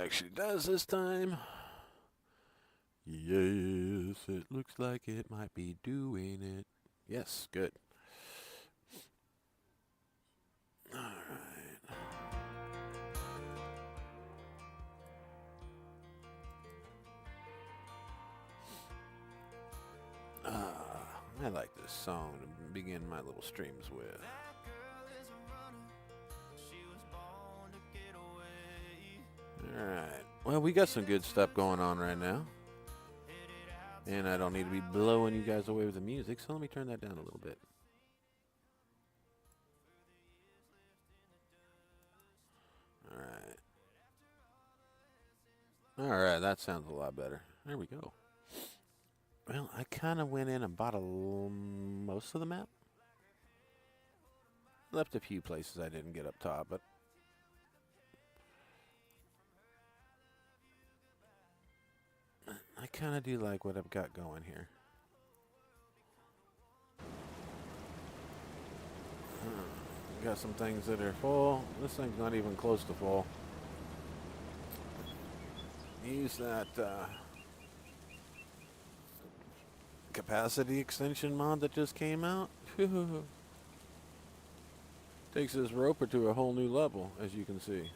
actually does this time. Yes, it looks like it might be doing it. Yes, good. Alright. I like this song to begin my little streams with. Alright. Well, we got some good stuff going on right now. And I don't need to be blowing you guys away with the music, so let me turn that down a little bit. Alright. Alright, that sounds a lot better. There we go. Well, I kind of went in and bought most of the map. Left a few places I didn't get up top, but I kind of do like what I've got going here. Got some things that are full. This thing's not even close to full. Use that capacity extension mod that just came out. Takes this roper to a whole new level, as you can see.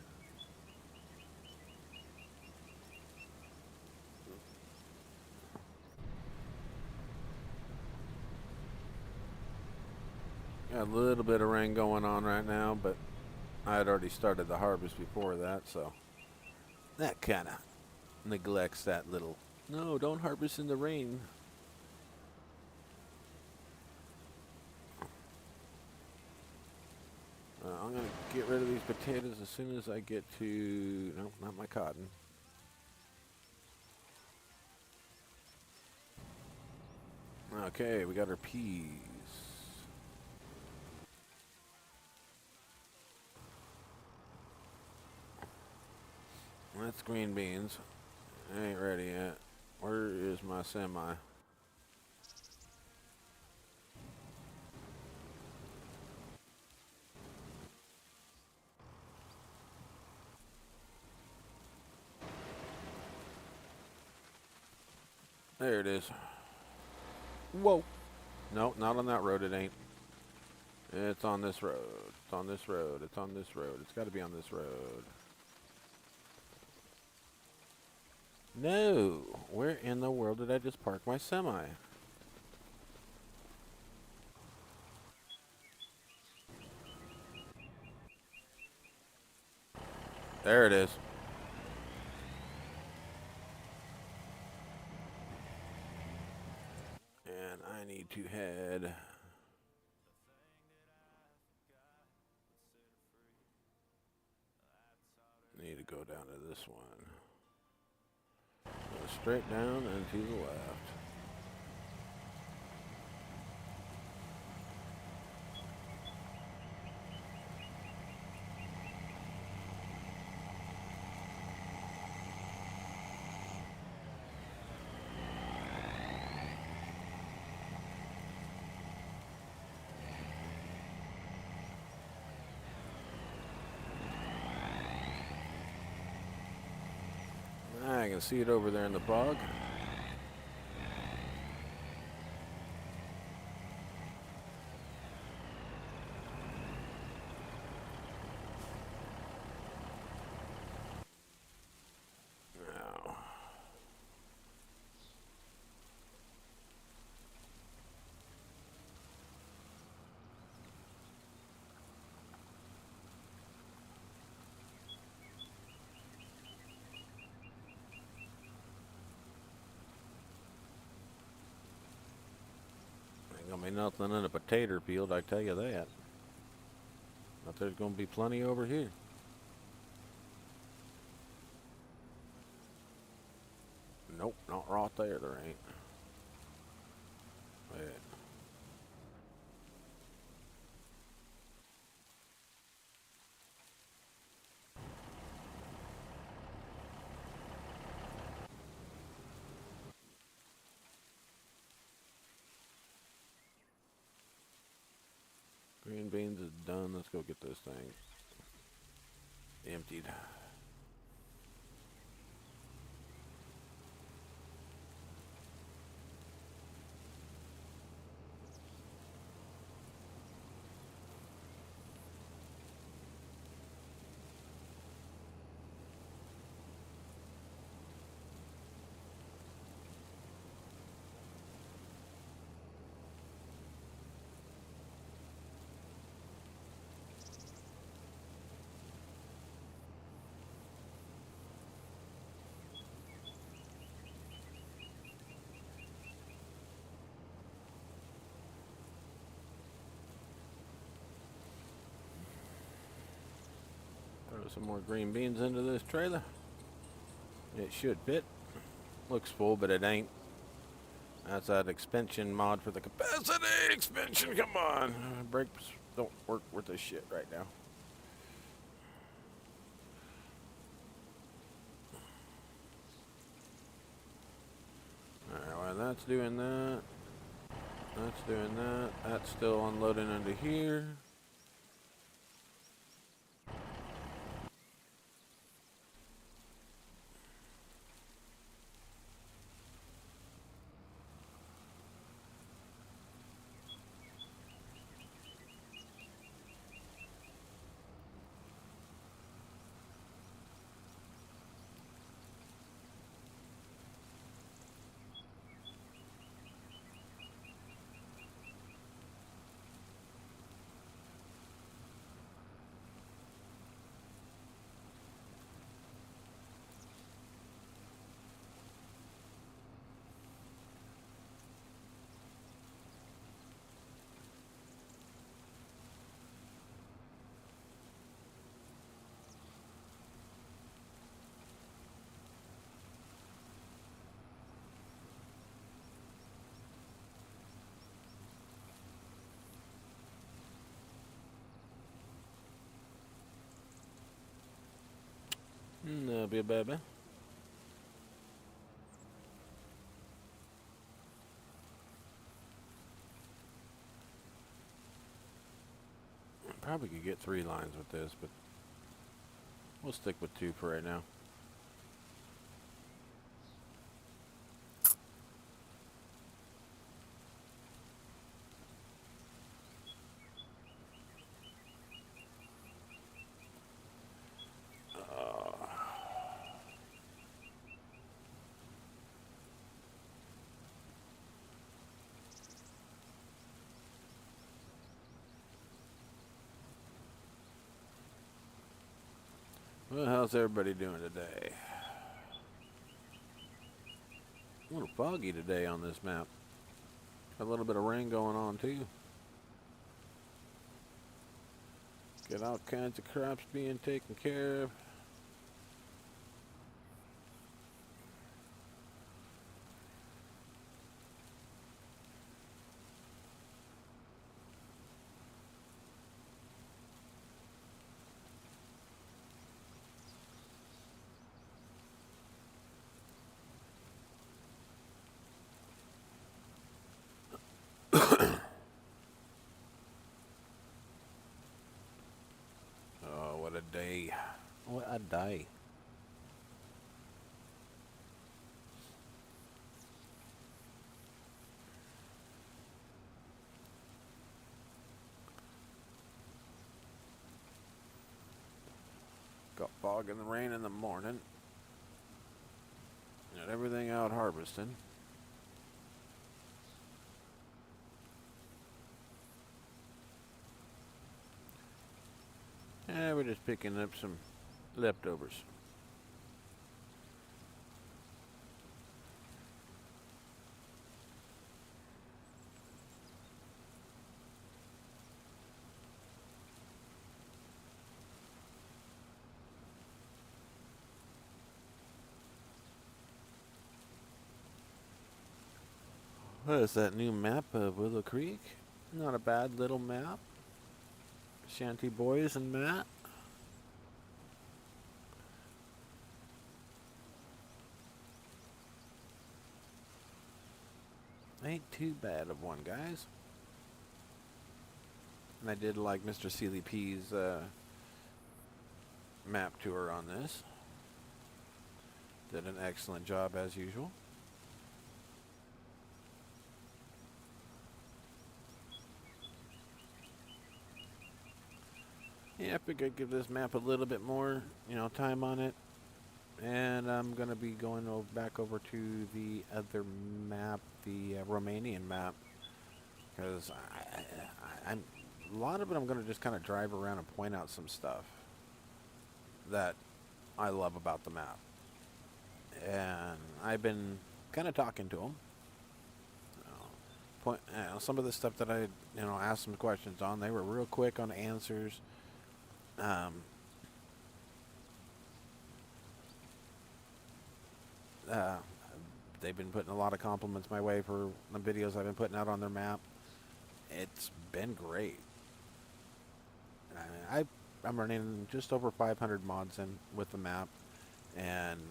Got a little bit of rain going on right now, but I had already started the harvest before that, so that kind of neglects that little, no, don't harvest in the rain. I'm going to get rid of these potatoes as soon as I get to, no, not my cotton. Okay, we got our peas. That's green beans. I ain't ready yet. Where is my semi? There it is. Whoa. No, not on that road, it ain't. It's on this road. It's on this road. It's on this road. It's got to be on this road. No. Where in the world did I just park my semi? There it is. And I need to head... Need to go down to this one. Go straight down and to the left. I can see it over there in the bog. Now. Ain't gonna be nothing in a potato field, I tell you that. But there's gonna be plenty over here. Nope, not right there, there ain't. Wait. Green beans is done. Let's go get this thing emptied. some more green beans into this trailer. It should fit. Looks full, but it ain't. That's that expansion mod for the capacity expansion. Come on. Brakes don't work with this shit right now. Alright, well, that's doing that. That's doing that. That's still unloading into here. That'll be a baby. Probably could get 3 lines with this, but we'll stick with 2 for right now. Well, how's everybody doing today? A little foggy today on this map. A little bit of rain going on too. Got all kinds of crops being taken care of. What a day. What a day. Got fog and rain in the morning. Got everything out harvesting. Yeah, we're just picking up some leftovers. What is that new map of Willow Creek? Not a bad little map. Shanty Boys and Matt. Ain't too bad of one, guys. And I did like Mr. Sealy P's map tour on this. Did an excellent job as usual. Yeah, I figured I'd give this map a little bit more, time on it. And I'm going to be going back over to the other map, the Romanian map. Because a lot of it I'm going to just kind of drive around and point out some stuff that I love about the map. And I've been kind of talking to them. Some of the stuff that I, asked some questions on, they were real quick on answers. Uh, they've been putting a lot of compliments my way for the videos I've been putting out on their map. It's been great. I'm running just over 500 mods in with the map, and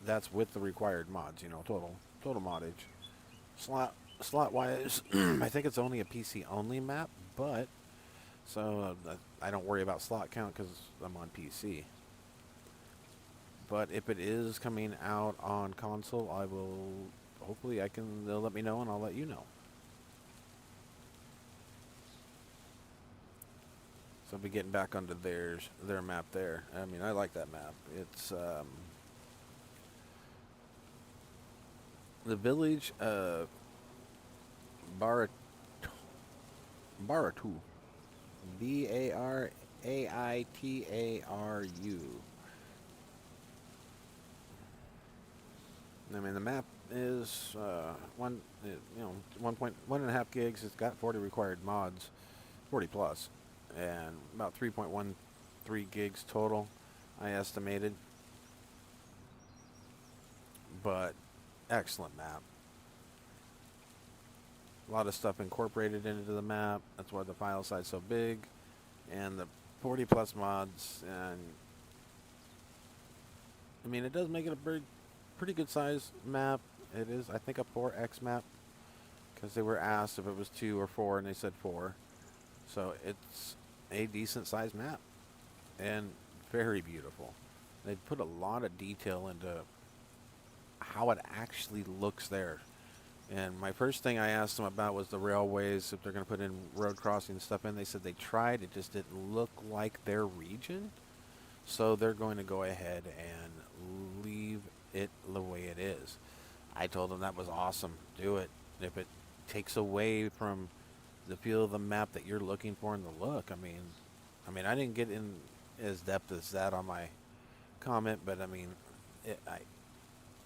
that's with the required mods. You know, total moddage. Slot wise, I think it's only a PC only map, but so I don't worry about slot count because I'm on PC. But if it is coming out on console, I will. Hopefully, they'll let me know, and I'll let you know. So I'll be getting back onto their map there. I mean, I like that map. It's the village Baratu. Baraitaru. I mean, the map is 1.1.5 gigs. It's got 40 required mods, 40 plus, and about 3.13 gigs total, I estimated. But excellent map. A lot of stuff incorporated into the map. That's why the file size is so big, and the 40 plus mods. And I mean, it does make it a pretty good size map. It is, I think, a 4x map, because they were asked if it was 2 or 4, and they said 4. So it's a decent sized map, and very beautiful. They put a lot of detail into how it actually looks there. And my first thing I asked them about was the railways, if they're going to put in road crossing stuff in. They said they tried, it just didn't look like their region. So they're going to go ahead and leave it the way it is. I told them that was awesome. Do it. If it takes away from the feel of the map that you're looking for in the look, I mean, I didn't get in as depth as that on my comment, but I mean,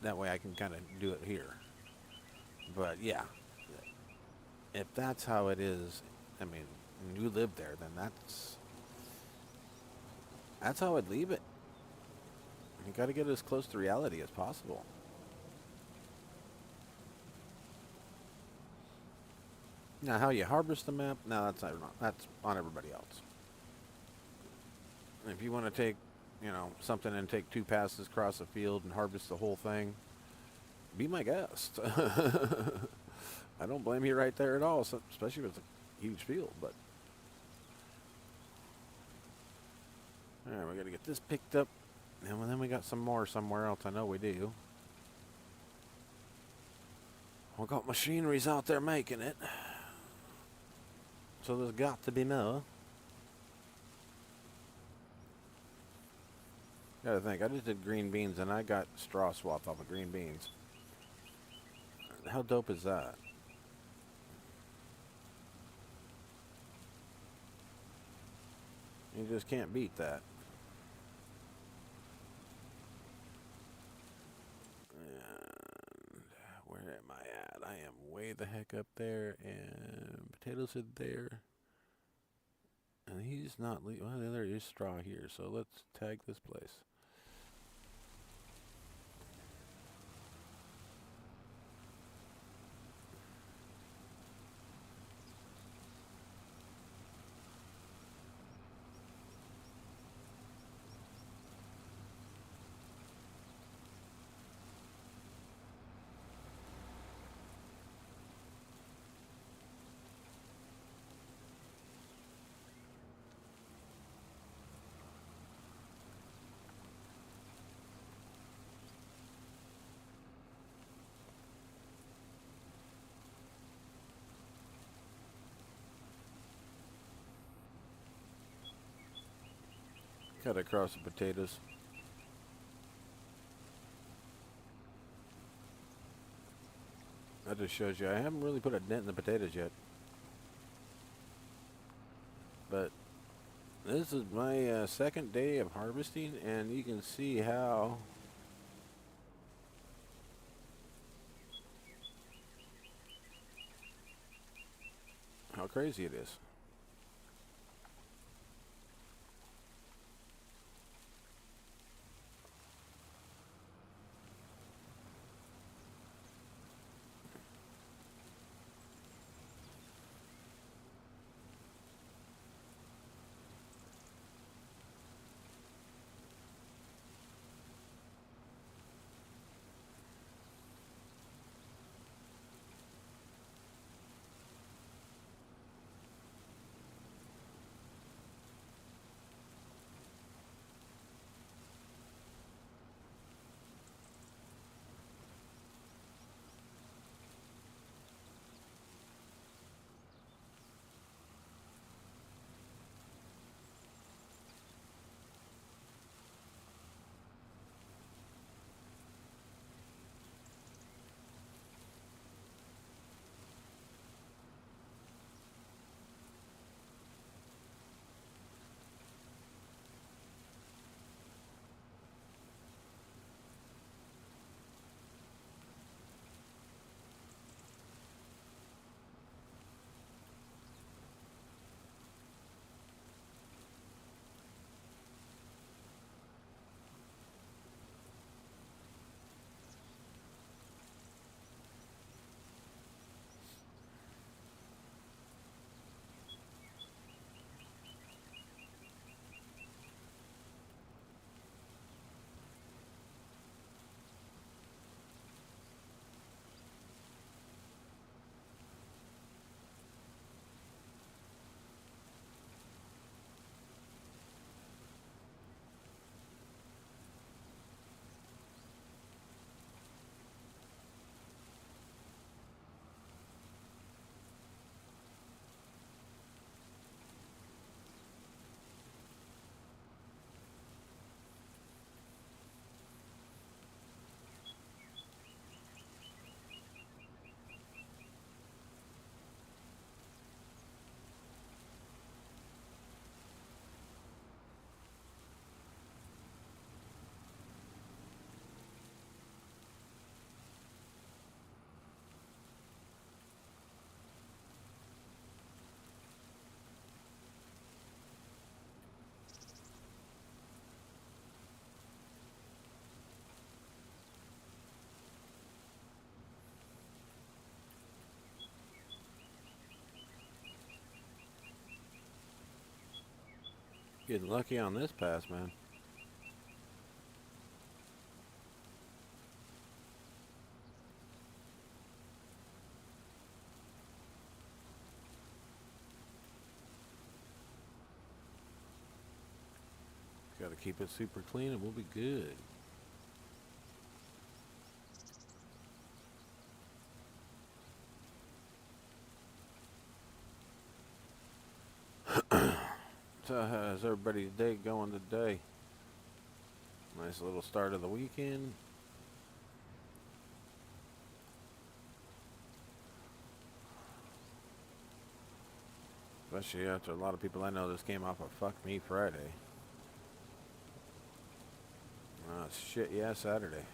that way I can kind of do it here. But yeah, if that's how it is, I mean, when you live there, then that's how I'd leave it. You got to get as close to reality as possible. Now, how you harvest the map, no, that's on everybody else. If you want to take, something and take 2 passes across the field and harvest the whole thing, be my guest. I don't blame you right there at all, especially if it's a huge field. But all right, we got to get this picked up, and then we got some more somewhere else. I know we do. We got machineries out there making it, so there's got to be more. Gotta think, I just did green beans and I got straw swapped off of green beans. How dope is that? You just can't beat that. And where am I at? I am way the heck up there, and potatoes are there. And he's not well, there is straw here, so let's tag this place. Cut across the potatoes. That just shows you I haven't really put a dent in the potatoes yet. But this is my second day of harvesting, and you can see how crazy it is. Getting lucky on this pass, man. Got to keep it super clean and we'll be good. So how's everybody's day going today? Nice little start of the weekend. Especially after a lot of people I know this came off of Fuck Me Friday. Shit, yeah, Saturday.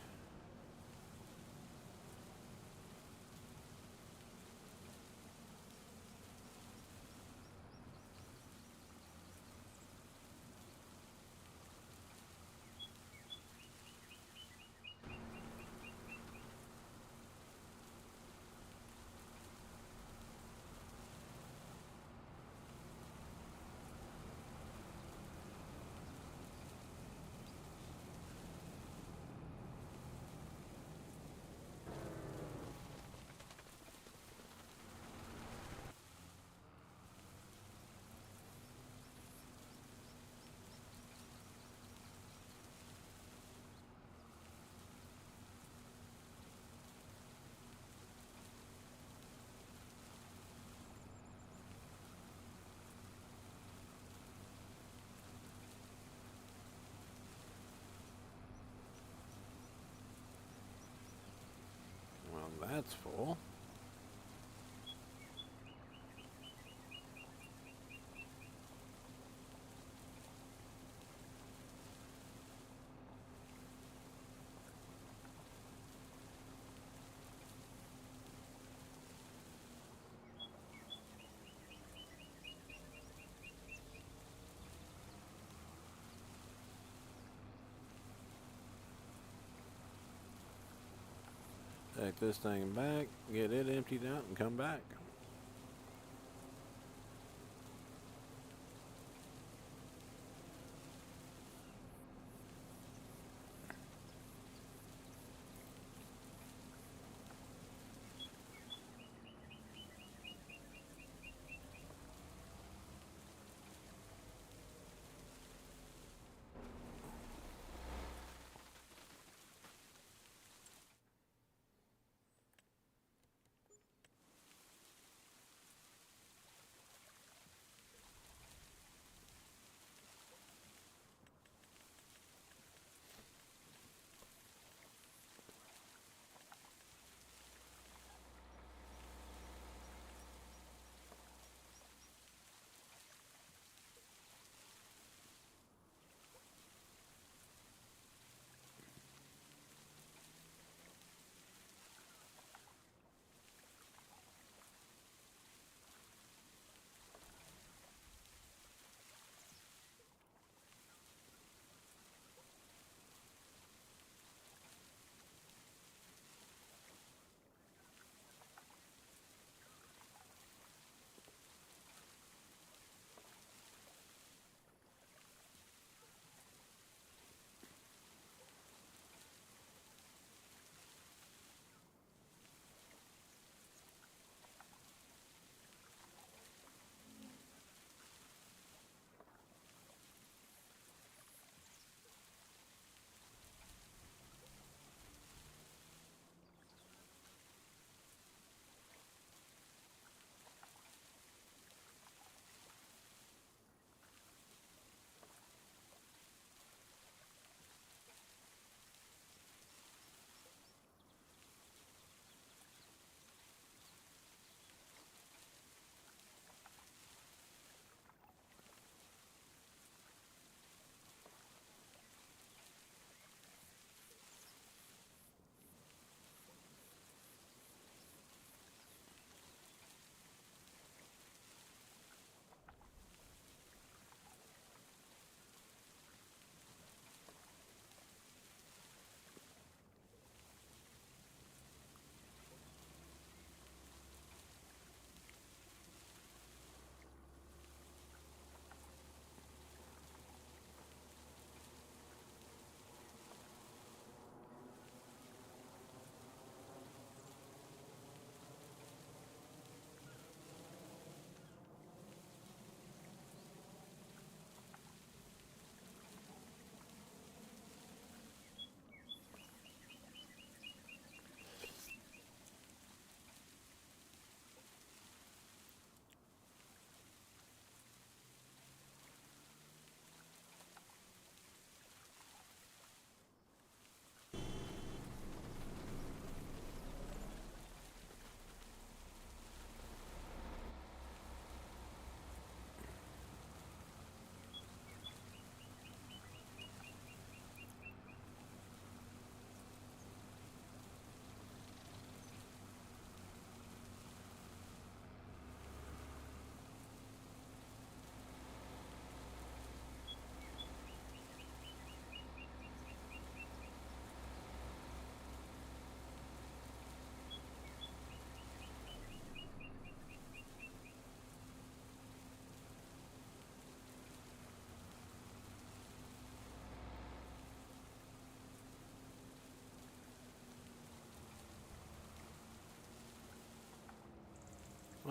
Well, that's full. Take this thing back, get it emptied out, and come back.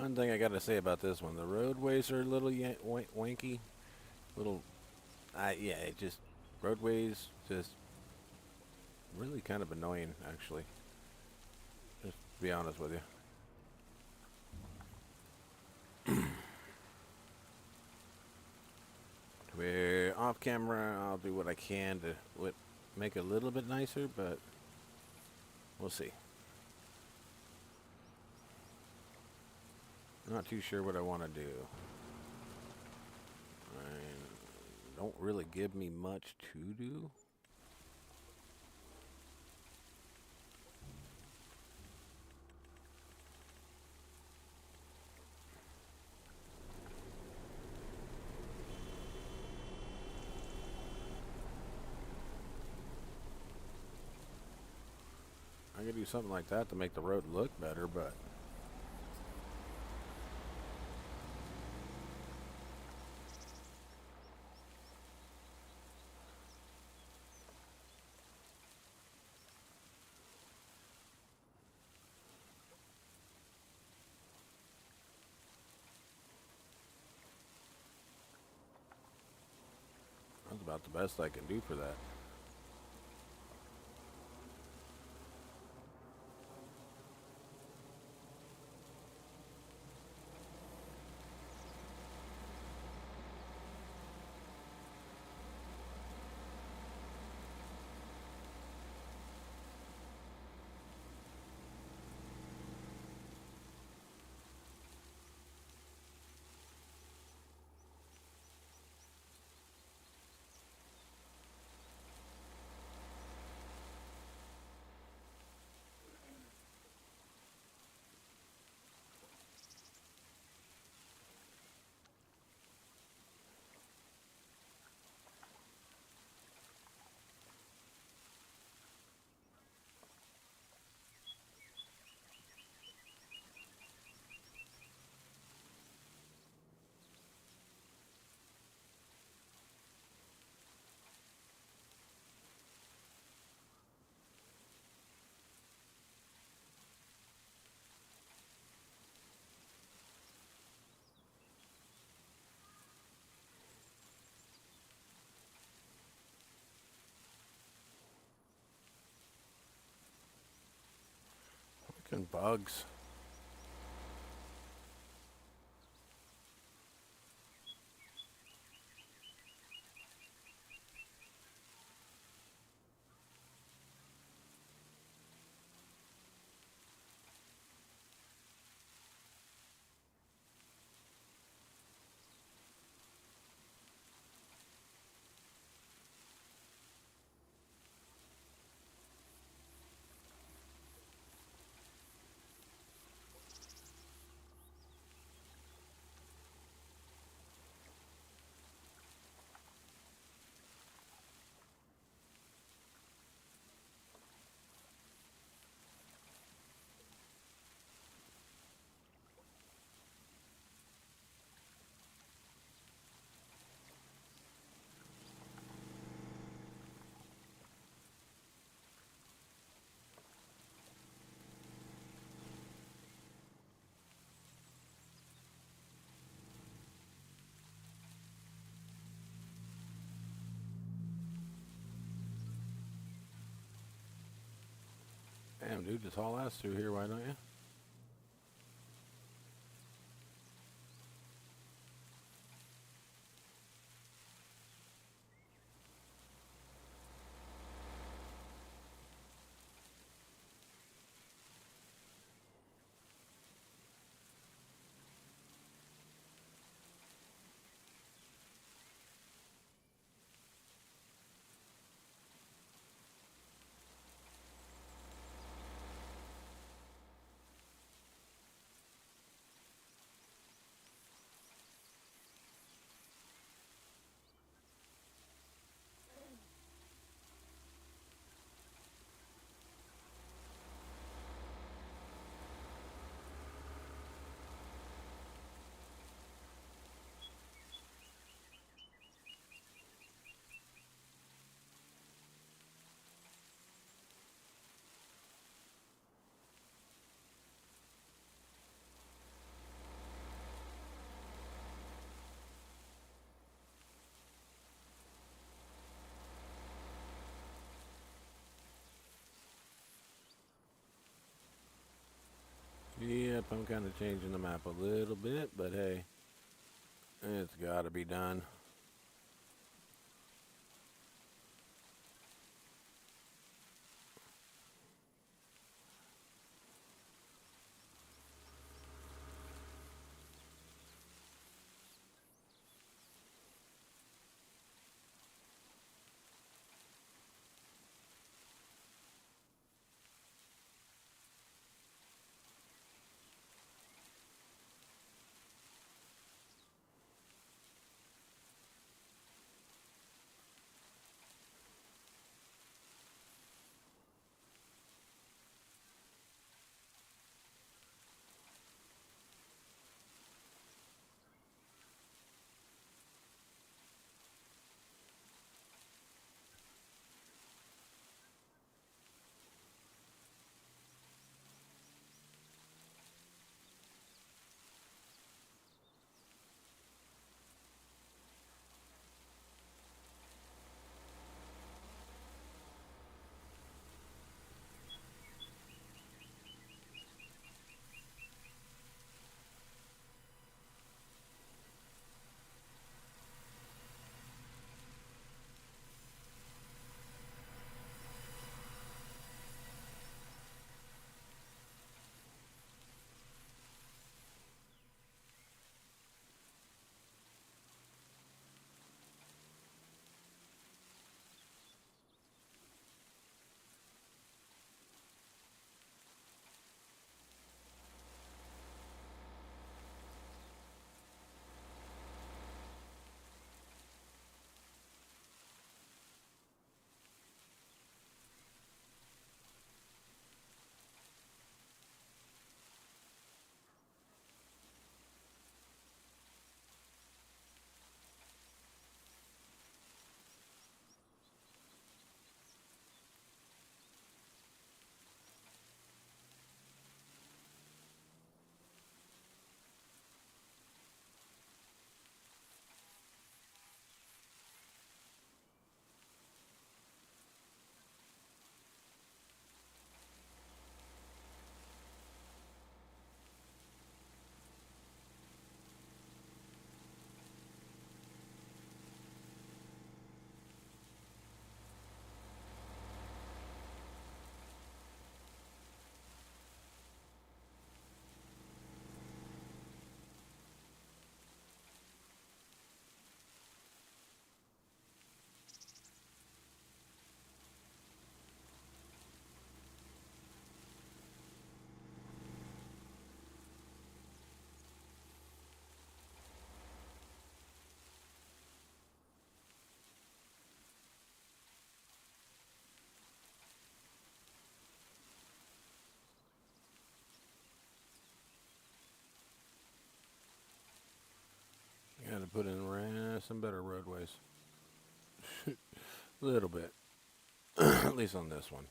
One thing I gotta say about this one, the roadways are a little wanky. Little, yeah, it just, roadways just really kind of annoying, actually. Just to be honest with you. We're off camera. I'll do what I can to make it a little bit nicer, but we'll see. Not too sure what I want to do. Don't really give me much to do. I could do something like that to make the road look better, but that's about the best I can do for that. Fucking bugs. Damn, dude, just haul ass through here, why don't you? Yep, I'm kind of changing the map a little bit, but hey, it's got to be done. Got to put in some better roadways. A little bit. At least on this one.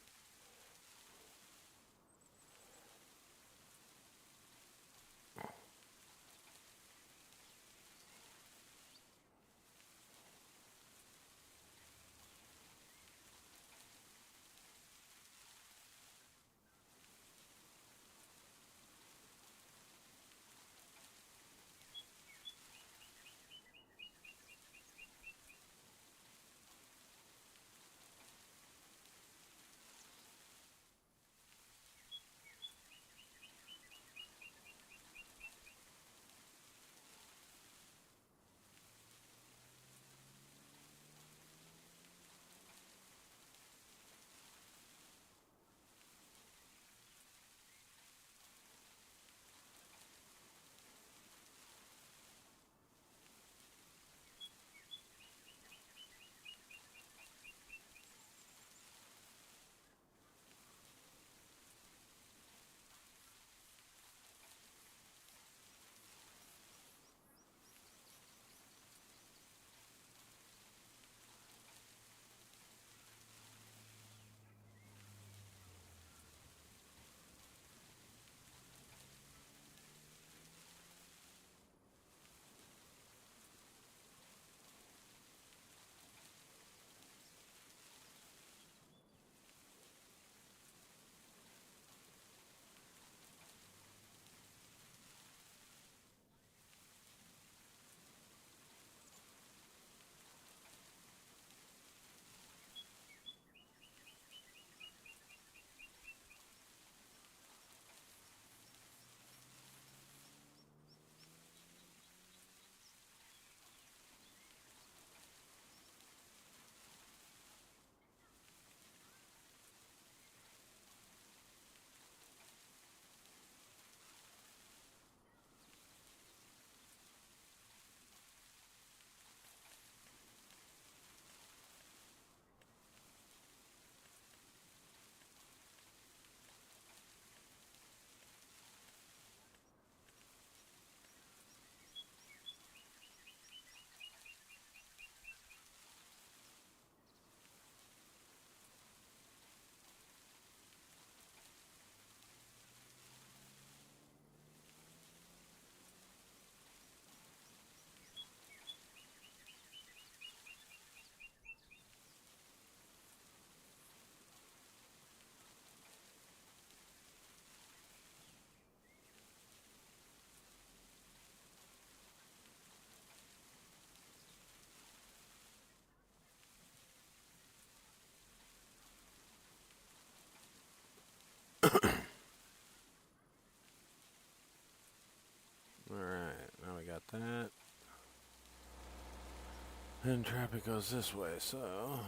that. And traffic goes this way, so...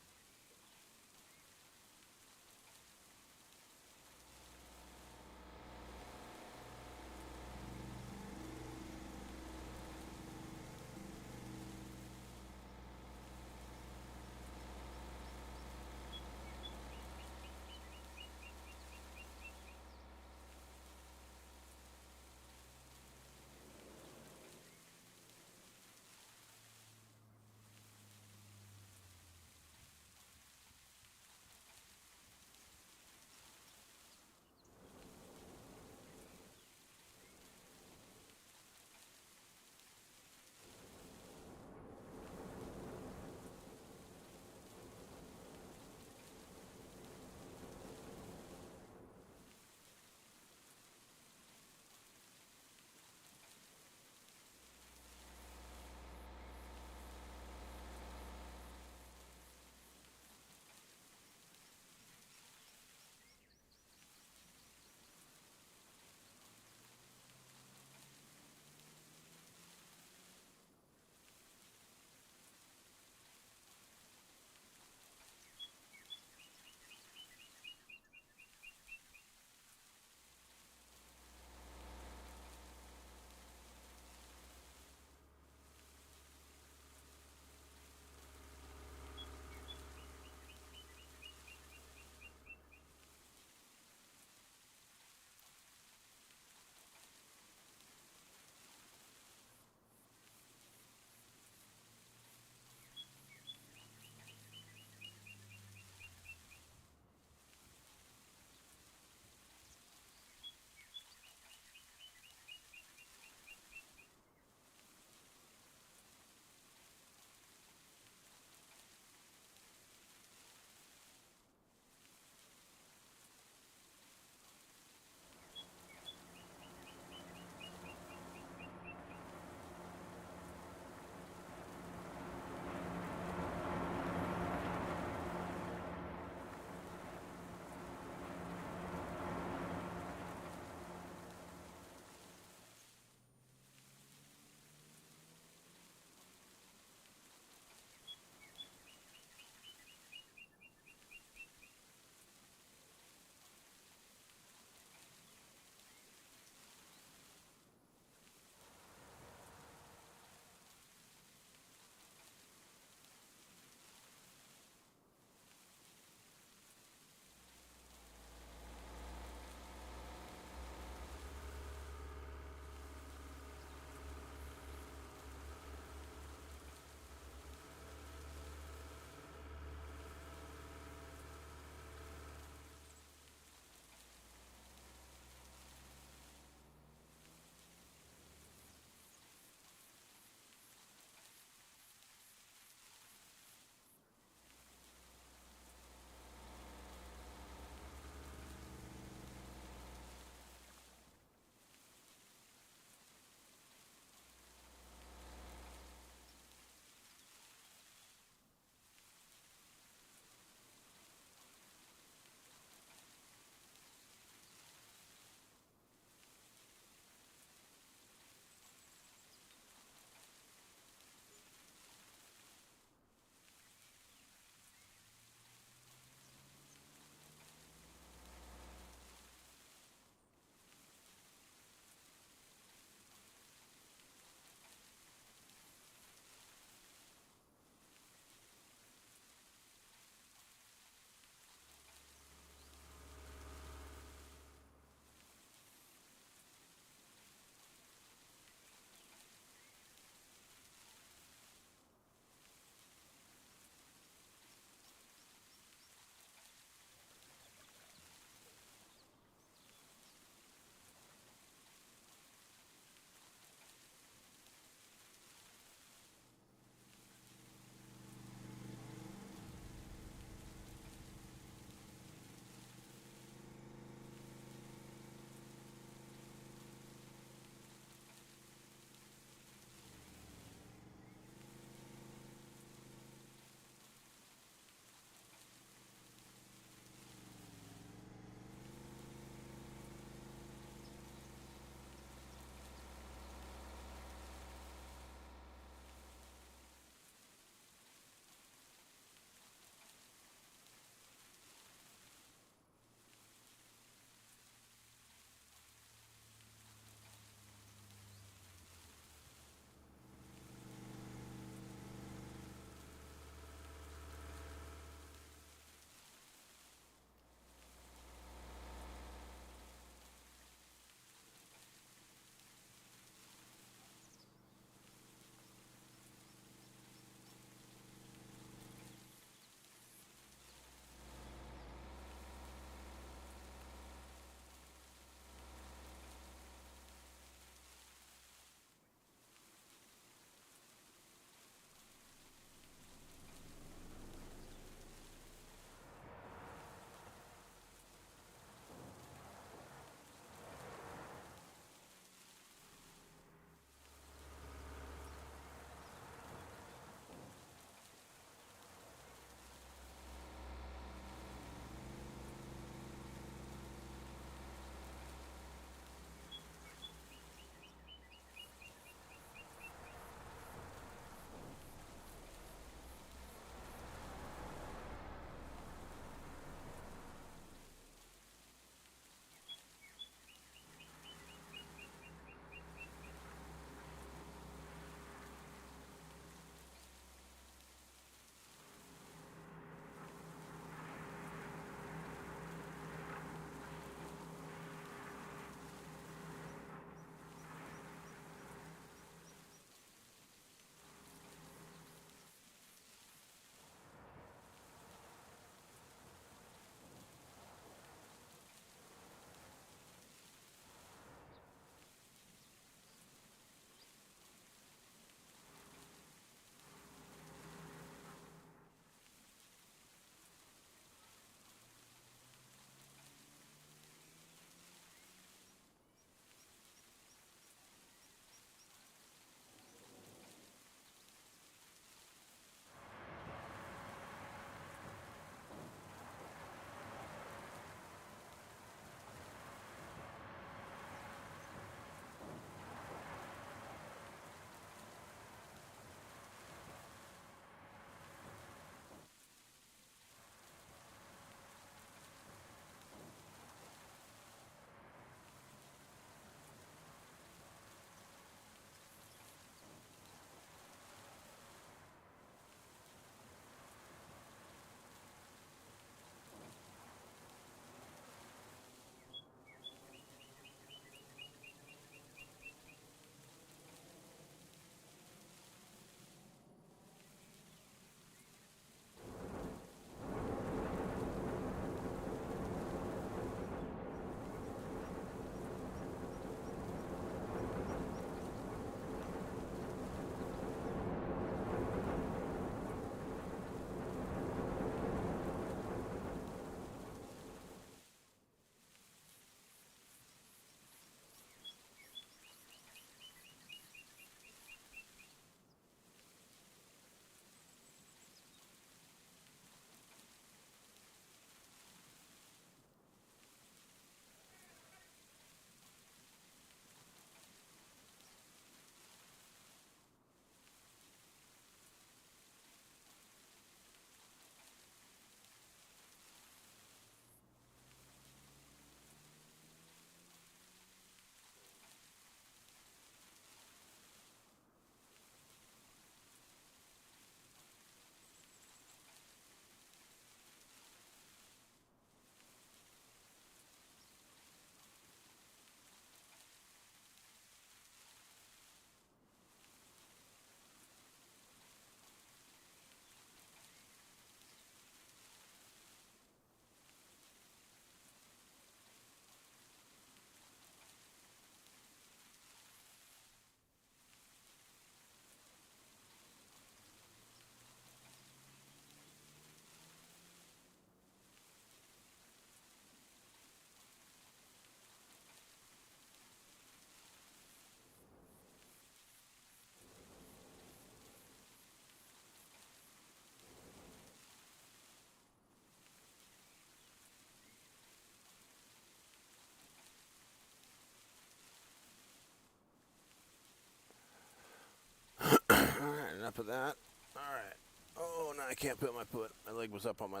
I can't put my foot. My leg was up on my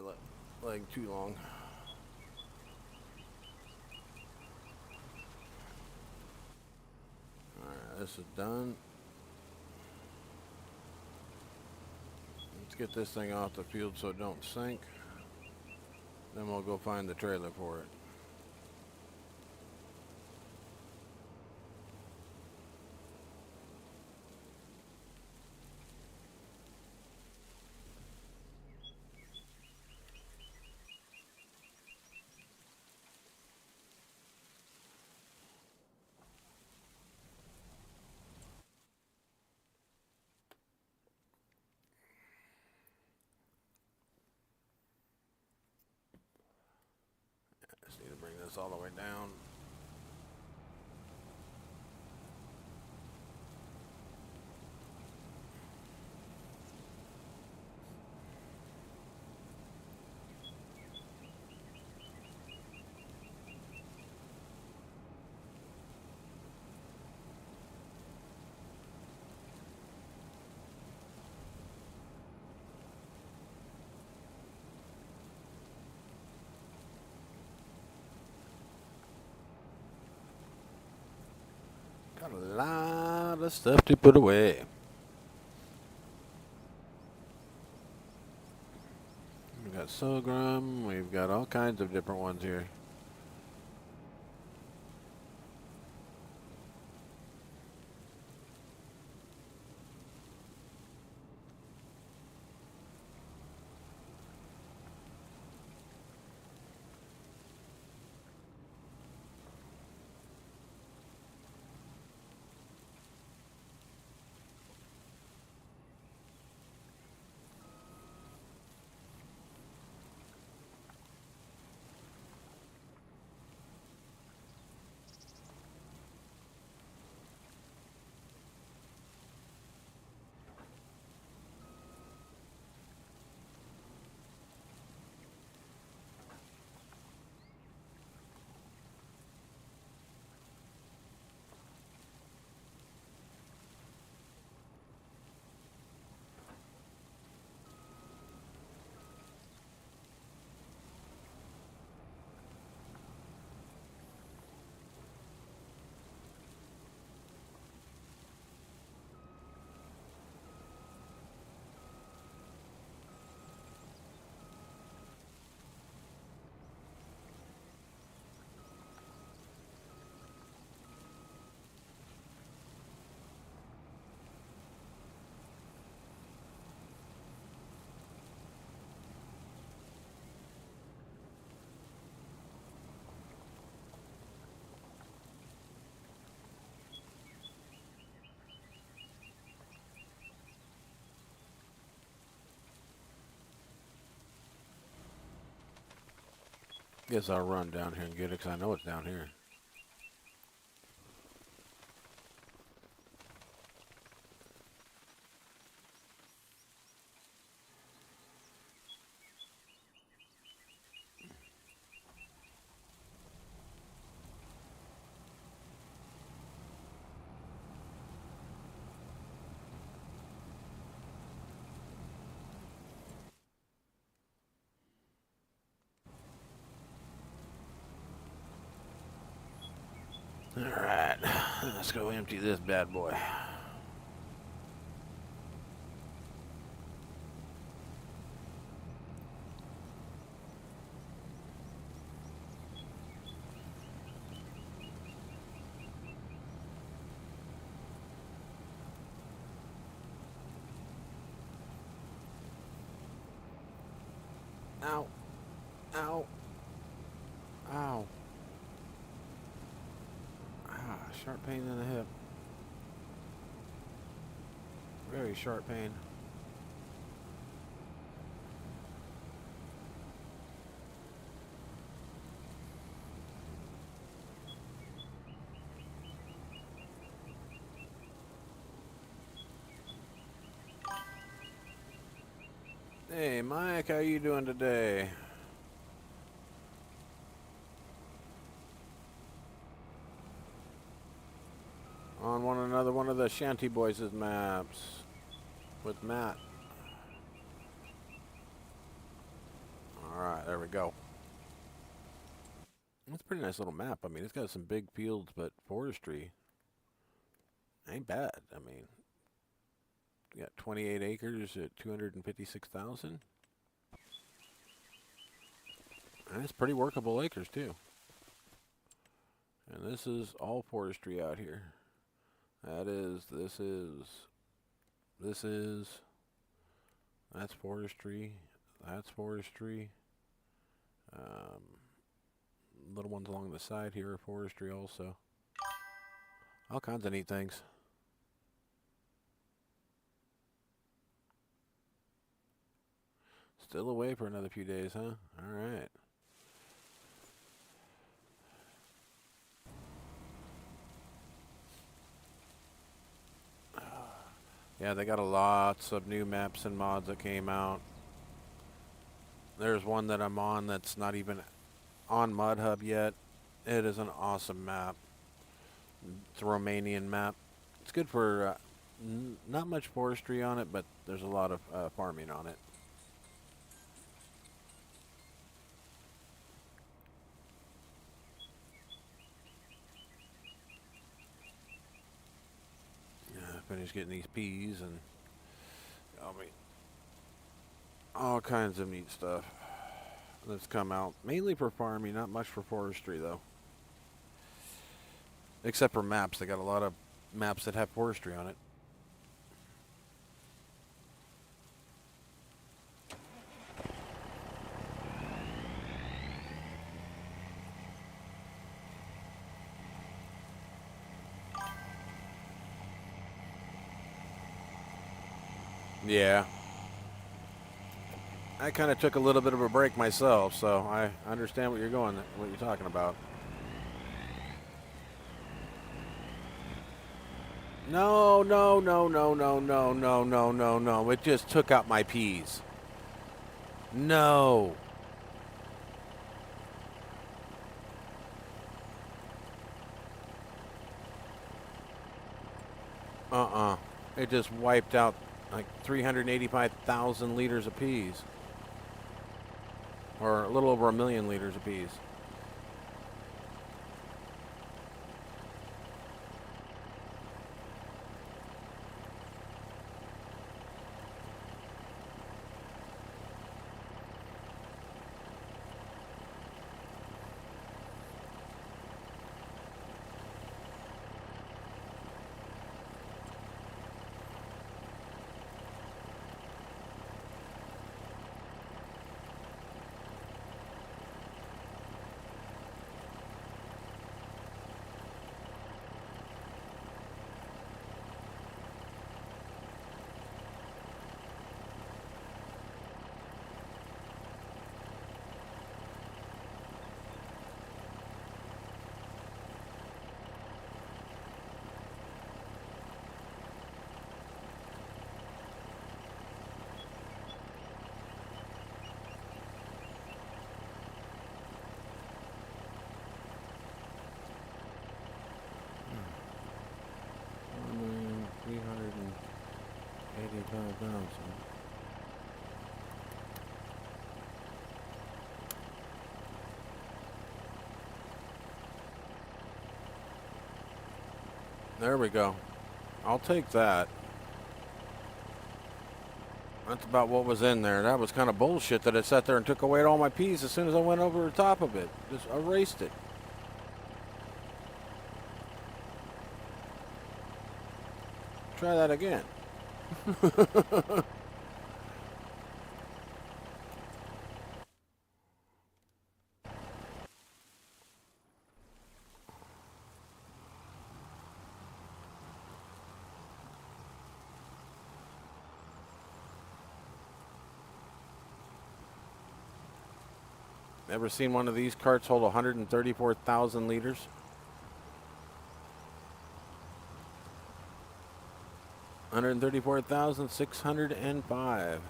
leg too long. Alright, this is done. Let's get this thing off the field so it don't sink. Then we'll go find the trailer for it. Just need to bring this all the way down. Got a lot of stuff to put away. We've got Sorghum, we've got all kinds of different ones here. Guess I'll run down here and get it because I know it's down here. Alright, let's go empty this bad boy. Ow. Ow. Ow. Sharp pain in the hip. Very sharp pain. Hey Mike, how you doing today? On another one of the Shanty Boys' maps with Matt. go. It's a pretty nice little map. I mean, it's got some big fields, but forestry ain't bad. I mean, you got 28 acres at 256,000. And it's pretty workable acres, too. And this is all forestry out here. This is, that's forestry, that's forestry. Little ones along the side here are forestry also. All kinds of neat things. Still away for another few days, huh? All right. Yeah, they got lots of new maps and mods that came out. There's one that I'm on that's not even on MudHub yet. It is an awesome map. It's a Romanian map. It's good for not much forestry on it, but there's a lot of farming on it. Finished getting these peas and all kinds of neat stuff that's come out. Mainly for farming, not much for forestry though. Except for maps. They got a lot of maps that have forestry on it. Yeah. I kind of took a little bit of a break myself, so I understand what you're talking about. No. It just took out my peas. No. It just wiped out like 385,000 liters of peas. Or a little over 1 million liters of peas. There we go. I'll take that. That's about what was in there. That was kind of bullshit that it sat there and took away all my peas as soon as I went over the top of it. Just erased it. Try that again. Ever seen one of these carts hold 134,000 liters? $134,605.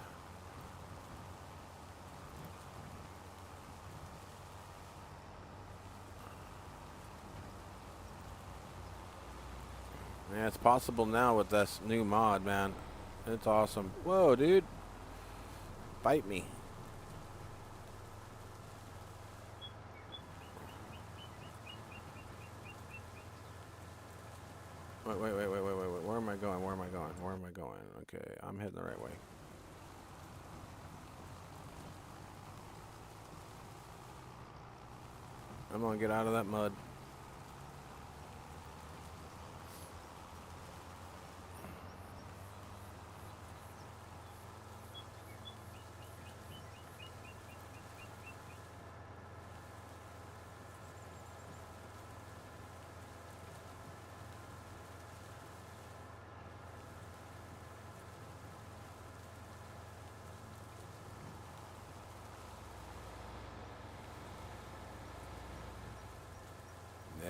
Yeah, it's possible now with this new mod, man. It's awesome. Whoa, dude. Bite me. Wait. Where am I going? Where am I going? Where am I going? Okay, I'm heading the right way. I'm gonna get out of that mud.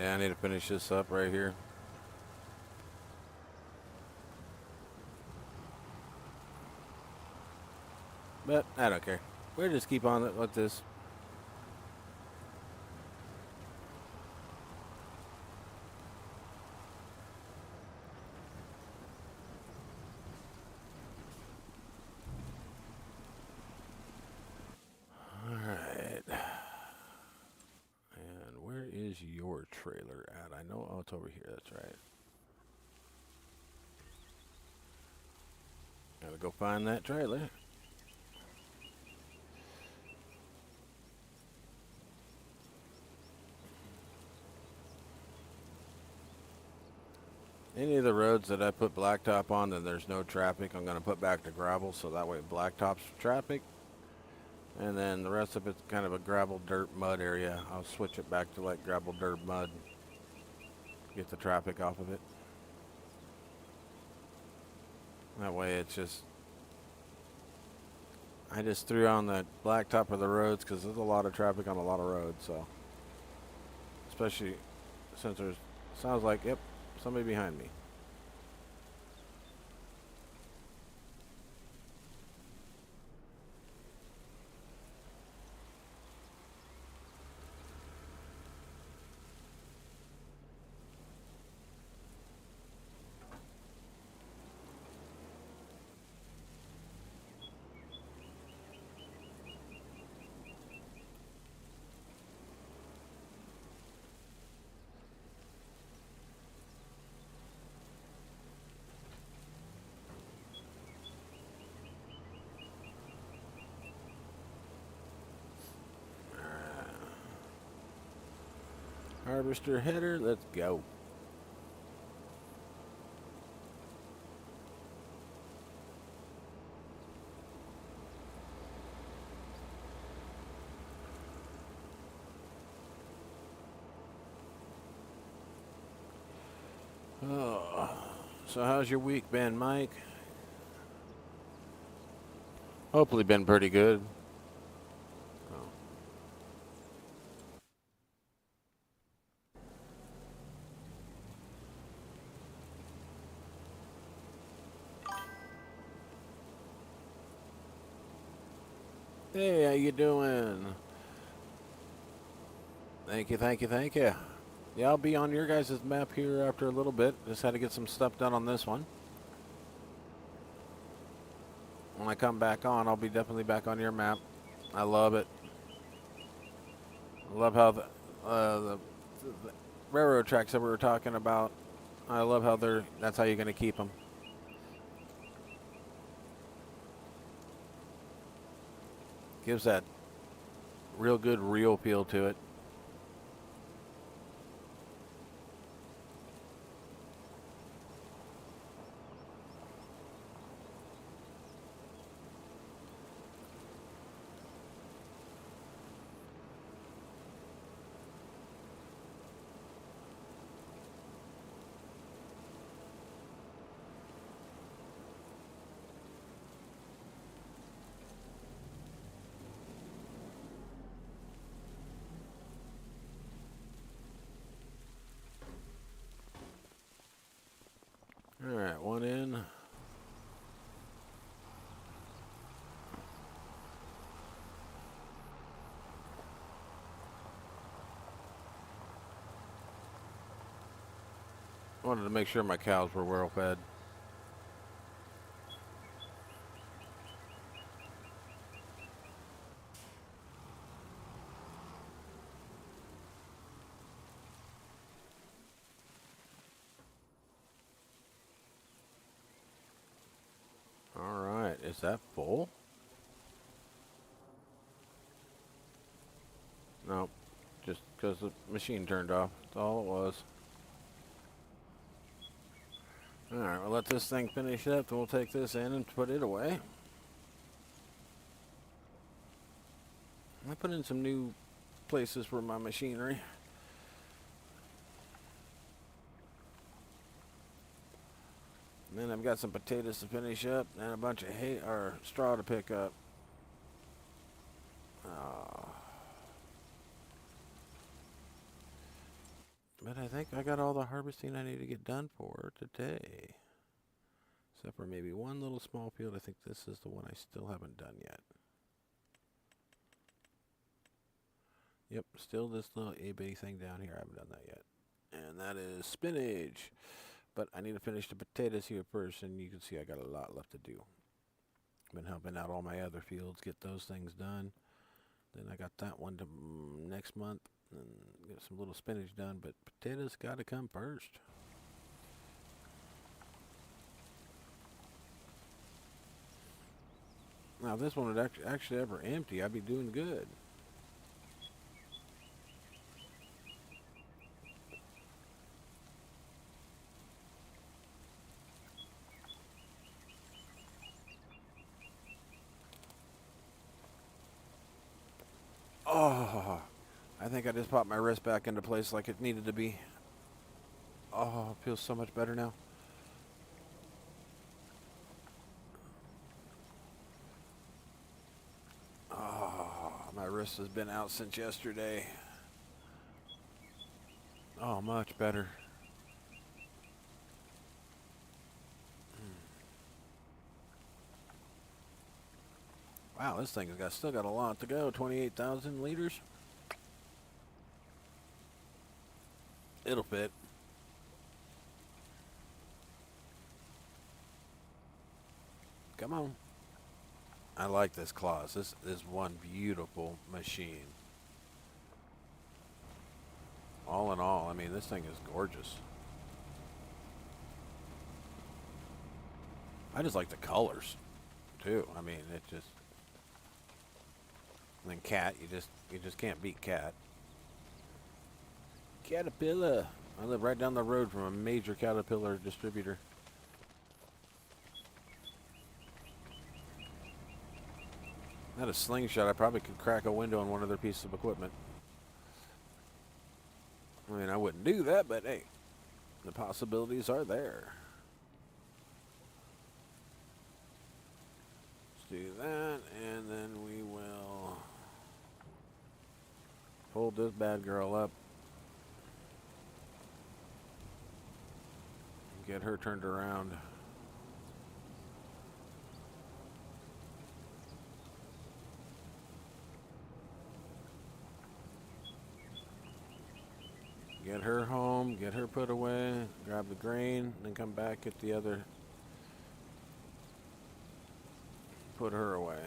Yeah, I need to finish this up right here. But I don't care. We'll just keep on with this. Alright. And where is your trailer at? I know, oh, it's over here. That's right. Gotta go find that trailer. Any of the roads that I put blacktop on, then there's no traffic. I'm going to put back to gravel, so that way blacktop's traffic. And then the rest of it's kind of a gravel, dirt, mud area. I'll switch it back to like gravel, dirt, mud. Get the traffic off of it. That way it's just... I just threw on the blacktop of the roads because there's a lot of traffic on a lot of roads, so... Especially since there's... Sounds like, yep, somebody behind me. Harvester header, let's go. Oh, so how's your week been, Mike? Hopefully been pretty good. Oh. Hey, how you doing? Thank you. Yeah, I'll be on your guys' map here after a little bit. Just had to get some stuff done on this one. When I come back on, I'll be definitely back on your map. I love it. I love how the railroad tracks that we were talking about, I love how that's how you're going to keep them. Gives that real good real feel to it. All right, one in. Wanted to make sure my cows were well fed. Is that full? No, just because the machine turned off. That's all it was. Alright, we'll let this thing finish up, and we'll take this in and put it away. I put in some new places for my machinery. And then I've got some potatoes to finish up and a bunch of hay or straw to pick up. But I think I got all the harvesting I need to get done for today. Except for maybe one little small field. I think this is the one I still haven't done yet. Yep, still this little A-bay thing down here. I haven't done that yet. And that is spinach. But I need to finish the potatoes here first, and you can see I got a lot left to do. Been helping out all my other fields, get those things done. Then I got that one to next month, and get some little spinach done, but potatoes got to come first. Now, if this one would actually ever empty, I'd be doing good. Oh, I think I just popped my wrist back into place like it needed to be. Oh, it feels so much better now. Oh, my wrist has been out since yesterday. Oh, much better. Wow, this thing has still got a lot to go. 28,000 liters. It'll fit. Come on. I like this Claus. This is one beautiful machine. All in all, I mean, this thing is gorgeous. I just like the colors, too. I mean, it just... And then cat, you just can't beat cat. Caterpillar. I live right down the road from a major Caterpillar distributor. If I had a slingshot, I probably could crack a window on one of their pieces of equipment. I mean, I wouldn't do that, but hey, the possibilities are there. Let's do that, and then we will hold this bad girl up. Get her turned around. Get her home, get her put away, grab the grain, then come back, get the other, put her away.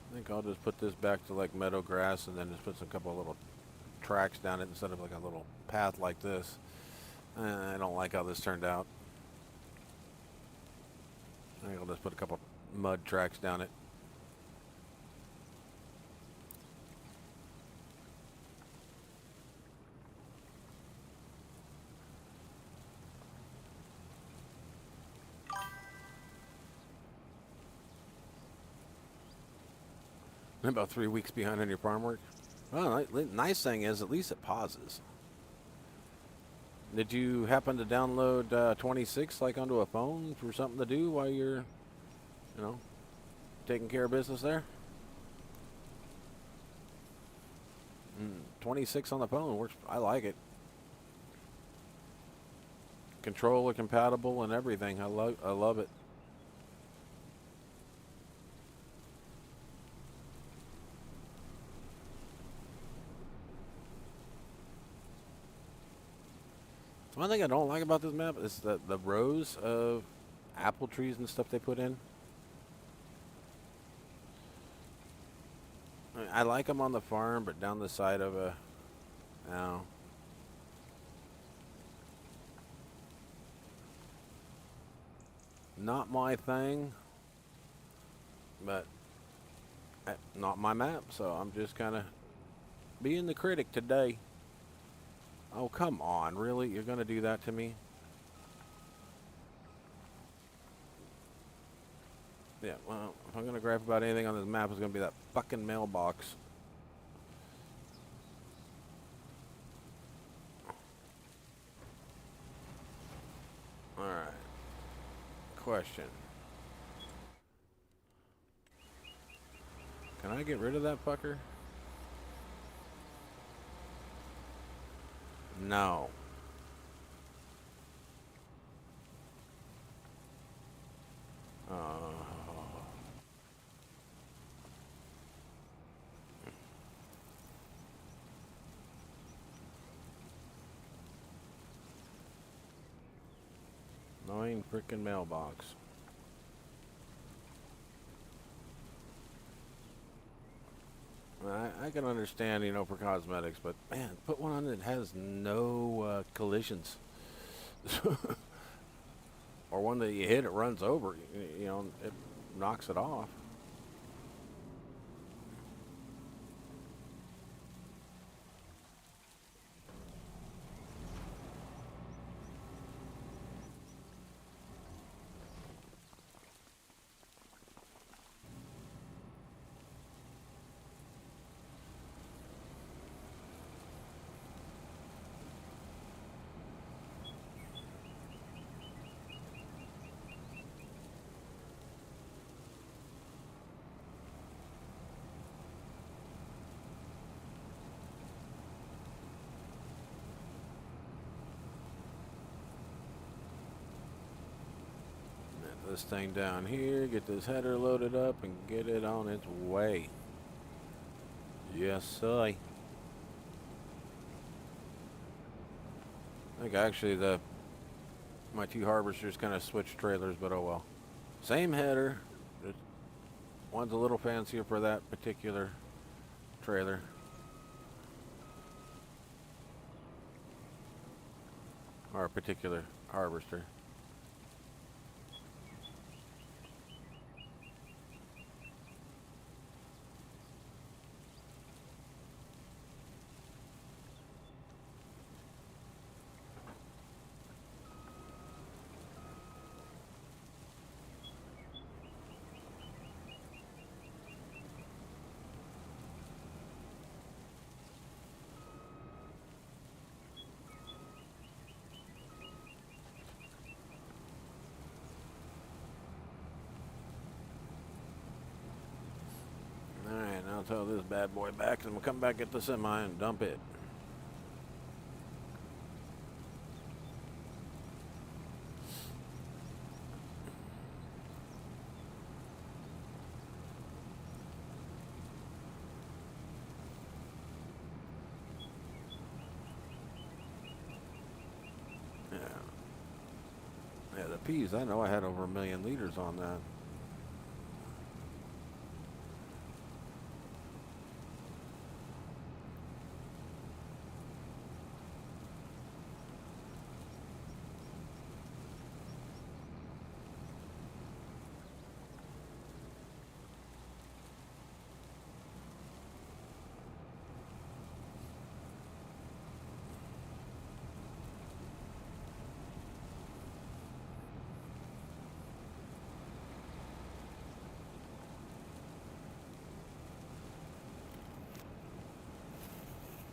I think I'll just put this back to like meadow grass and then just put some couple of little tracks down it instead of like a little path like this. I don't like how this turned out. I think I'll just put a couple mud tracks down it. About 3 weeks behind on your farm work. Well, nice thing is at least it pauses. Did you happen to download 26 like onto a phone for something to do while you're, you know, taking care of business there? 26 on the phone works. I like it. Controller compatible and everything. I love it. One thing I don't like about this map is that the rows of apple trees and stuff they put in. I like them on the farm, but down the side of a, no. Not my thing, but not my map, so I'm just kind of being the critic today. Oh, come on, really? You're going to do that to me? Yeah, well, if I'm going to gripe about anything on this map, it's going to be that fucking mailbox. Alright. Question. Can I get rid of that fucker? No. Annoying freaking mailbox. I can understand, you know, for cosmetics, but man, put one on that has no collisions. Or one that you hit, it runs over, you know, it knocks it off. This thing down here, get this header loaded up and get it on its way. Yes, sir. I think actually my two harvesters kind of switched trailers, but oh well. Same header. One's a little fancier for that particular trailer. Or a particular harvester. Alright, now I'll tow this bad boy back and we'll come back at the semi and dump it. Yeah, the peas, I know I had over 1 million liters on that.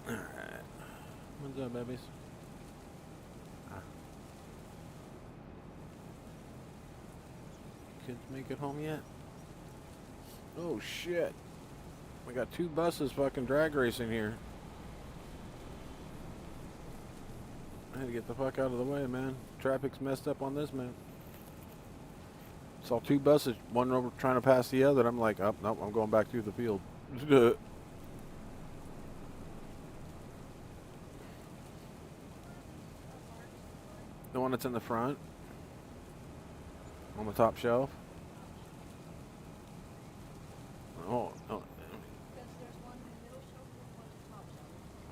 Alright. What's up, babies? Kids make it home yet? Oh shit. We got 2 buses fucking drag racing here. I had to get the fuck out of the way, man. Traffic's messed up on this, man. Saw 2 buses, one over trying to pass the other. I'm like, oh, nope, I'm going back through the field. The one that's in the front. On the top shelf? Oh, oh.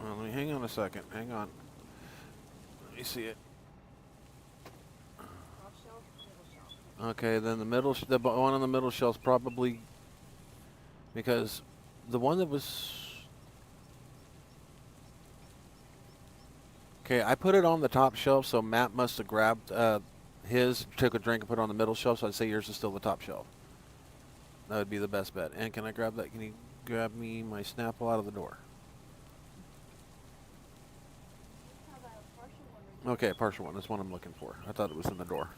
Well, let me hang on a second. Hang on. Let me see it. Okay, then the the one on the middle shelf's probably because the one that was. Okay, I put it on the top shelf, so Matt must have grabbed his, took a drink, and put it on the middle shelf. So I'd say yours is still the top shelf. That would be the best bet. And can I grab that? Can you grab me my Snapple out of the door? Okay, partial one. That's what I'm looking for. I thought it was in the door.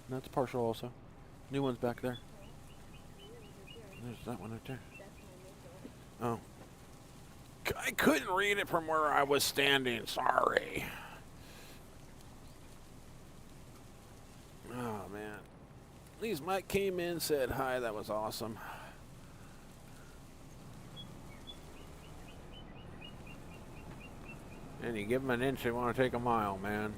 That's partial also. New one's back there. There's that one right there. Oh. I couldn't read it from where I was standing. Sorry. Oh, man. At least Mike came in, said hi. That was awesome. And you give them an inch, they want to take a mile, man.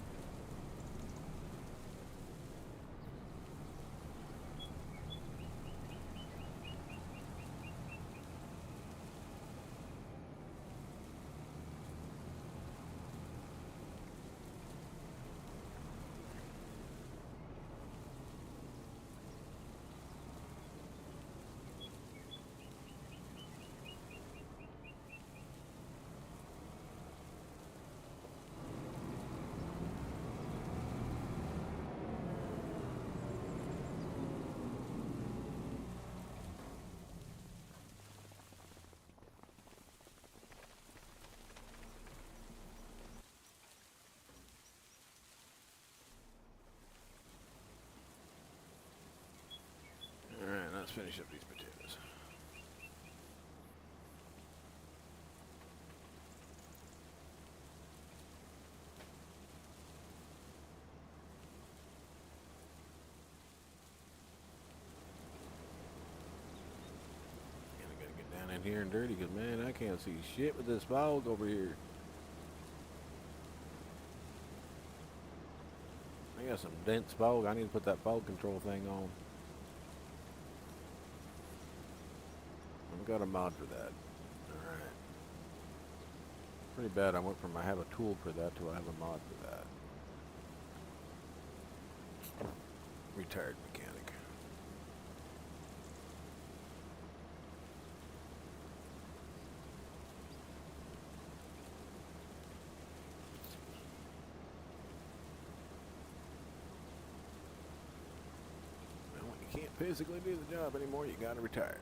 Let's finish up these potatoes. And I gotta get down in here and dirty because, man, I can't see shit with this fog over here. I got some dense fog. I need to put that fog control thing on. I've got a mod for that. Alright. Pretty bad. I went from I have a tool for that to I have a mod for that. Retired mechanic. Well, when you can't physically do the job anymore, you gotta retire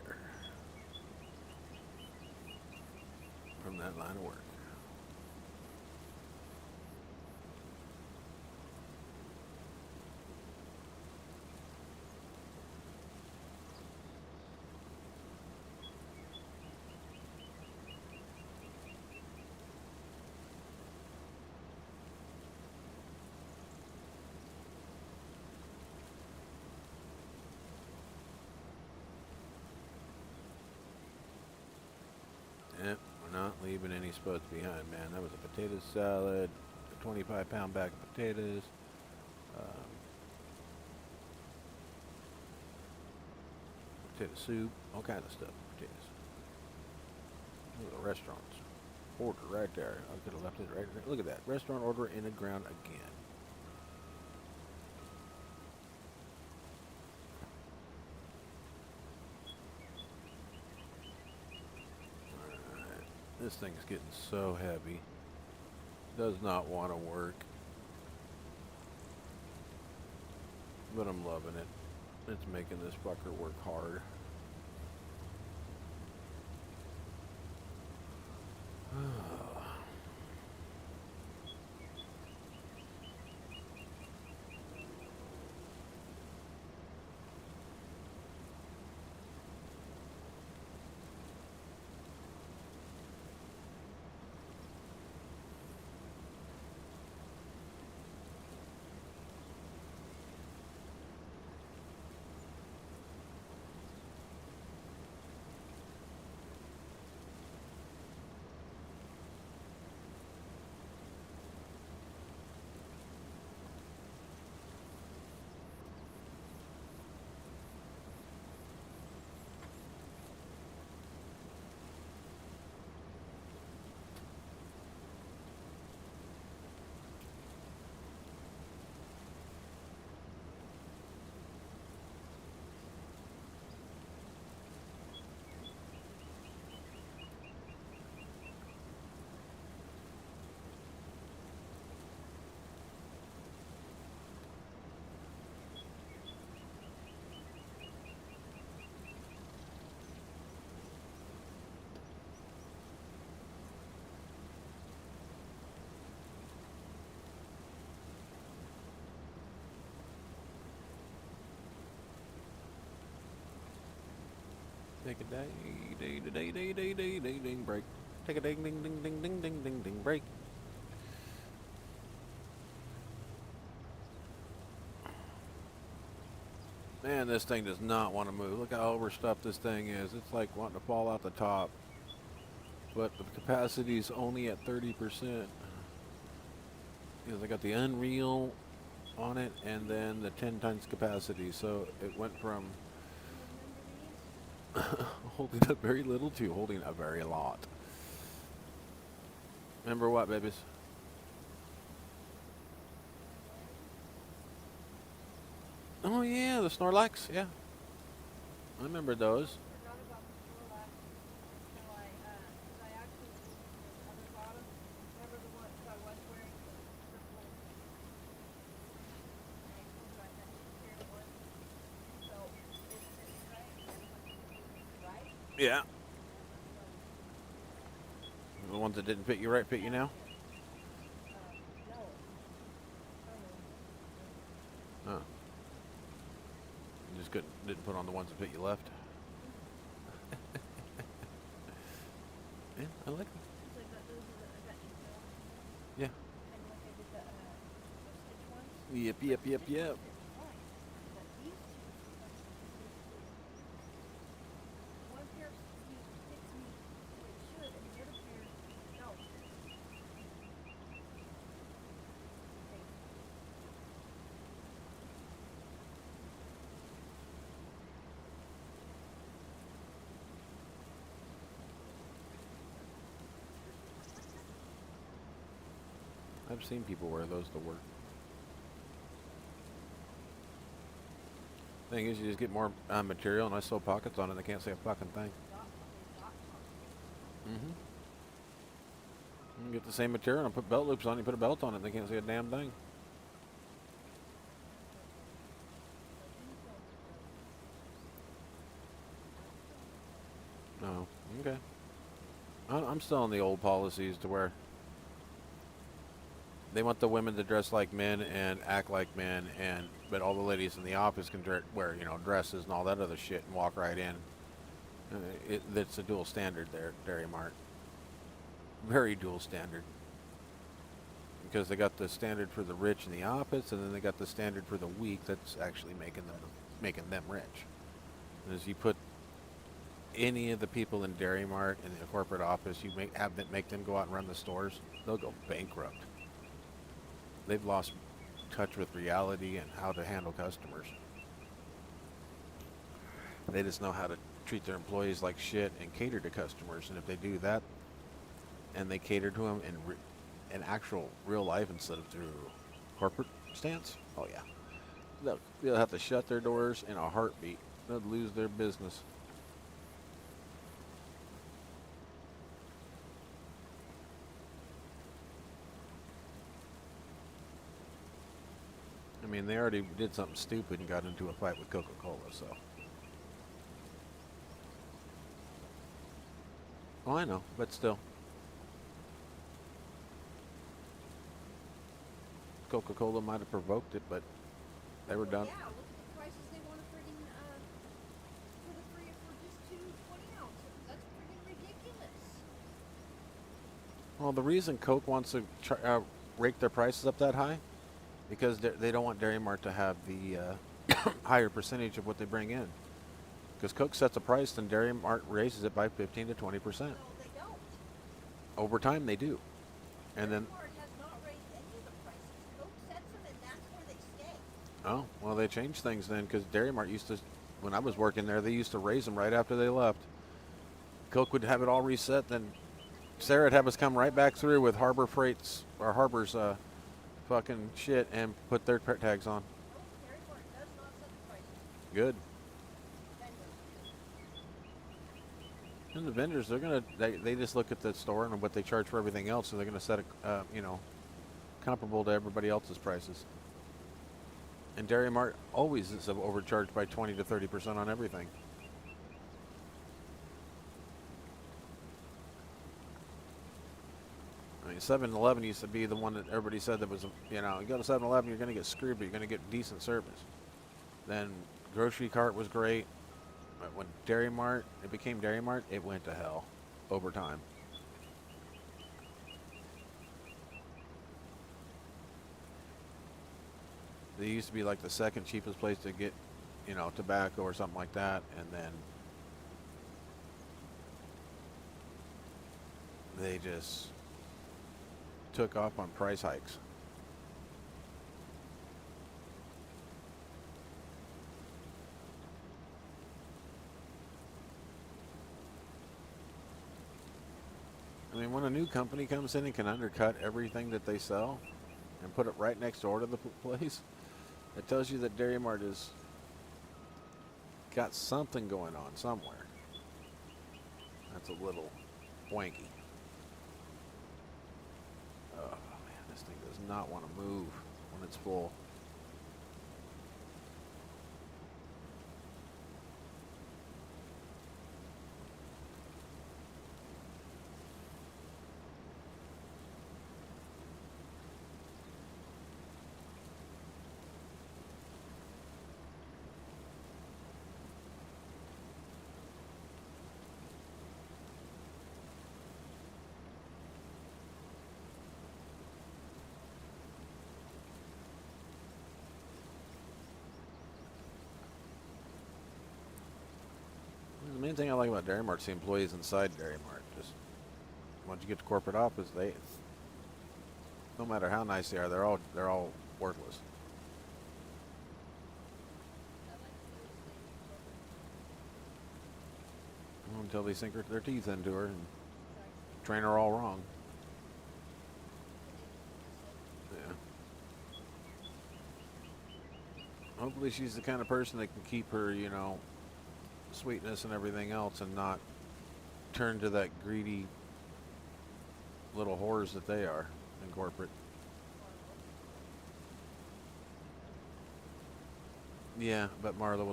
from that line of work. Yep, we're not leaving any spots behind, man. That was a potato salad, a 25-pound bag of potatoes, potato soup, all kinds of stuff. Potatoes. Look at the restaurant's order right there. I could have left it right there. Look at that. Restaurant order in the ground again. This thing's getting so heavy. Does not want to work. But I'm loving it. It's making this fucker work hard. Take a ding break. Take a ding ding ding ding ding ding ding ding break. Man, this thing does not want to move. Look how overstuffed this thing is. It's like wanting to fall out the top. But the capacity is only at 30%. Because I got the Unreal on it and then the 10 times capacity. So it went from holding a very little to holding a very lot. Remember what, babies? Oh yeah, the Snorlax, yeah. I remember those. Yeah. The ones that didn't fit you right fit you now? Oh. You just didn't put on the ones that fit you left? Yeah, I like them. Yeah. Yep, yep, yep, yep. I've seen people wear those to work. Thing is, you just get more material, and I sew pockets on it. They can't say a fucking thing. Mm-hmm. You can get the same material and put belt loops on it. You put a belt on it, and they can't say a damn thing. No. Okay. I'm still on the old policies to where they want the women to dress like men and act like men, but all the ladies in the office can wear dresses and all that other shit and walk right in. It's a dual standard there, Dairy Mart. Very dual standard. Because they got the standard for the rich in the office, and then they got the standard for the weak that's actually making them rich. And as you put any of the people in Dairy Mart in the corporate office, you make them go out and run the stores, they'll go bankrupt. They've lost touch with reality and how to handle customers. They just know how to treat their employees like shit and cater to customers. And if they do that, and they cater to them in actual real life instead of through corporate stance, oh yeah, they'll have to shut their doors in a heartbeat. They'll lose their business. I mean, they already did something stupid and got into a fight with Coca-Cola, so. Oh, I know, but still. Coca-Cola might have provoked it, but they were done. Yeah, look at the prices they want to friggin' for just 2 20 ounces. That's friggin' ridiculous. Well, the reason Coke wants to rake their prices up that high, because they don't want Dairy Mart to have the higher percentage of what they bring in. Because Coke sets a price, then Dairy Mart raises it by 15 to 20%. No, they don't. Over time, they do. And then. Dairy Mart has not raised any of the prices. Coke sets them, and that's where they stay. Oh, well, they changed things then, because Dairy Mart used to, when I was working there, they used to raise them right after they left. Coke would have it all reset, then Sarah'd have us come right back through with Harbor Freight's, or Harbor's fucking shit and put their tags on. No, Dairy Mart does not set the prices. Good. And the vendors, they just look at the store and what they charge for everything else, so they're gonna set a, comparable to everybody else's prices. And Dairy Mart always is overcharged by 20 to 30% on everything. I mean, 7-Eleven used to be the one that everybody said that was, you go to 7-Eleven, you're going to get screwed, but you're going to get decent service. Then grocery cart was great. But when Dairy Mart, it became Dairy Mart, it went to hell over time. They used to be like the second cheapest place to get, you know, tobacco or something like that, and then they just took off on price hikes. I mean, when a new company comes in and can undercut everything that they sell and put it right next door to the place, it tells you that Dairy Mart has got something going on somewhere. That's a little wanky. Oh man, this thing does not want to move when it's full. The main thing I like about Dairy Mart's the employees inside Dairy Mart. Just once you get to corporate office, they, no matter how nice they are, they're all worthless. Until they sink their teeth into her and train her all wrong. Yeah. Hopefully she's the kind of person that can keep her, you know, sweetness and everything else and not turn to that greedy little whores that they are in corporate. Yeah, but Marla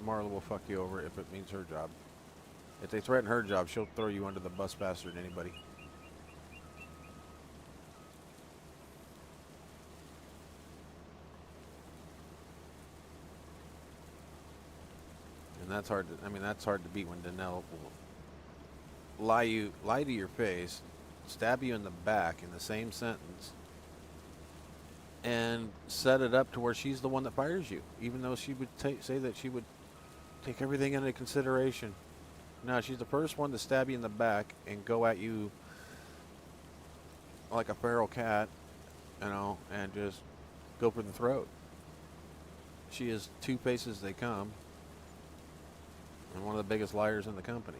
will fuck you over if it means her job. If they threaten her job, she'll throw you under the bus faster than anybody. And that's hard to, I mean, that's hard to beat when Danelle will lie to your face, stab you in the back in the same sentence, and set it up to where she's the one that fires you, even though she would say that she would take everything into consideration. No, she's the first one to stab you in the back and go at you like a feral cat, you know, and just go for the throat. She is two-faced as they come, and one of the biggest liars in the company.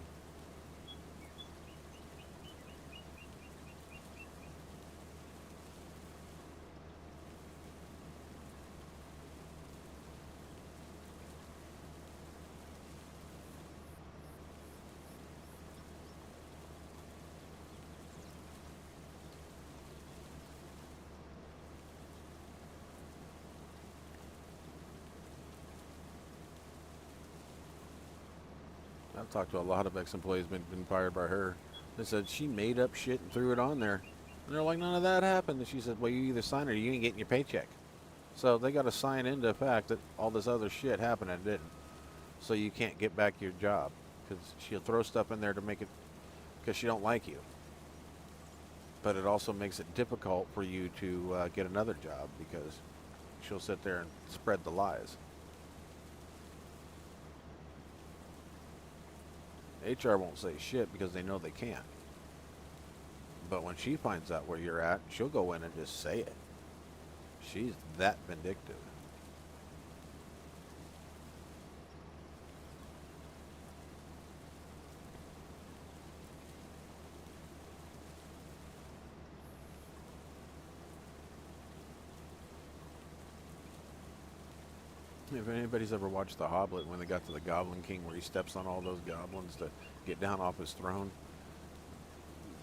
I've talked to a lot of ex-employees been fired by her. They said she made up shit and threw it on there. And they're like, none of that happened. And she said, well, you either sign or you ain't getting your paycheck. So they got to sign into the fact that all this other shit happened and didn't. So you can't get back your job. Because she'll throw stuff in there to make it, because she don't like you. But it also makes it difficult for you to get another job because she'll sit there and spread the lies. HR won't say shit because they know they can't. But when she finds out where you're at, she'll go in and just say it. She's that vindictive. If anybody's ever watched The Hobbit, when they got to the Goblin King where he steps on all those goblins to get down off his throne,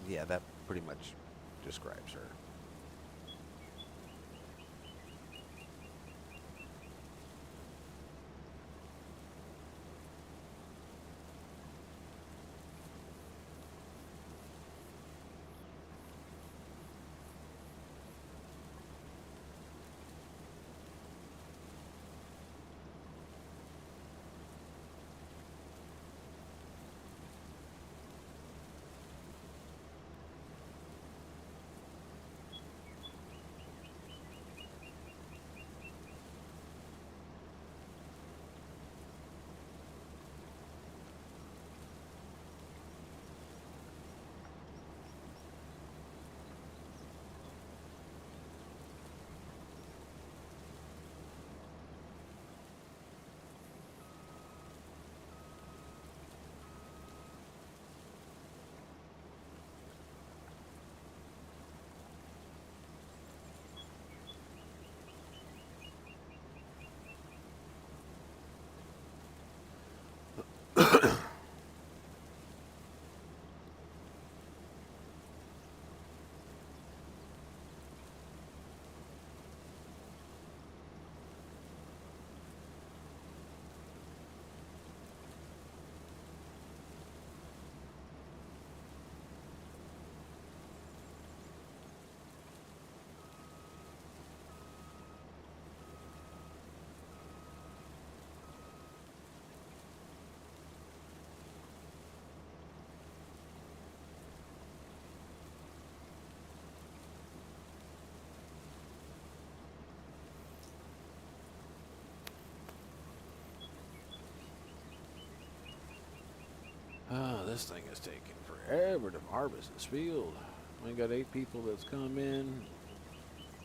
yeah, that pretty much describes her. Oh, this thing is taking forever to harvest this field. We got 8 people that's come in.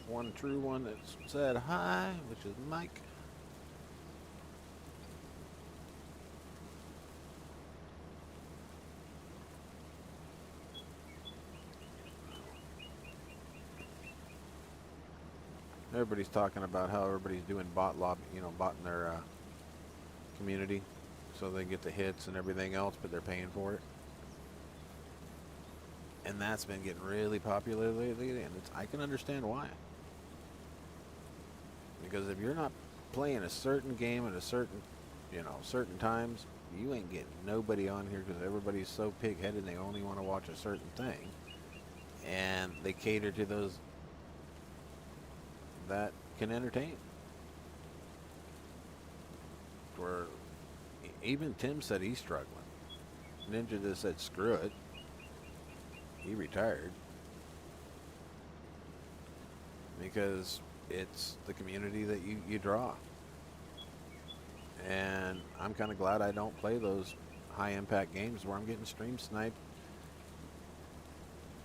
One true one that's said hi, which is Mike. Everybody's talking about how everybody's doing bot lobby, botting their community, so they get the hits and everything else, but they're paying for it. And that's been getting really popular lately, and I can understand why. Because if you're not playing a certain game at a certain, certain times, you ain't getting nobody on here because everybody's so pig-headed they only want to watch a certain thing, and they cater to those that can entertain. Where even Tim said he's struggling. Ninja just said screw it. He retired because it's the community that you draw. And I'm kind of glad I don't play those high impact games where I'm getting stream sniped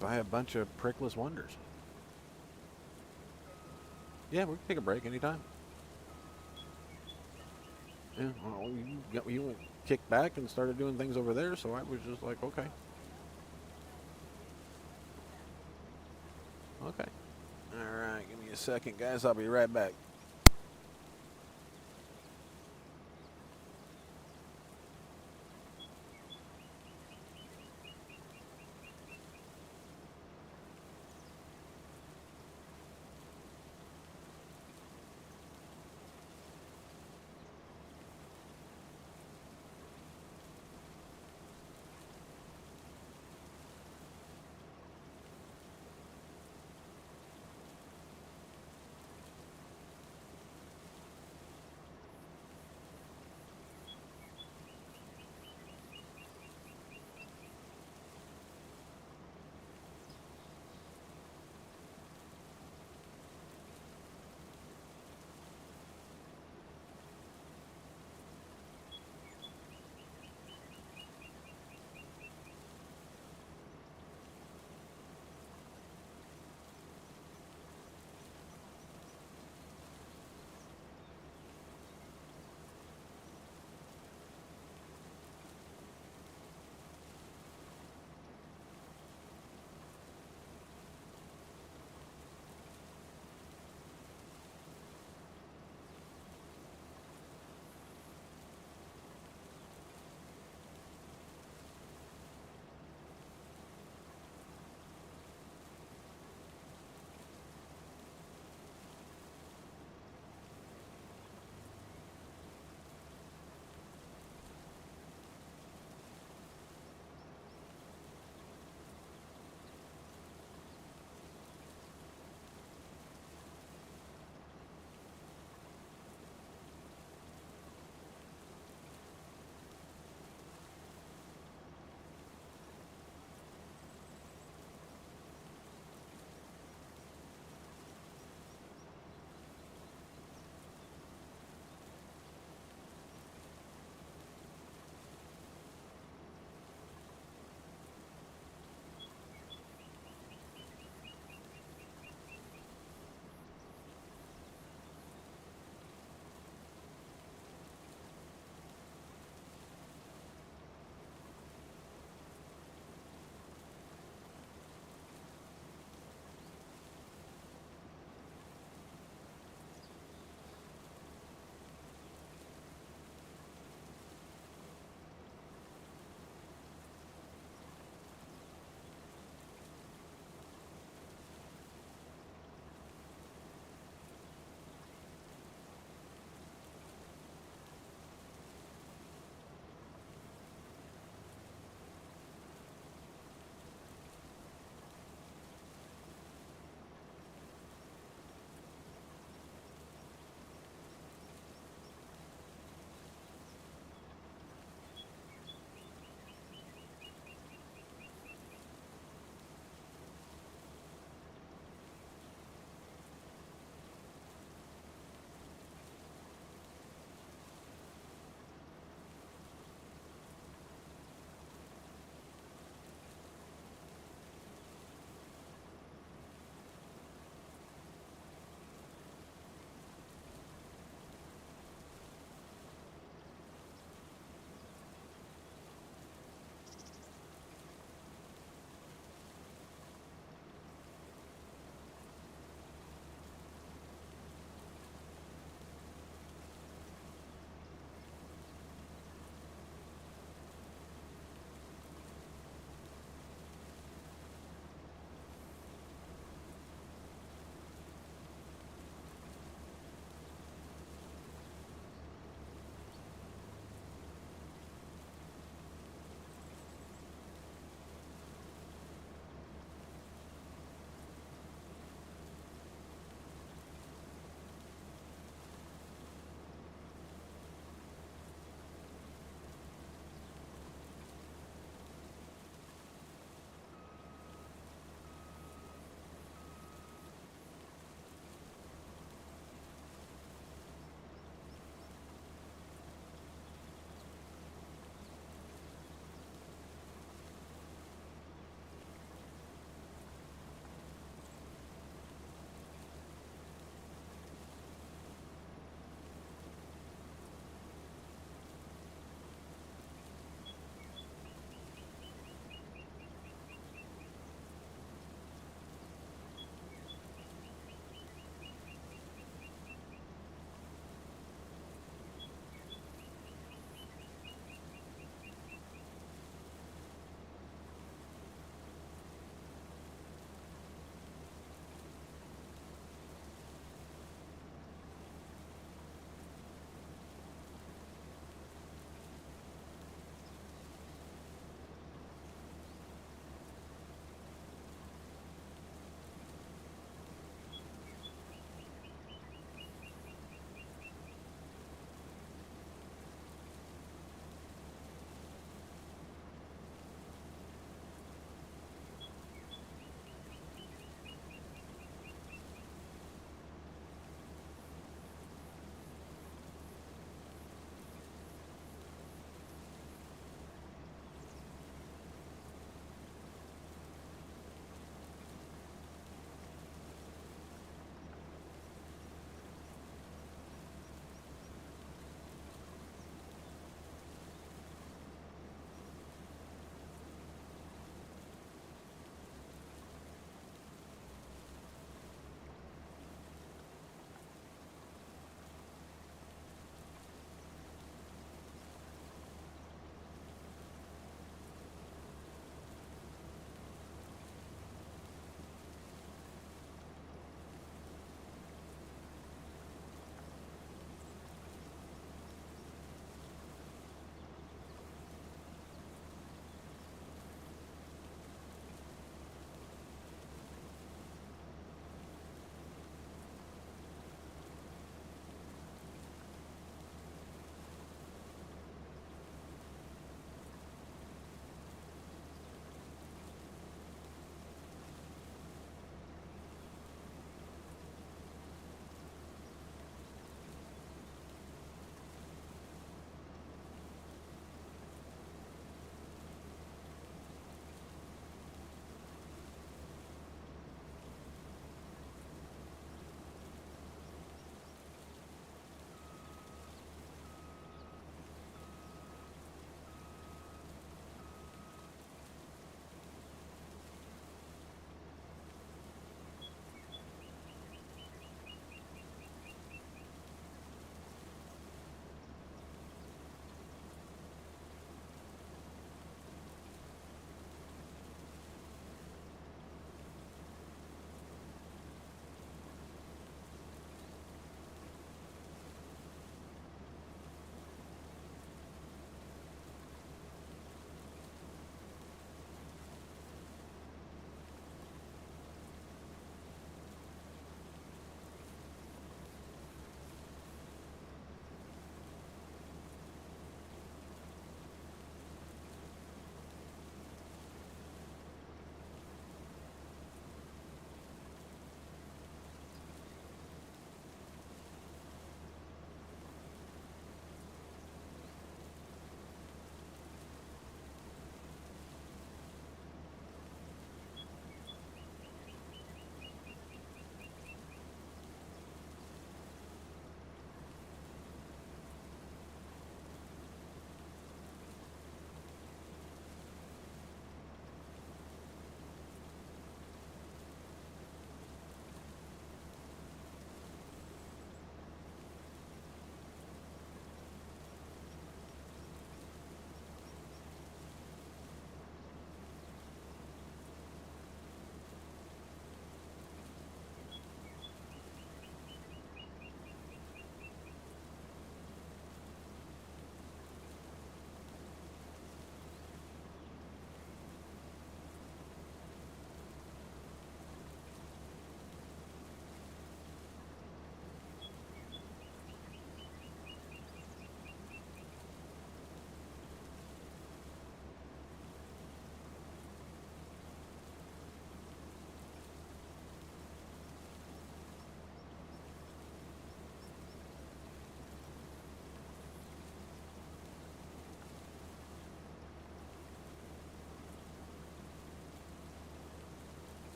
by a bunch of prickless wonders. Yeah, we can take a break anytime. Yeah, well, you went kicked back and started doing things over there, so I was just like, okay. Okay. All right, give me a second, guys. I'll be right back.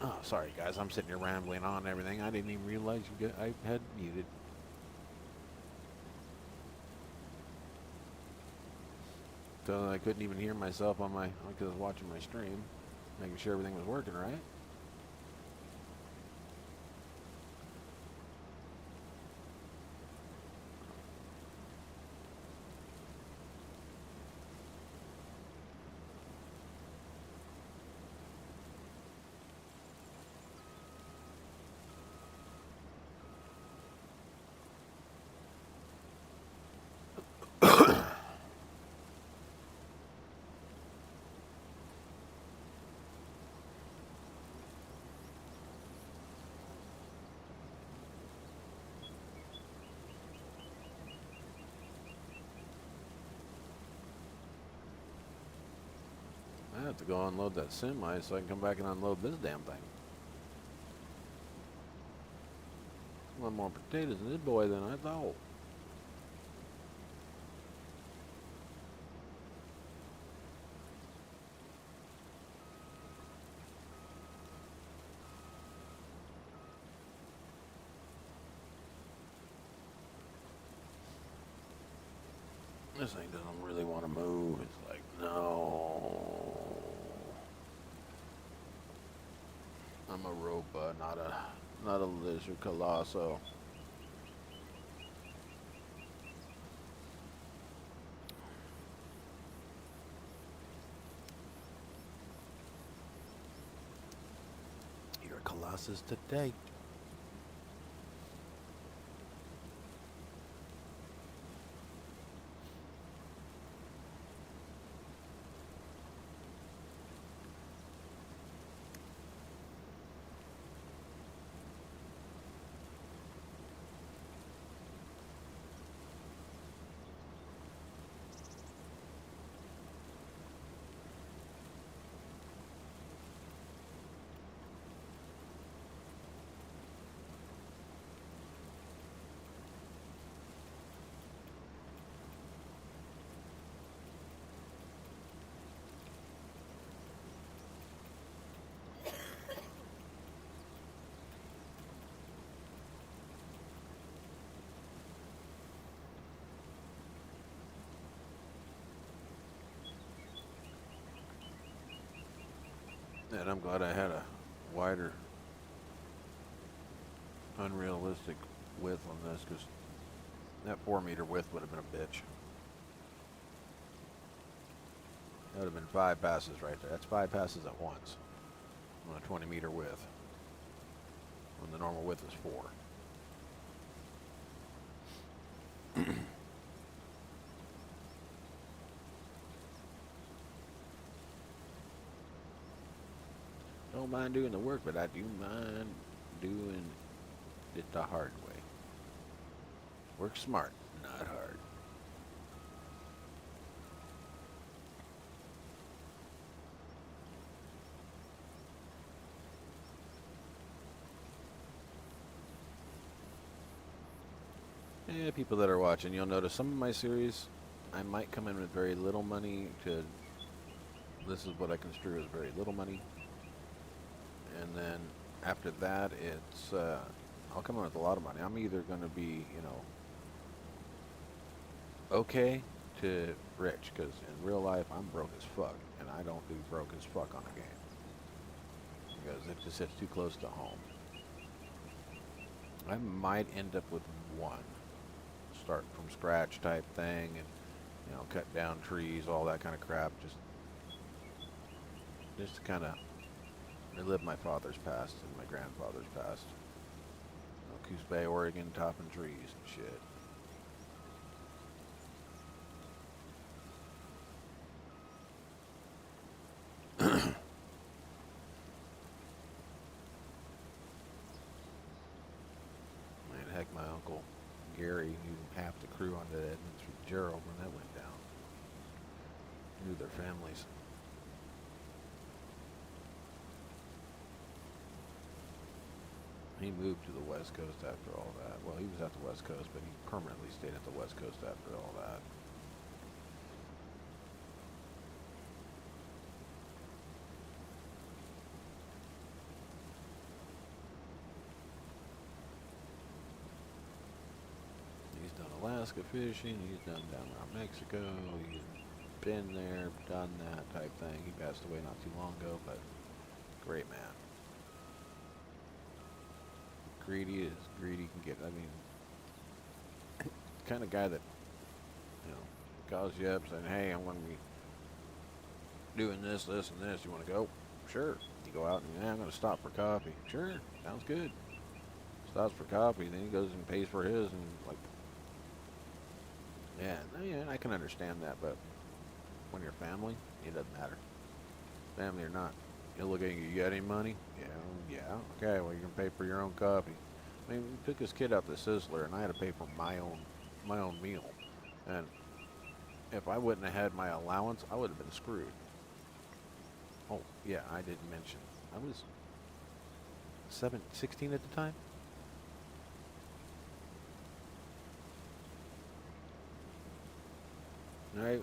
Oh, sorry guys, I'm sitting here rambling on and everything. I didn't even realize I had muted. So I couldn't even hear myself on my, because I was watching my stream, making sure everything was working right. I have to go unload that semi so I can come back and unload this damn thing. A lot more potatoes in this boy than I thought. This thing doesn't really want to move. It's like, no. I'm a robot, not a lizard colosso. You're a colossus today. And I'm glad I had a wider, unrealistic width on this, because that 4-meter width would have been a bitch. That would have been 5 passes right there. That's 5 passes at once on a 20-meter width, when the normal width is 4. Don't mind doing the work, but I do mind doing it the hard way. Work smart, not hard. Yeah, people that are watching, you'll notice some of my series, I might come in with very little money to, this is what I construe as very little money. And then after that, it's, I'll come in with a lot of money. I'm either going to be, you know, okay to rich, because in real life, I'm broke as fuck, and I don't do broke as fuck on a game, because it just hits too close to home. I might end up with one start from scratch type thing, and, you know, cut down trees, all that kind of crap, just to kind of relive my father's past and my grandfather's past. You know, Coos Bay, Oregon, topping trees and shit. Man, heck, my uncle Gary knew half the crew on the Edmonds with Gerald when that went down. Knew their families. He moved to the West Coast after all that. Well, he was at the West Coast, but he permanently stayed at the West Coast after all that. Alaska fishing. He's done down around Mexico. He's been there, done that type thing. He passed away not too long ago, but great man. Greedy as greedy can get. I mean, kind of guy that, calls you up saying, hey, I'm going to be doing this, this, and this. You want to go? Sure. You go out and, yeah, I'm going to stop for coffee. Sure. Sounds good. Stops for coffee. Then he goes and pays for his. And, like, yeah, I can understand that. But when you're family, it doesn't matter. Family or not. He'll look at you, you got any money? Yeah. Okay, well, you can pay for your own coffee. I mean, we took his kid out to Sizzler, and I had to pay for my own meal. And if I wouldn't have had my allowance, I would have been screwed. Oh, yeah, I didn't mention. I was 16 at the time.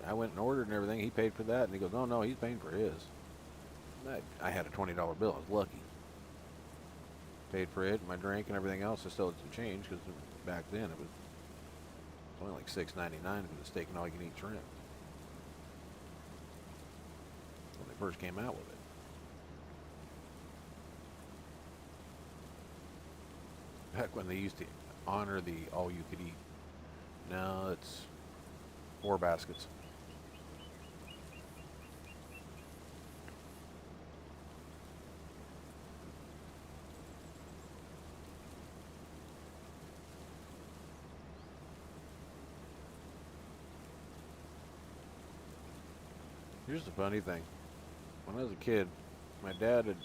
I went and ordered and everything. He paid for that, and he goes, no, he's paying for his. I had a $20 bill. I was lucky. Paid for it, my drink, and everything else. I still had some change because back then it was only like $6.99 for the steak and all-you-can-eat shrimp. When they first came out with it. Back when they used to honor the all-you-could-eat. Now it's 4 baskets. Here's the funny thing. When I was a kid, my dad had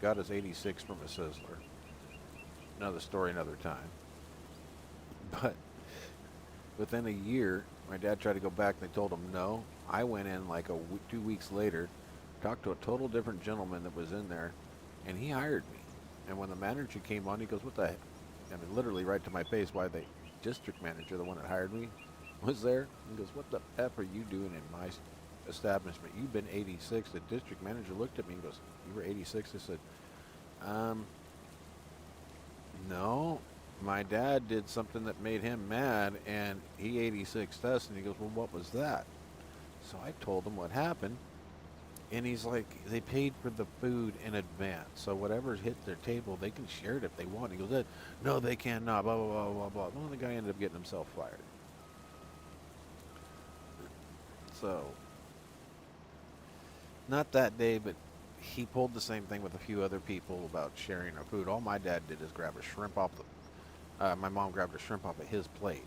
got us 86 from a Sizzler. Another story, another time. But within a year, my dad tried to go back and they told him no. I went in like 2 weeks later, talked to a total different gentleman that was in there, and he hired me. And when the manager came on, he goes, what the heck? I mean, literally right to my face, why the district manager, the one that hired me, was there. He goes, what the F are you doing in my establishment? You've been 86. The district manager looked at me and goes, you were 86? I said, no. My dad did something that made him mad, and he 86'd us, and he goes, well, what was that? So I told him what happened, and he's like, they paid for the food in advance, so whatever hit their table, they can share it if they want. He goes, no, they cannot, blah, blah, blah, blah, blah. Well, the guy ended up getting himself fired. So, not that day, but he pulled the same thing with a few other people about sharing our food. All my dad did is grab a shrimp off my mom grabbed a shrimp off of his plate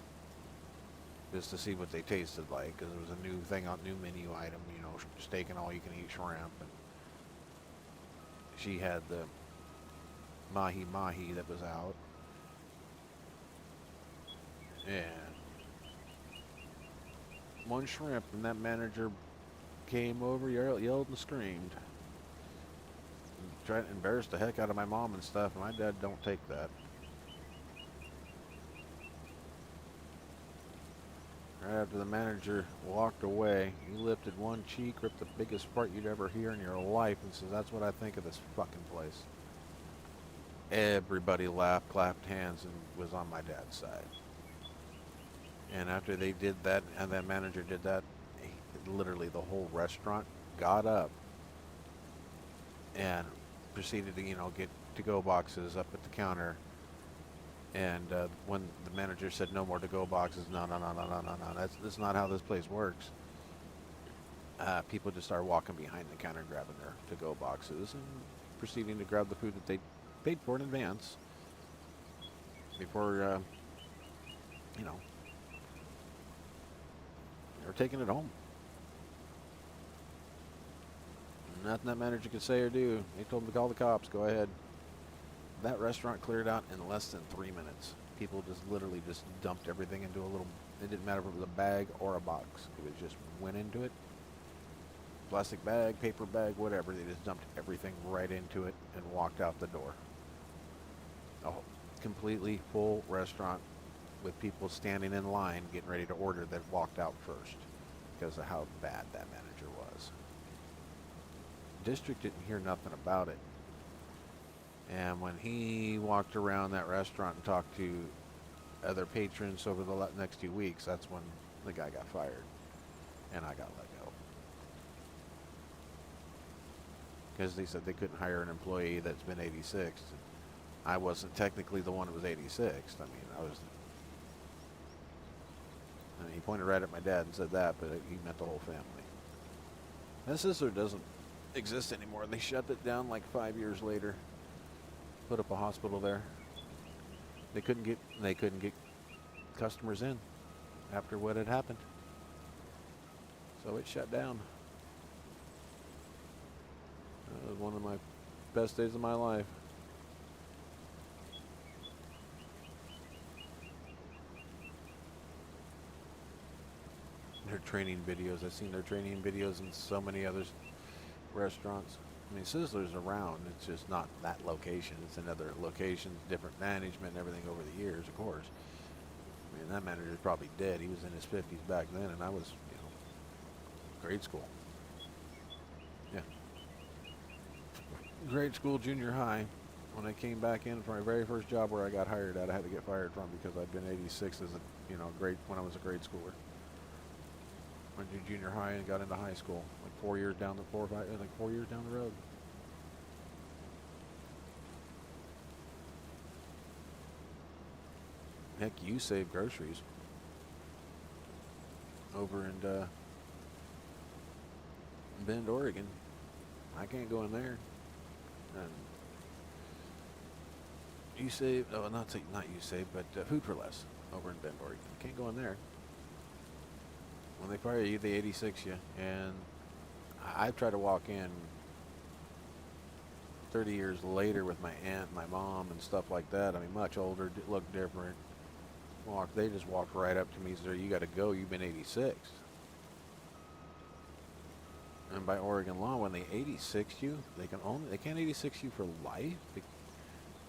just to see what they tasted like, because it was a new thing, new menu item, steak and all you can eat shrimp. And she had the mahi mahi that was out, and one shrimp, and that manager came over, yelled and screamed, and tried to embarrass the heck out of my mom and stuff. And my dad don't take that. Right after the manager walked away, he lifted one cheek, ripped the biggest fart you'd ever hear in your life, and says, that's what I think of this fucking place. Everybody laughed, clapped hands, and was on my dad's side. And after they did that, and that manager did that, literally the whole restaurant got up and proceeded to, get to-go boxes up at the counter. And when the manager said no more to-go boxes, no, that's not how this place works. People just started walking behind the counter, grabbing their to-go boxes, and proceeding to grab the food that they paid for in advance before, they were taking it home. Nothing that manager could say or do. They told him to call the cops. Go ahead. That restaurant cleared out in less than 3 minutes. People just literally just dumped everything into a little, it didn't matter if it was a bag or a box. It was just went into it. Plastic bag, paper bag, whatever. They just dumped everything right into it and walked out the door. A completely full restaurant with people standing in line getting ready to order that walked out first because of how bad that manager was. District didn't hear nothing about it. And when he walked around that restaurant and talked to other patrons over the next 2 weeks, that's when the guy got fired and I got let go. Because they said they couldn't hire an employee that's been 86. I wasn't technically the one that was 86. I mean, he pointed right at my dad and said that, but he meant the whole family. This sister doesn't exist anymore. They shut it down like 5 years later. Put up a hospital there. They couldn't get customers in after what had happened. So it shut down. That was one of my best days of my life. Their training videos. I've seen their training videos in so many other restaurants. I mean, Sizzler's around. It's just not that location. It's in other locations, different management and everything over the years, of course. I mean, that manager's probably dead. He was in his 50s back then, and I was, grade school. Yeah. Grade school, junior high. When I came back in for my very first job where I got hired at, I had to get fired from because I'd been 86 as a, when I was a grade schooler. Went to junior high and got into high school, like 4 years down the 4 years down the road. Heck, you save groceries over in Bend, Oregon. I can't go in there. And you save, not you save, but Food for Less over in Bend, Oregon. Can't go in there. When they fire you, they 86 you, and I've tried to walk in 30 years later with my aunt, my mom, and stuff like that. I mean, much older, look different. They just walked right up to me and said, "You got to go. You've been 86." And by Oregon law, when they 86 you, they can't 86 you for life,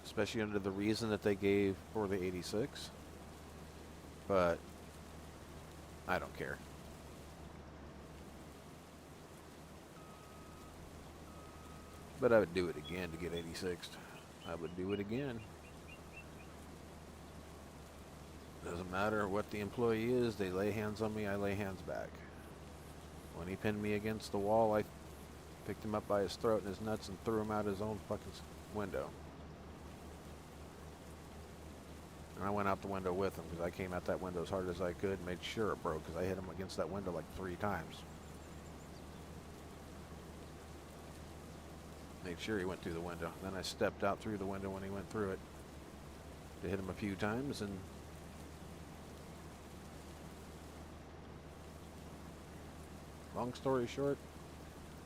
especially under the reason that they gave for the 86. But I don't care. But I would do it again to get 86'd. I would do it again. Doesn't matter what the employee is. They lay hands on me, I lay hands back. When he pinned me against the wall, I picked him up by his throat and his nuts and threw him out his own fucking window. And I went out the window with him because I came out that window as hard as I could and made sure it broke because I hit him against that window like 3 times. Made sure he went through the window. Then I stepped out through the window when he went through it to hit him a few times. And long story short,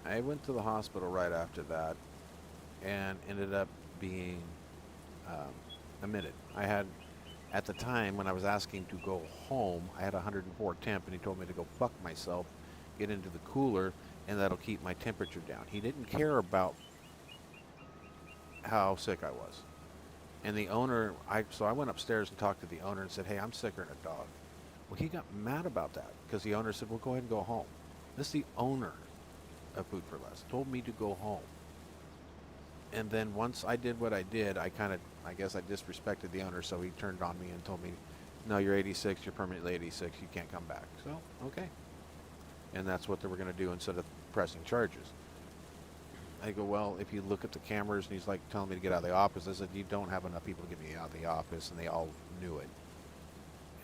I went to the hospital right after that and ended up being admitted. I had, at the time when I was asking to go home, I had 104 temp and he told me to go fuck myself, get into the cooler, and that'll keep my temperature down. He didn't care about how sick I was. And the owner, so I went upstairs and talked to the owner and said, "Hey, I'm sicker than a dog." Well, he got mad about that because the owner said, "Well, go ahead and go home." This is the owner of Food for Less. Told me to go home. And then once I did what I did, I guess I disrespected the owner, so he turned on me and told me, "No, you're 86, you're permanently 86, you can't come back." So, okay. And that's what they were going to do instead of pressing charges. I go, "Well, if you look at the cameras," and he's like telling me to get out of the office. I said, "You don't have enough people to get me out of the office," and they all knew it.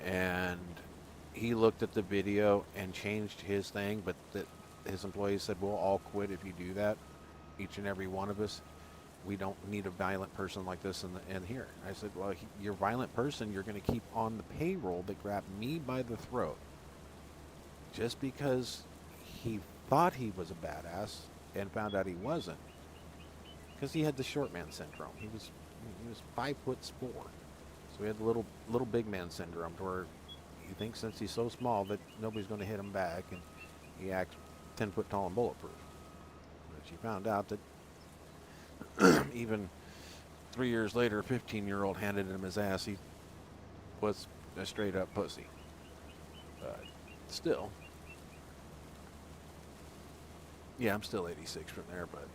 And he looked at the video and changed his thing, but his employees said, "We'll all quit if you do that, each and every one of us. We don't need a violent person like this in here." I said, "Well, you're a violent person. You're going to keep on the payroll that grabbed me by the throat just because he thought he was a badass and found out he wasn't, because he had the short man syndrome. He was 5'4", so he had the little big man syndrome, to where he thinks since he's so small that nobody's going to hit him back, and he acts 10 foot tall and bulletproof." But she found out that even 3 years later, a 15-year-old handed him his ass. He was a straight up pussy. But still, yeah, I'm still 86 from there, but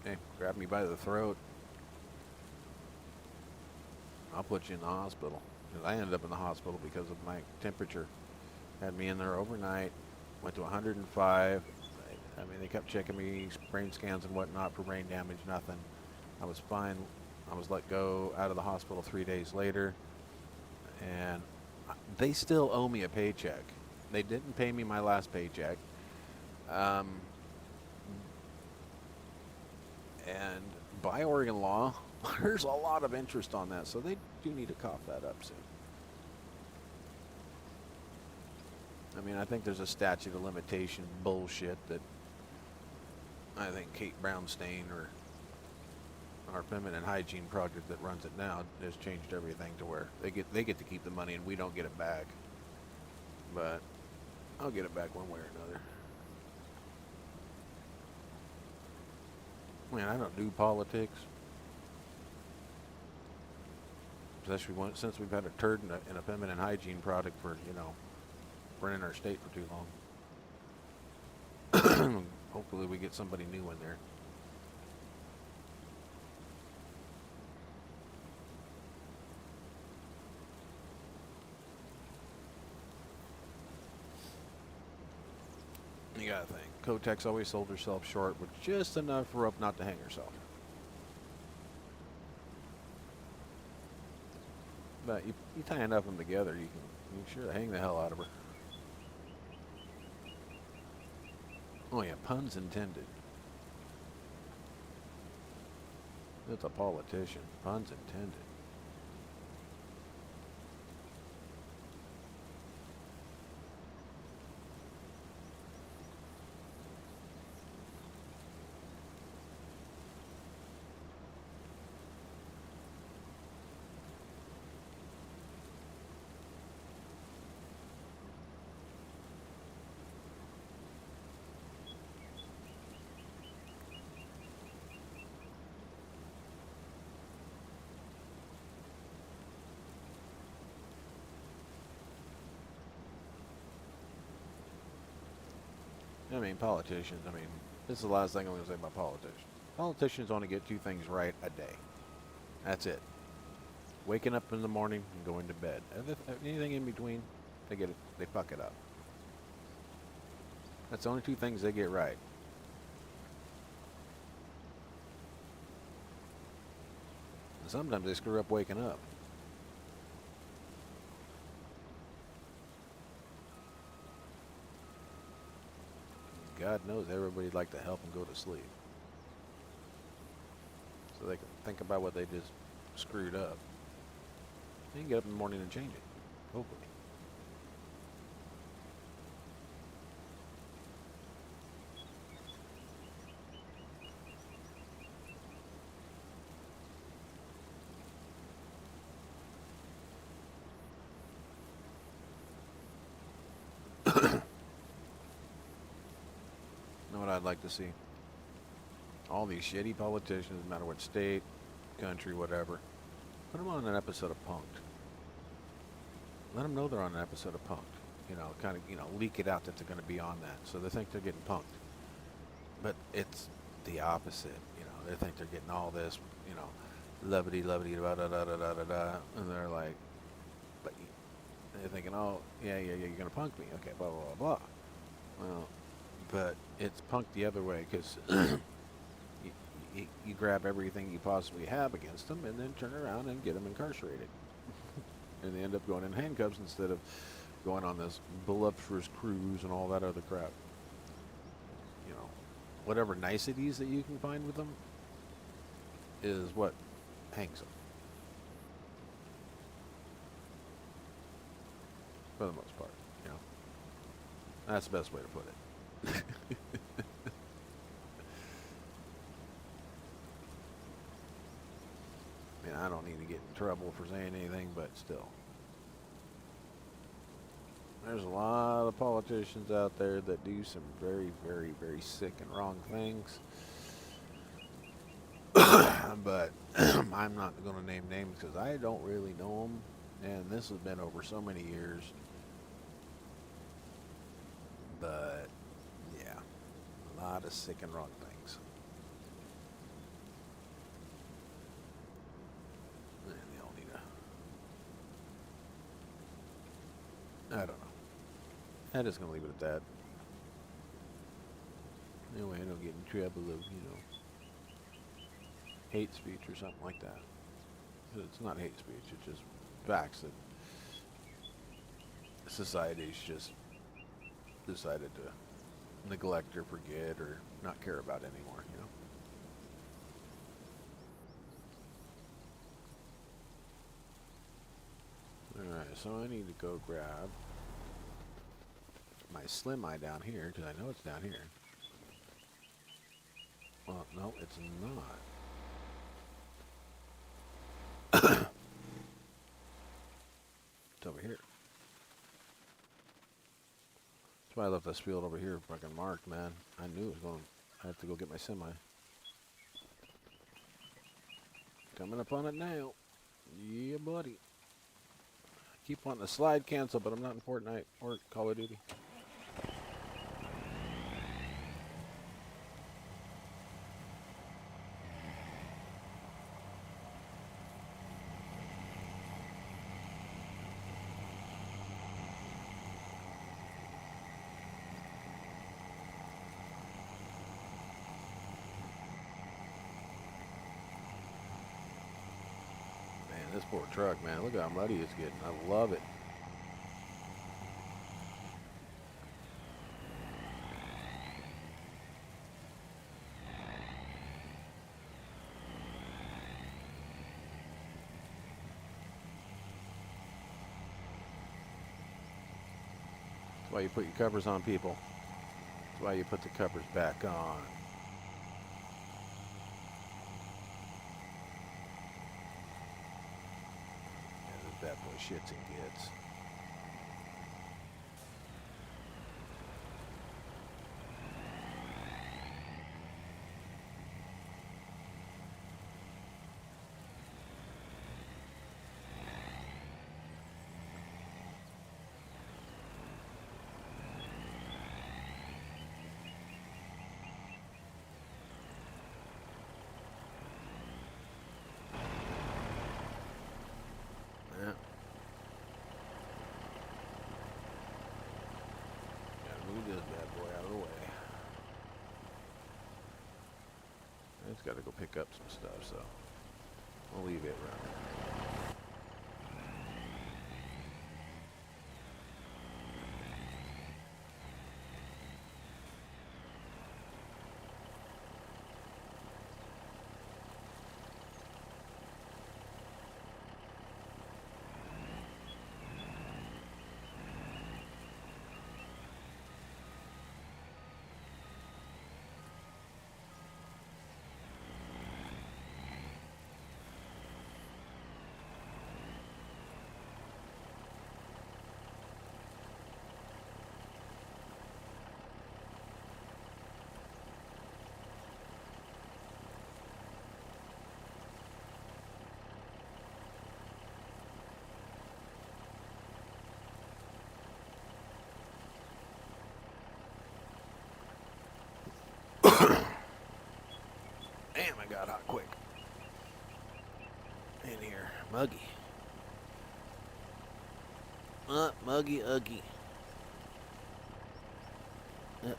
hey, grab me by the throat, I'll put you in the hospital. 'Cause I ended up in the hospital because of my temperature. Had me in there overnight. Went to 105. I mean, they kept checking me, brain scans and whatnot for brain damage. Nothing. I was fine. I was let go out of the hospital 3 days later, and they still owe me a paycheck. They didn't pay me my last paycheck. And by Oregon law, there's a lot of interest on that, so they do need to cough that up soon. I mean, I think there's a statute of limitation bullshit that I think Kate Brownstein or our feminine hygiene project that runs it now has changed everything to where they get to keep the money and we don't get it back. But I'll get it back one way or another. Man, I don't do politics. Especially since we've had a turd in a feminine hygiene product for, running our state for too long. Hopefully we get somebody new in there. You gotta think. Kotex always sold herself short with just enough rope not to hang herself. But you tie enough of them together, you can sure hang the hell out of her. Oh yeah, puns intended. That's a politician. Puns intended. I mean, politicians, this is the last thing I'm going to say about politicians. Politicians only get two things right a day. That's it. Waking up in the morning and going to bed. Anything in between, they fuck it up. That's the only two things they get right. And sometimes they screw up waking up. God knows everybody'd like to help them go to sleep. So they can think about what they just screwed up. They can get up in the morning and change it. Hopefully. Know what I'd like to see? All these shitty politicians, no matter what state, country, whatever, put them on an episode of Punk'd. Let them know they're on an episode of Punk'd. Leak it out that they're going to be on that, so they think they're getting punked. But it's the opposite. They think they're getting all this, levity, da da da da da da da, and they're like, but they're thinking, oh yeah, you're going to punk me, okay, blah blah blah blah. Well, but it's punked the other way because you grab everything you possibly have against them and then turn around and get them incarcerated. And they end up going in handcuffs instead of going on this voluptuous cruise and all that other crap. Whatever niceties that you can find with them is what hangs them. For the most part, That's the best way to put it. I don't need to get in trouble for saying anything, but still. There's a lot of politicians out there that do some very, very, very sick and wrong things. But I'm not going to name names because I don't really know them. And this has been over so many years. But, yeah, a lot of sick and wrong things. And they all need I'm just gonna leave it at that. Anyway, I don't get in trouble of, you know, hate speech or something like that. It's not hate speech, it's just facts that society's just decided to neglect or forget or not care about anymore, you know. Alright, so I need to go grab my Slim Eye down here, because I know it's down here. Well, no, it's not. It's over here. That's why I left this field over here fucking marked, man. I knew it was going. I have to go get my semi. Coming up on it now. Yeah, buddy. Keep wanting to slide cancel, but I'm not in Fortnite or Call of Duty. This poor truck, man. Look how muddy it's getting. I love it. That's why you put your covers on, people. That's why you put the covers back on. Yeah, this bad boy shits and gets. Yeah. Gotta move this bad boy out of the way. I just gotta go pick up some stuff, so I'll leave it around there. Damn, I got hot quick. In here. Muggy. Muggy Uggy.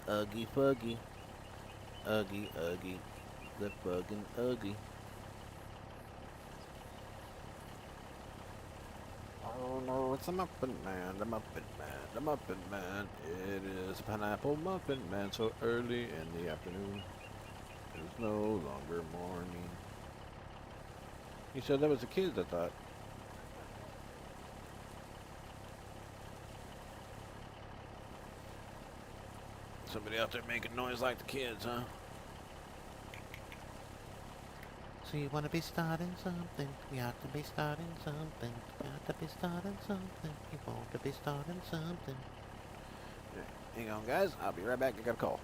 Uggy Fuggy. Uggy Uggy. The fucking Uggy. Oh no, it's a Muffin Man, the Muffin Man, the Muffin Man. It is Pineapple Muffin Man so early in the afternoon. It's no longer morning. He said that was the kids, I thought. Somebody out there making noise like the kids, huh? So you want to be starting something, you have to be starting something, you have to be starting something, you want to be starting something. Hang on, guys. I'll be right back. I got a call.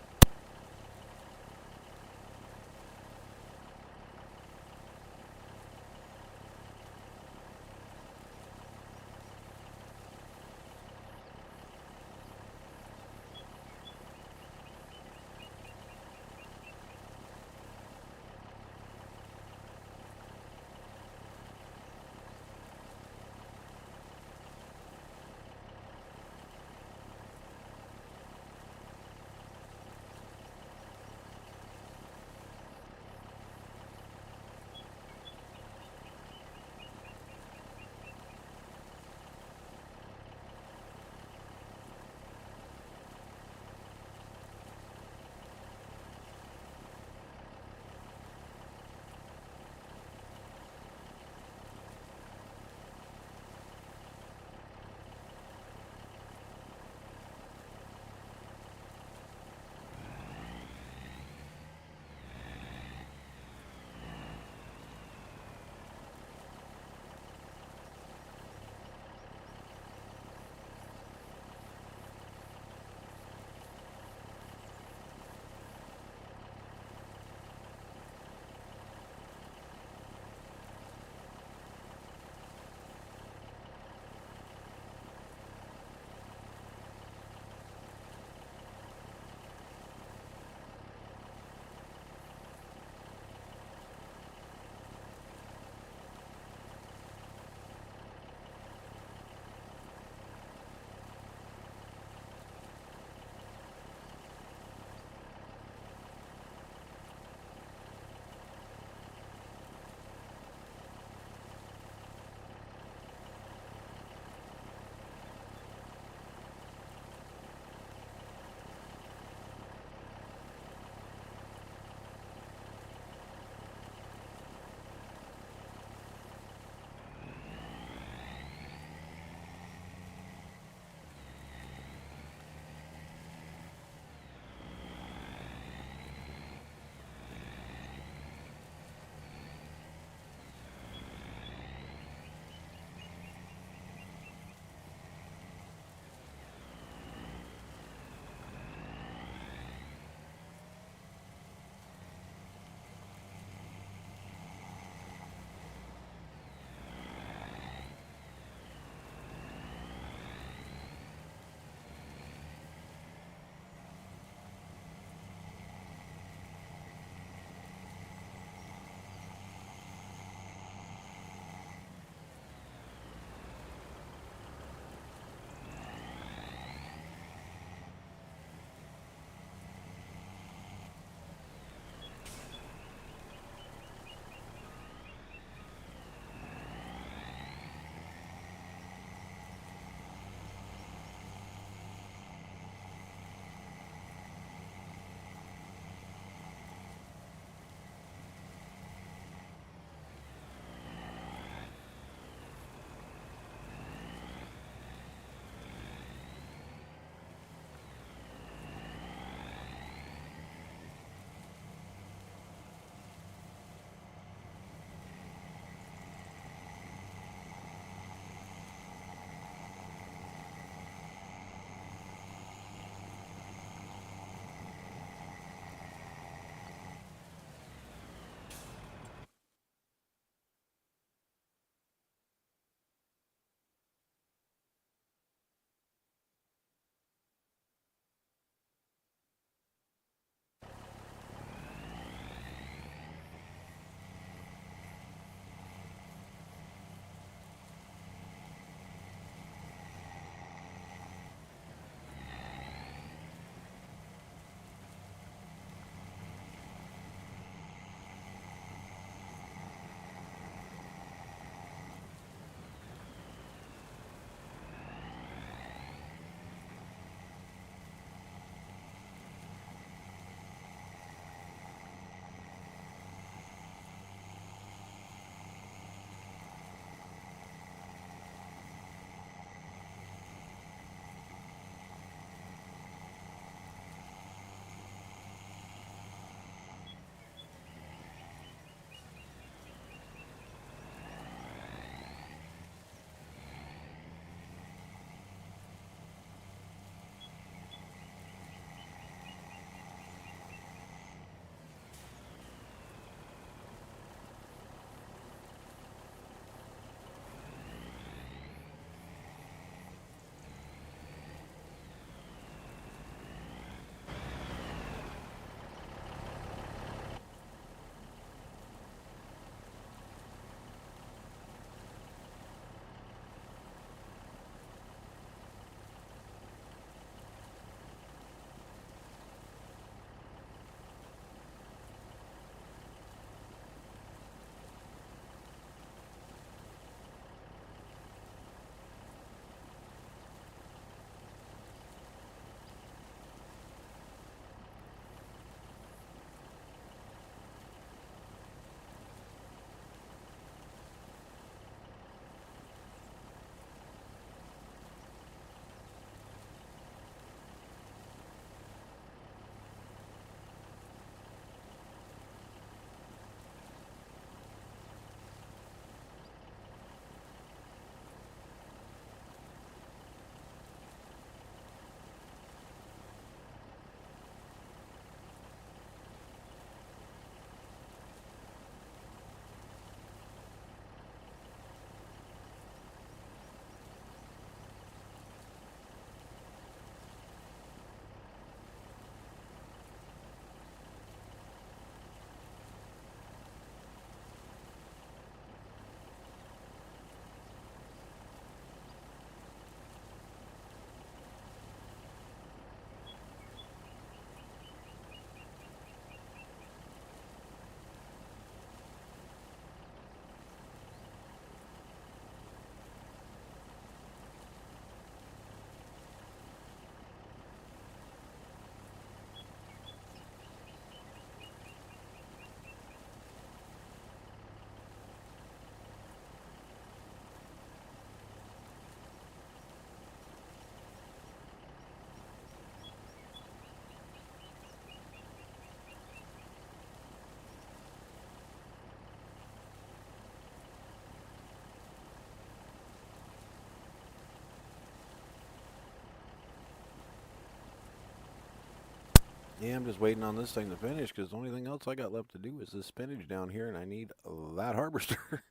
Yeah, I'm just waiting on this thing to finish because the only thing else I got left to do is this spinach down here, and I need that harvester.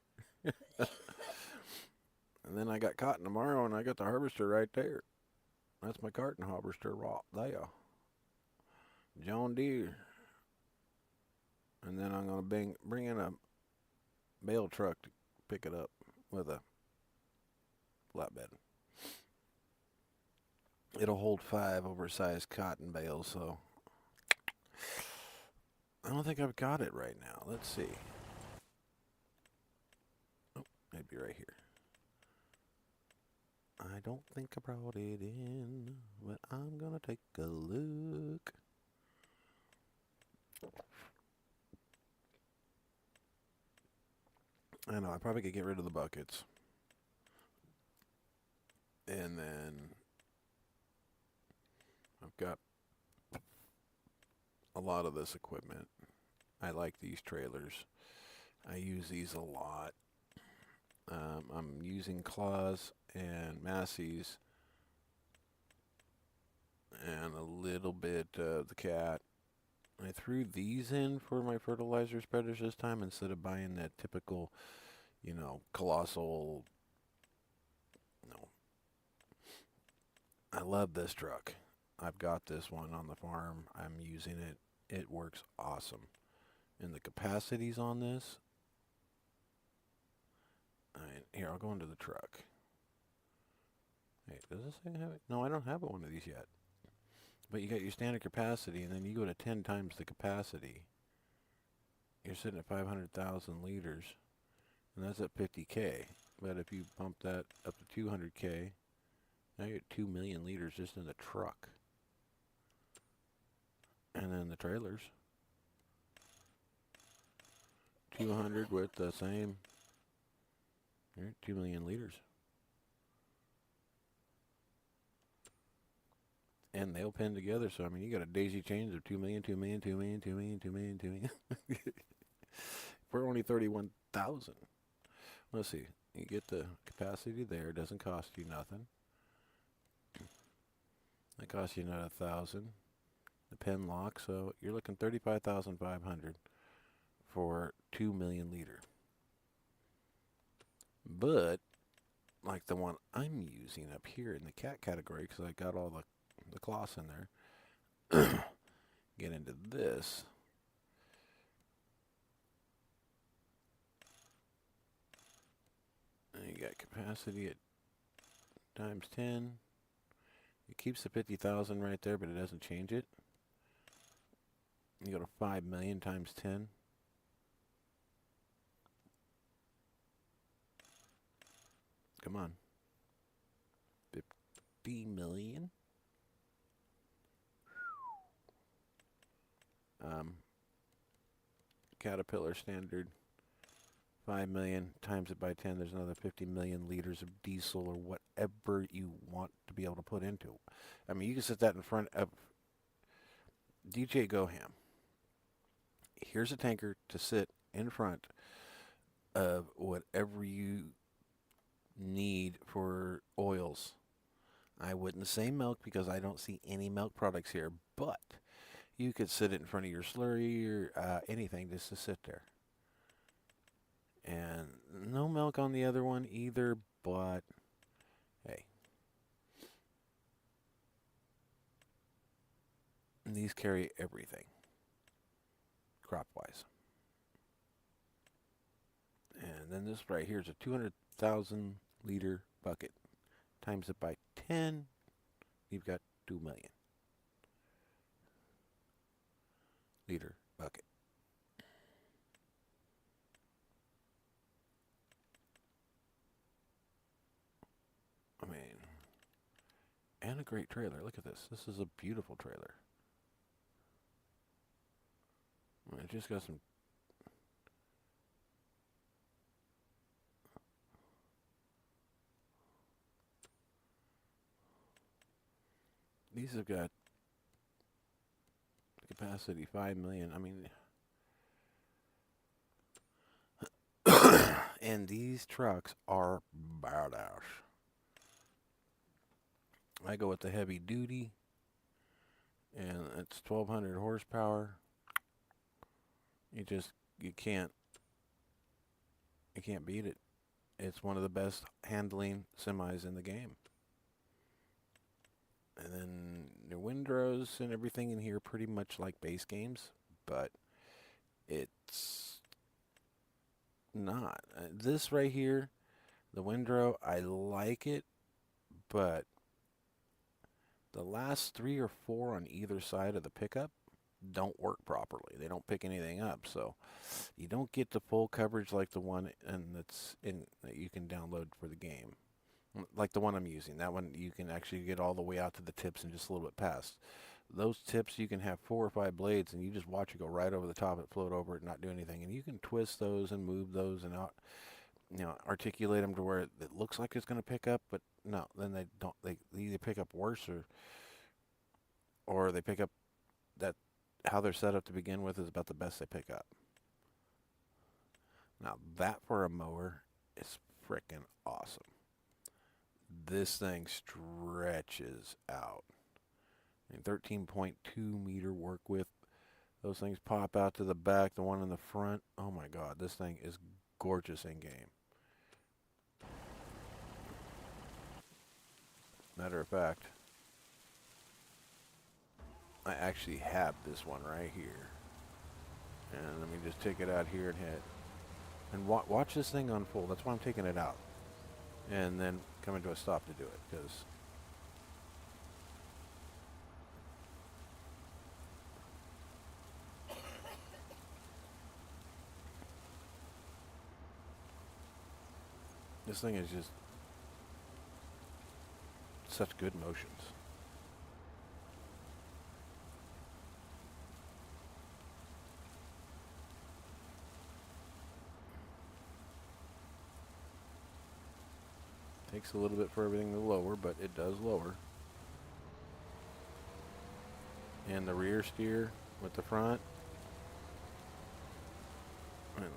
And then I got cotton tomorrow, and I got the harvester right there. That's my cotton harvester right there. John Deere. And then I'm going to bring in a bale truck to pick it up with a flatbed. It'll hold 5 oversized cotton bales, so I don't think I've got it right now. Let's see. Oh, maybe right here. I don't think I brought it in, but I'm going to take a look. I know, I probably could get rid of the buckets. And then I've got a lot of this equipment. I like these trailers. I use these a lot. I'm using claws and massies and a little bit of the cat. I threw these in for my fertilizer spreaders this time instead of buying that typical, colossal. No. I love this truck. I've got this one on the farm. I'm using it. It works awesome. And the capacities on this. Here, I'll go into the truck. Hey, does this thing have it? No, I don't have one of these yet. But you got your standard capacity, and then you go to 10 times the capacity. You're sitting at 500,000 liters, and that's at 50K. But if you bump that up to 200K, now you're at 2 million liters just in the truck. And then the trailers. 200 with the same. You're at 2 million liters. And they'll pin together, so I mean, you got a daisy chains of 2 million, 2 million, 2 million, 2 million, 2 million, 2 million. For only 31,000. Let's see. You get the capacity there. It doesn't cost you nothing. It costs you another 1,000. The pin lock, so you're looking 35,500 for 2 million liter. But like the one I'm using up here in the cat category, because I got all the cloths in there. Get into this. And you got capacity at times 10. It keeps the 50,000 right there, but it doesn't change it. You go to 5 million times 10. Come on. 50 million. Caterpillar standard 5 million, times it by 10, there's another 50 million liters of diesel or whatever you want to be able to put into it. I mean, you can set that in front of DJ Goham. Here's a tanker to sit in front of whatever you need for oils. I wouldn't say milk because I don't see any milk products here, but you could sit it in front of your slurry or anything just to sit there. And no milk on the other one either, but hey. And these carry everything, crop-wise. And then this right here is a 200,000 liter bucket. Times it by 10, you've got 2 million liter bucket. I mean, and a great trailer. Look at this. This is a beautiful trailer. It just got some. These have got capacity 5 million. I mean, and these trucks are badass. I go with the heavy duty, and It's 1200 horsepower. You can't beat it. It's one of the best handling semis in the game. And then the windrows and everything in here pretty much like base games, but it's not. This right here, the windrow, I like it, but the last 3 or 4 on either side of the pickup don't work properly. They don't pick anything up, so you don't get the full coverage like the one that you can download for the game. Like the one I'm using. That one you can actually get all the way out to the tips and just a little bit past. Those tips you can have 4 or 5 blades and you just watch it go right over the top, it float over it, not do anything. And you can twist those and move those and out, articulate them to where it looks like it's going to pick up, but no, then they don't. They either pick up worse or they pick up that how they're set up to begin with is about the best they pick up. Now that for a mower is freaking awesome. This thing stretches out. I mean, 13.2 meter work width. Those things pop out to the back. The one in the front. Oh my God, this thing is gorgeous in game. Matter of fact, I actually have this one right here. And let me just take it out here and hit. And watch this thing unfold. That's why I'm taking it out. And then coming to a stop to do it, because this thing is just such good motions. Takes a little bit for everything to lower, but it does lower. And the rear steer with the front. I mean,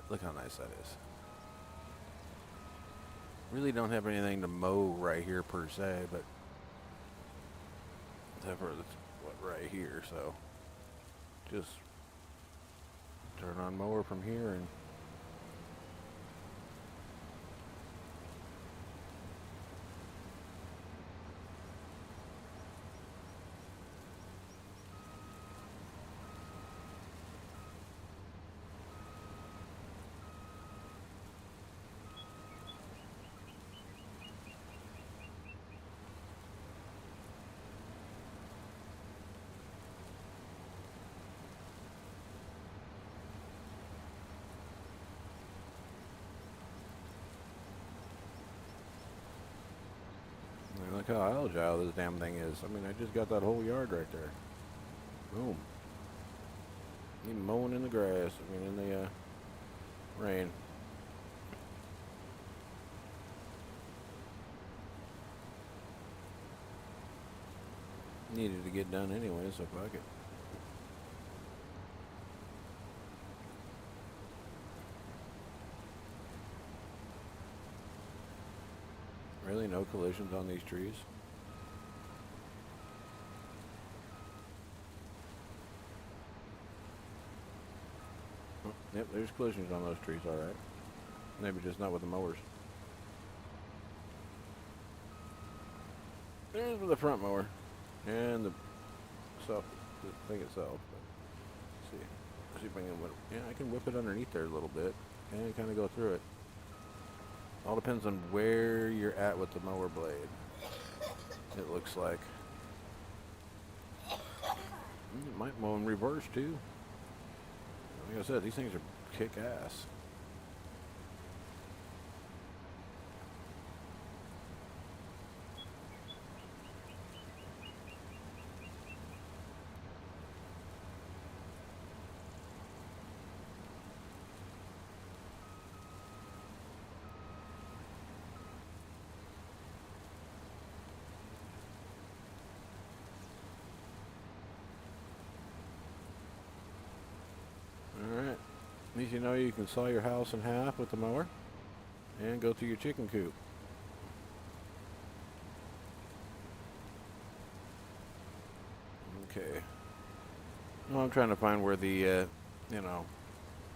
look how nice that is. Really don't have anything to mow right here per se, but except for right here. So just turn on mower from here and look how agile this damn thing is. I mean, I just got that whole yard right there. Boom. Even mowing in the grass. I mean, in the rain. Needed to get done anyway, so fuck it. Really, no collisions on these trees? Oh, yep, there's collisions on those trees, alright. Maybe just not with the mowers. There's with the front mower. And the thing itself. But let's see if I can whip. Yeah, I can whip it underneath there a little bit and kind of go through it. All depends on where you're at with the mower blade. It looks like. It might mow in reverse too. Like I said, these things are kick ass. Alright, at least you know you can saw your house in half with the mower and go through your chicken coop. Okay. Well, I'm trying to find where the, you know,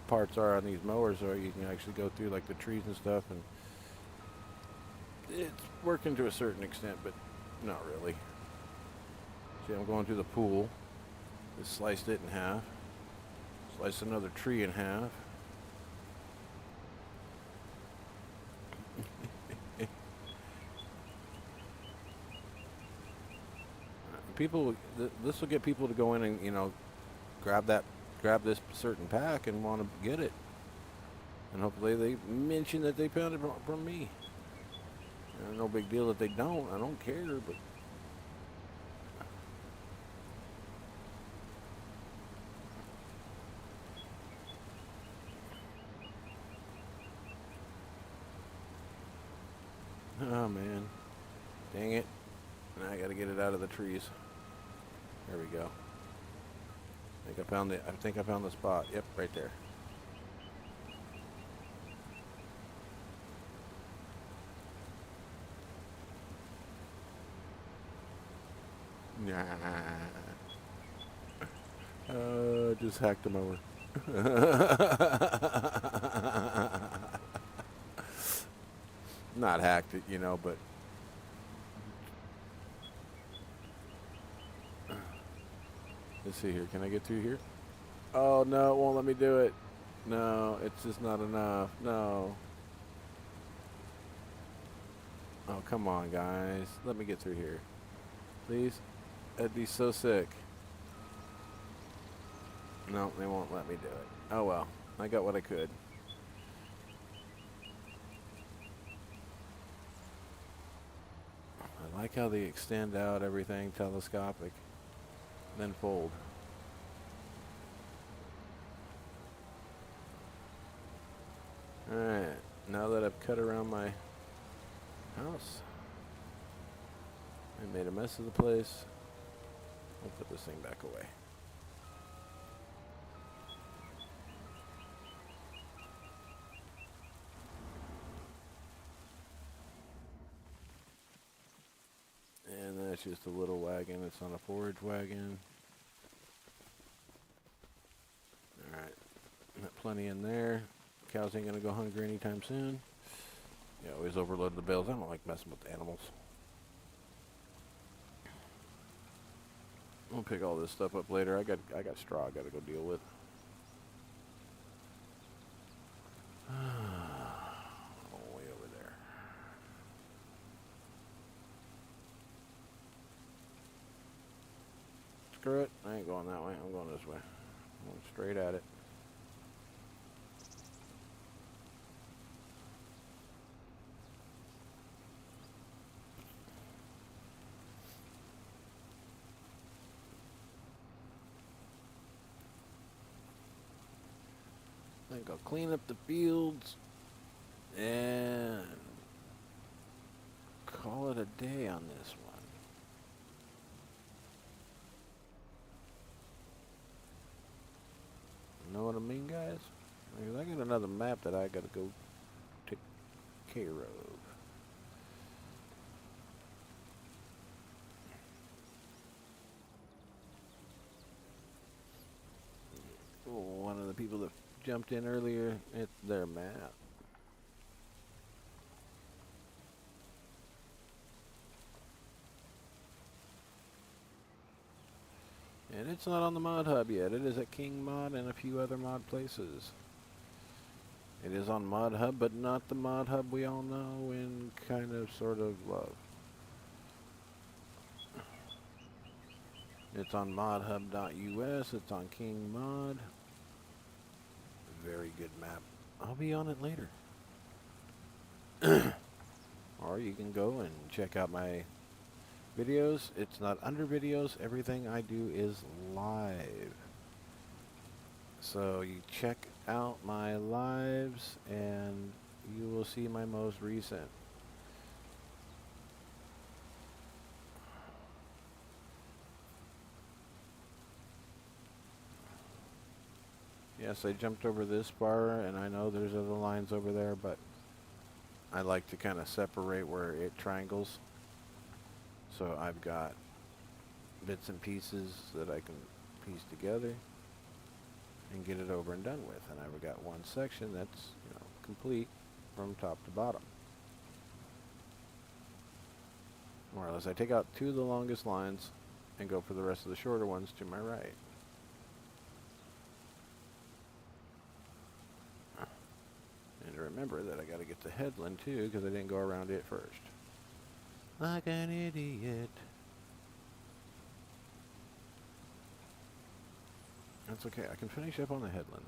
parts are on these mowers, or you can actually go through like the trees and stuff, and it's working to a certain extent, but not really. See, I'm going through the pool. Just sliced it in half. Sliced another tree in half. People, this will get people to go in and, you know, grab this certain pack and want to get it. And hopefully they mention that they found it from me. No big deal if they don't. I don't care, but oh man, dang it! Now I got to get it out of the trees. There we go. I think I found the spot. Yep, right there. Just hacked him over. Not hacked it, you know, but let's see here. Can I get through here? Oh no, it won't let me do it. No, it's just not enough. No. Oh, come on, guys. Let me get through here. Please? That'd be so sick. No, they won't let me do it. Oh well, I got what I could. I like how they extend out everything telescopic, then fold. Alright, now that I've cut around my house, I made a mess of the place. I'll put this thing back away. And that's just a little wagon. It's not a forage wagon. Alright, got plenty in there. Cows ain't gonna go hungry anytime soon. You always overload the bales. I don't like messing with animals. I'll pick all this stuff up later. I got straw I gotta go deal with. Oh, way over there. Screw it. I ain't going that way. I'm going this way. I'm going straight at it. I think I'll clean up the fields and call it a day on this one. Know what I mean, guys? Because I got another map that I gotta go take care of. Oh, one of the people that jumped in earlier, it's their map. And it's not on the mod hub yet. It is at King Mod and a few other mod places. It is on mod hub, but not the mod hub we all know and kind of sort of love. It's on modhub.us. It's on King Mod. Very good map. I'll be on it later. Or you can go and check out my videos. It's not under videos. Everything I do is live. So you check out my lives and you will see my most recent. Yes, I jumped over this bar, and I know there's other lines over there, but I like to kind of separate where it triangles. So I've got bits and pieces that I can piece together and get it over and done with. And I've got one section that's, you know, complete from top to bottom. More or less, I take out 2 of the longest lines and go for the rest of the shorter ones to my right. And remember that I got to get the headland too, because I didn't go around it first. Like an idiot. That's okay. I can finish up on the headland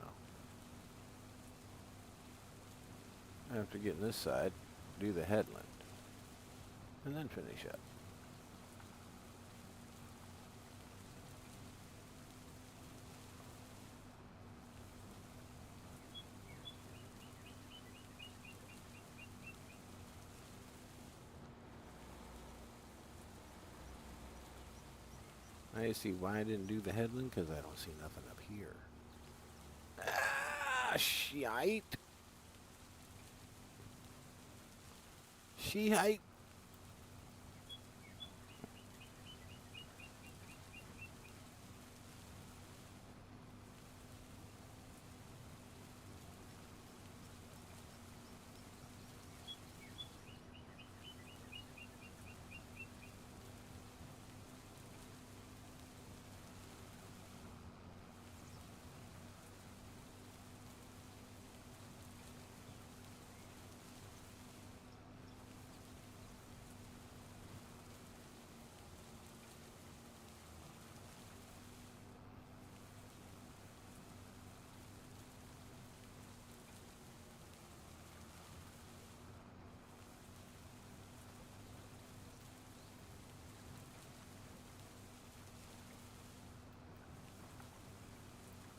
though. After getting this side, do the headland. And then finish up. I see why I didn't do the headland, because I don't see nothing up here. Ah, shite. Shite.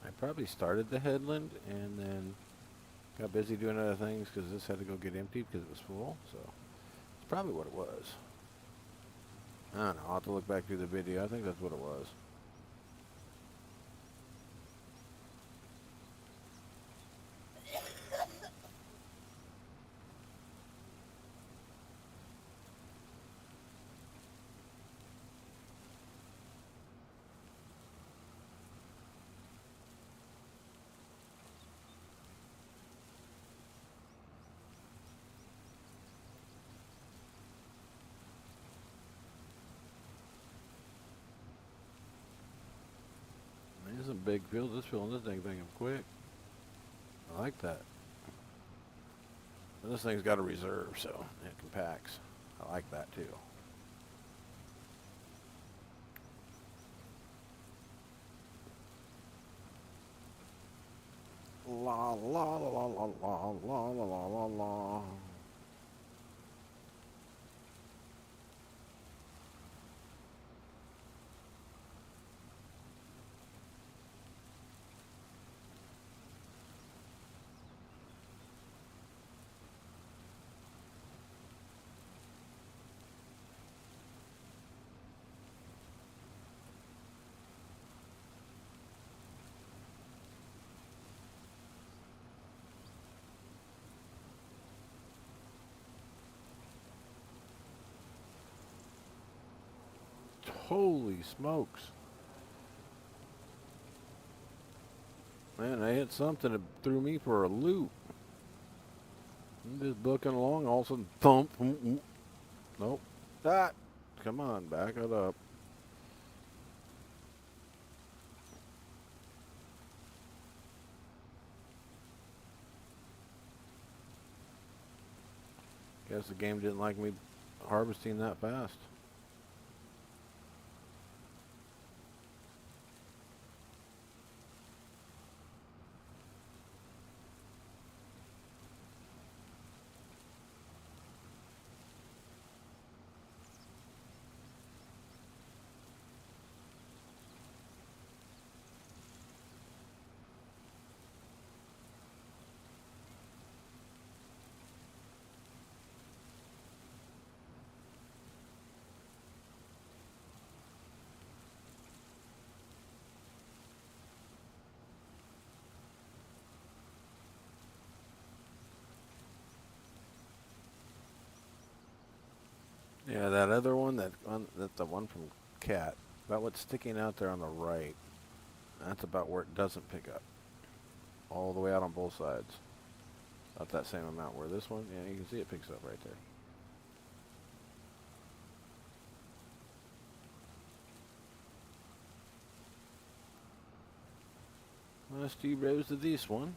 I probably started the headland and then got busy doing other things because this had to go get emptied because it was full. So it's probably what it was. I don't know. I'll have to look back through the video. I think that's what it was. There's some big fields. This filling this thing up quick. I like that. But this thing's got a reserve, so it compacts. I like that too. La la la la la la la la la la. Holy smokes. Man, I hit something that threw me for a loop. I'm just booking along, all of a sudden, thump. Nope. Ah, come on, back it up. Guess the game didn't like me harvesting that fast. Yeah, that other one, that's the one from Cat. About what's sticking out there on the right. That's about where it doesn't pick up. All the way out on both sides. About that same amount where this one, yeah, you can see it picks up right there. Last 2 rows of this one.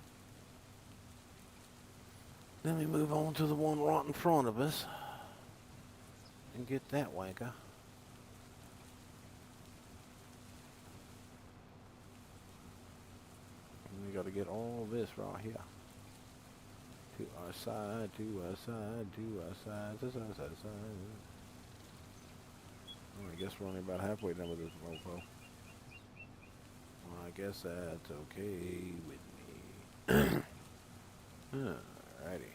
Then we move on to the one right in front of us. And get that wanker. And we got to get all this right here. To our side, to our side, to our side, to our side, side. Well, I guess we're only about halfway done with this mofo. Well, I guess that's okay with me. Alrighty.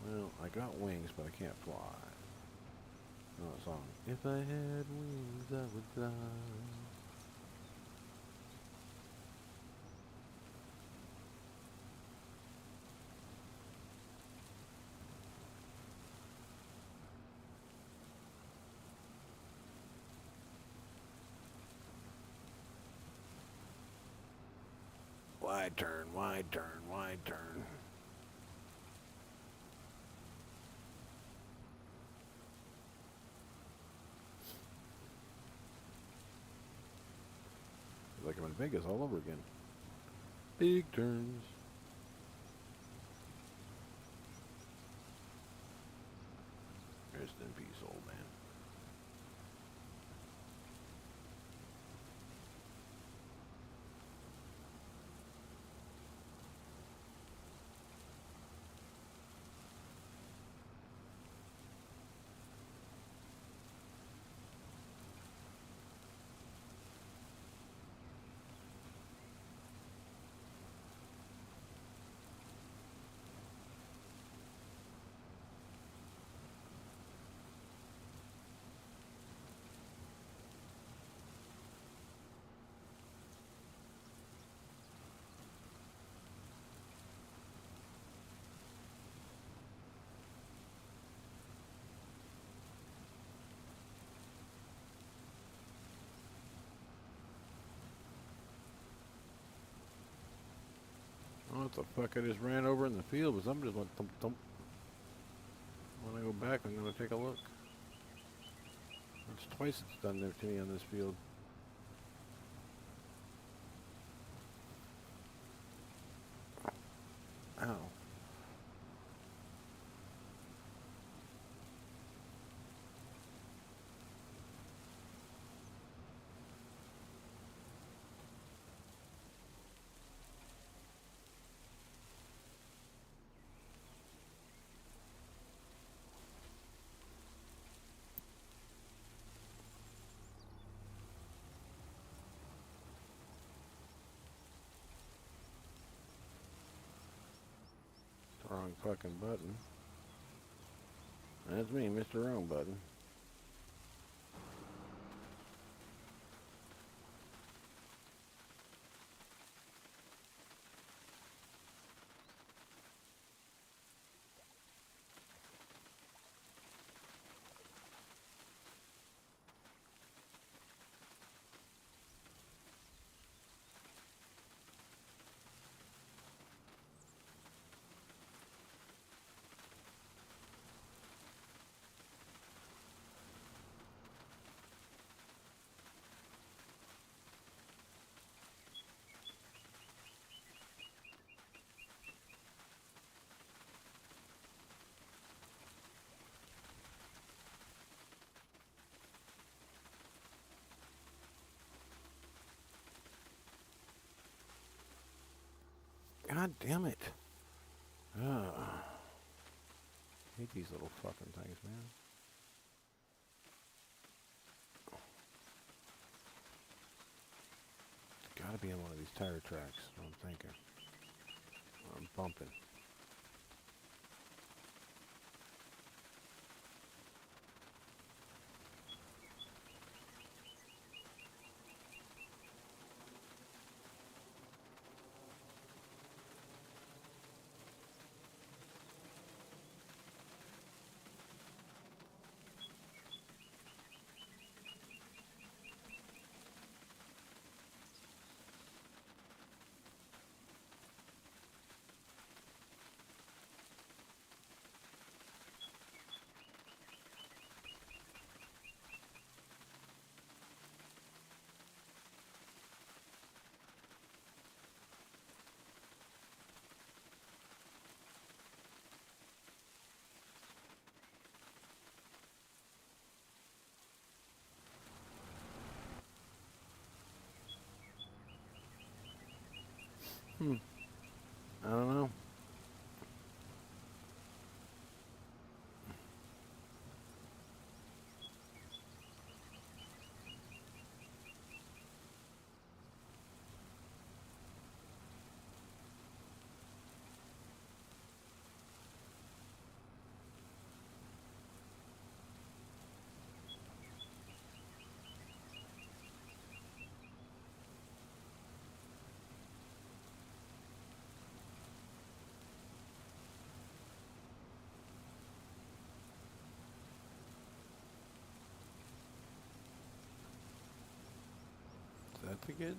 Well, I got wings, but I can't fly. No song. If I had wings, I would fly. Wide turn, wide turn, wide turn. Like I'm in Vegas all over again. Big turns. Rest in peace, old man. What the fuck I just ran over in the field, but something just went thump thump. When I go back, I'm gonna take a look. That's twice it's done there to me on this field. Ow. Wrong fucking button. That's me, Mr. Wrong Button. God damn it. Hate these little fucking things, man. It's gotta be on one of these tire tracks, is what I'm thinking. I'm bumping. I don't know. Is that the good?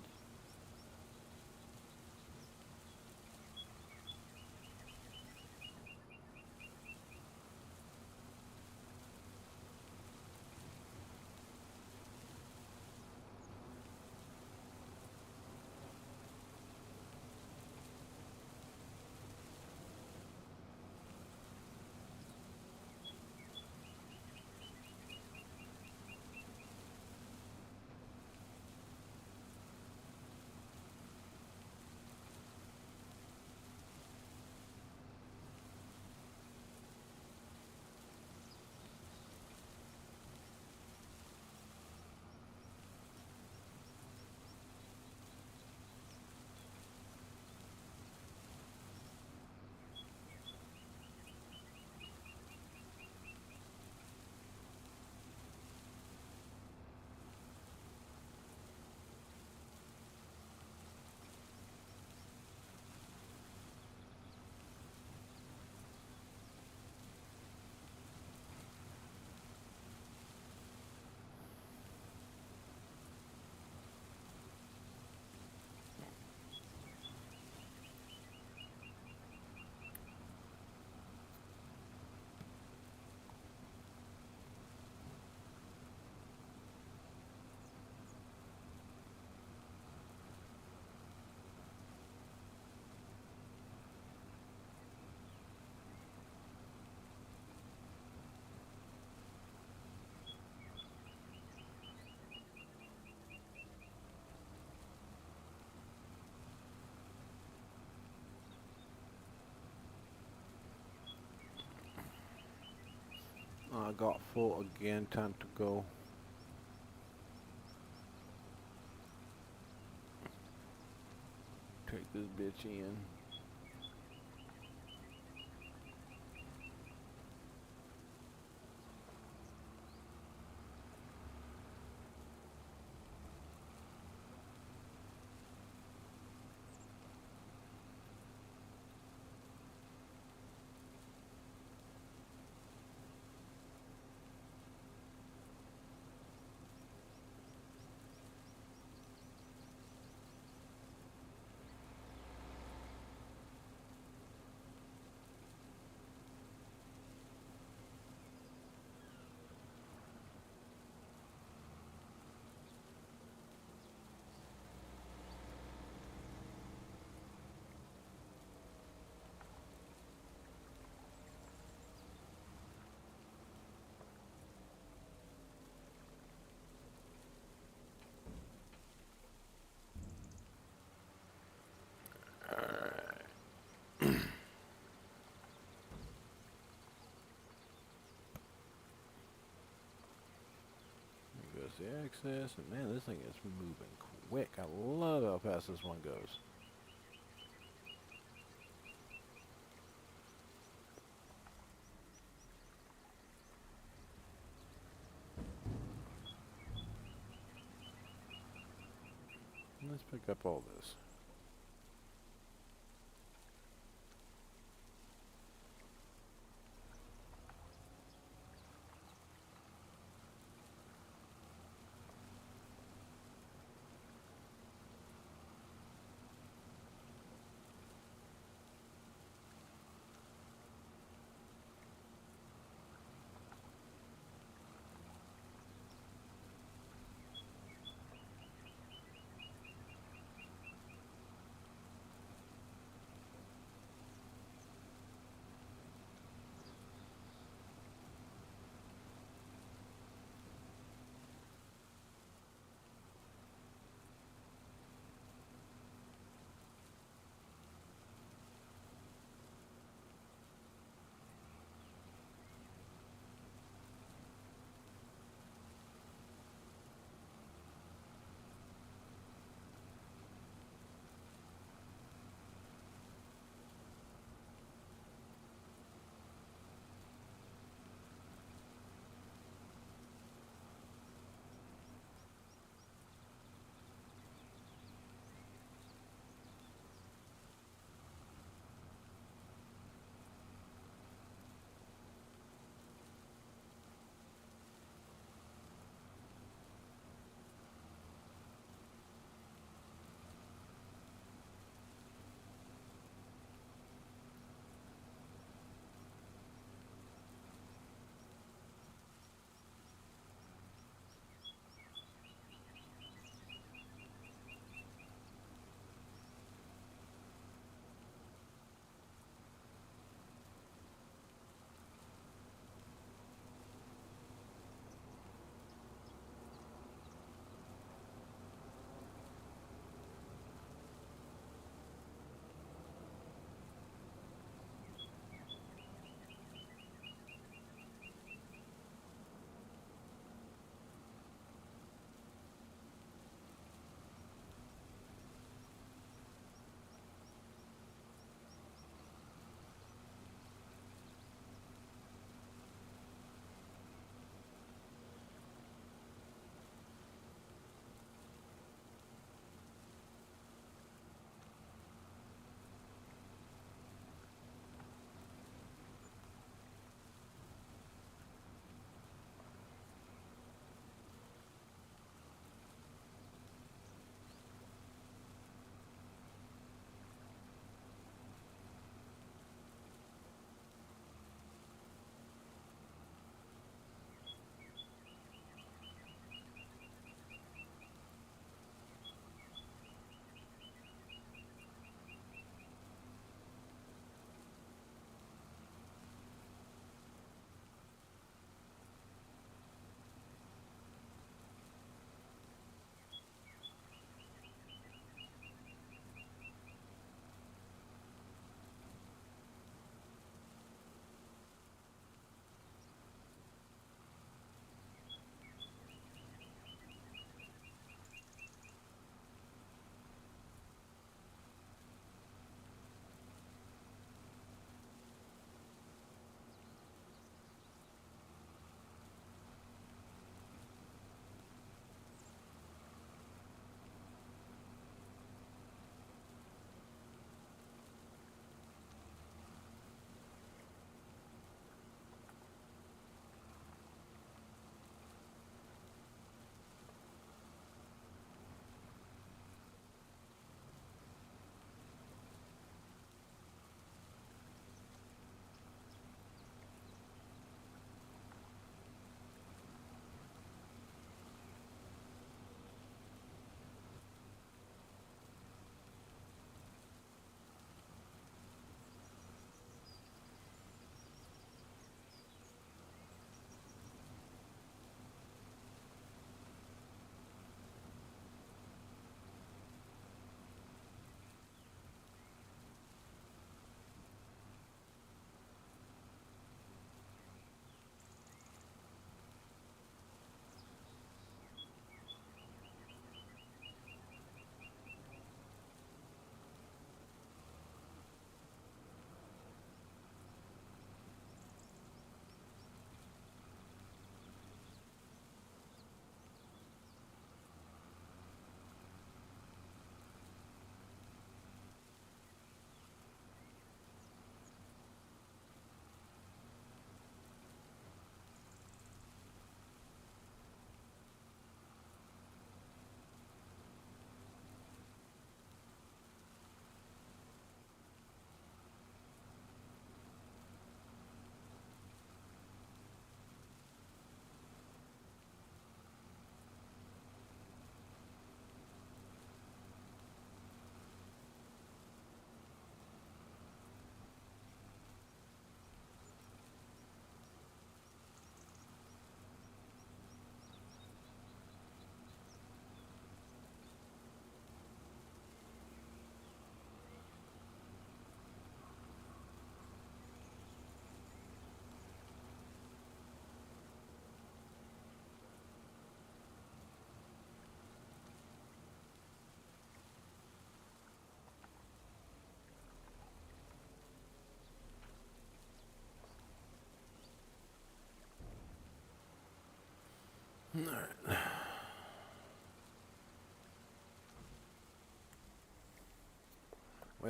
I got full again. Time to go. Take this bitch in. There goes the access, and man, this thing is moving quick. I love how fast this one goes. Let's pick up all this.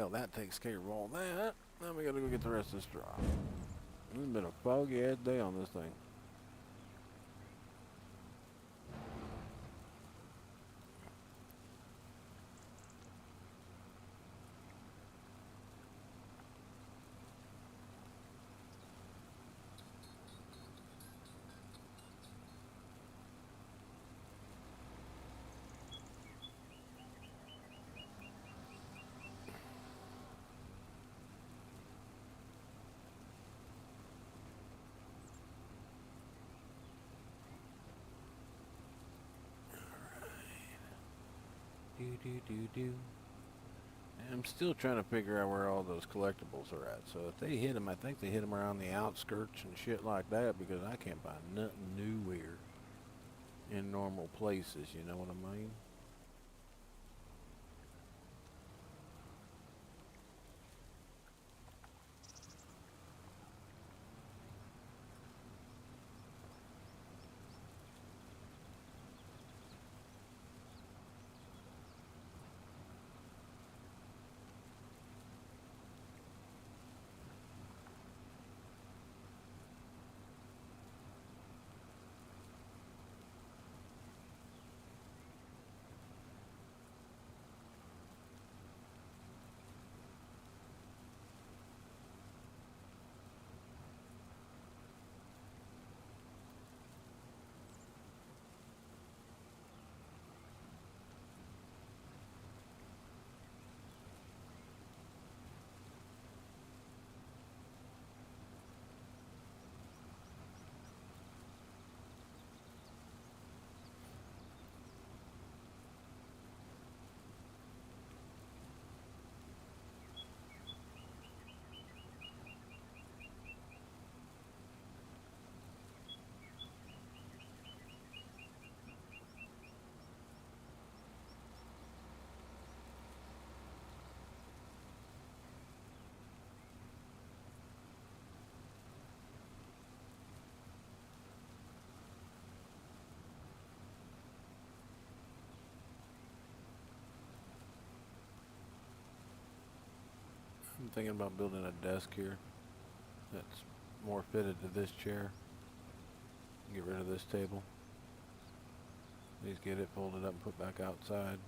Well, that takes care of all that. Now we gotta go get the rest of this drop. It's been a foggy ass day on this thing. Do. I'm still trying to figure out where all those collectibles are at. So if they hit them, I think they hit them around the outskirts and shit like that, because I can't find nothing new here in normal places, you know what I mean? I'm thinking about building a desk here that's more fitted to this chair. Get rid of this table. Just get it folded up and put back outside.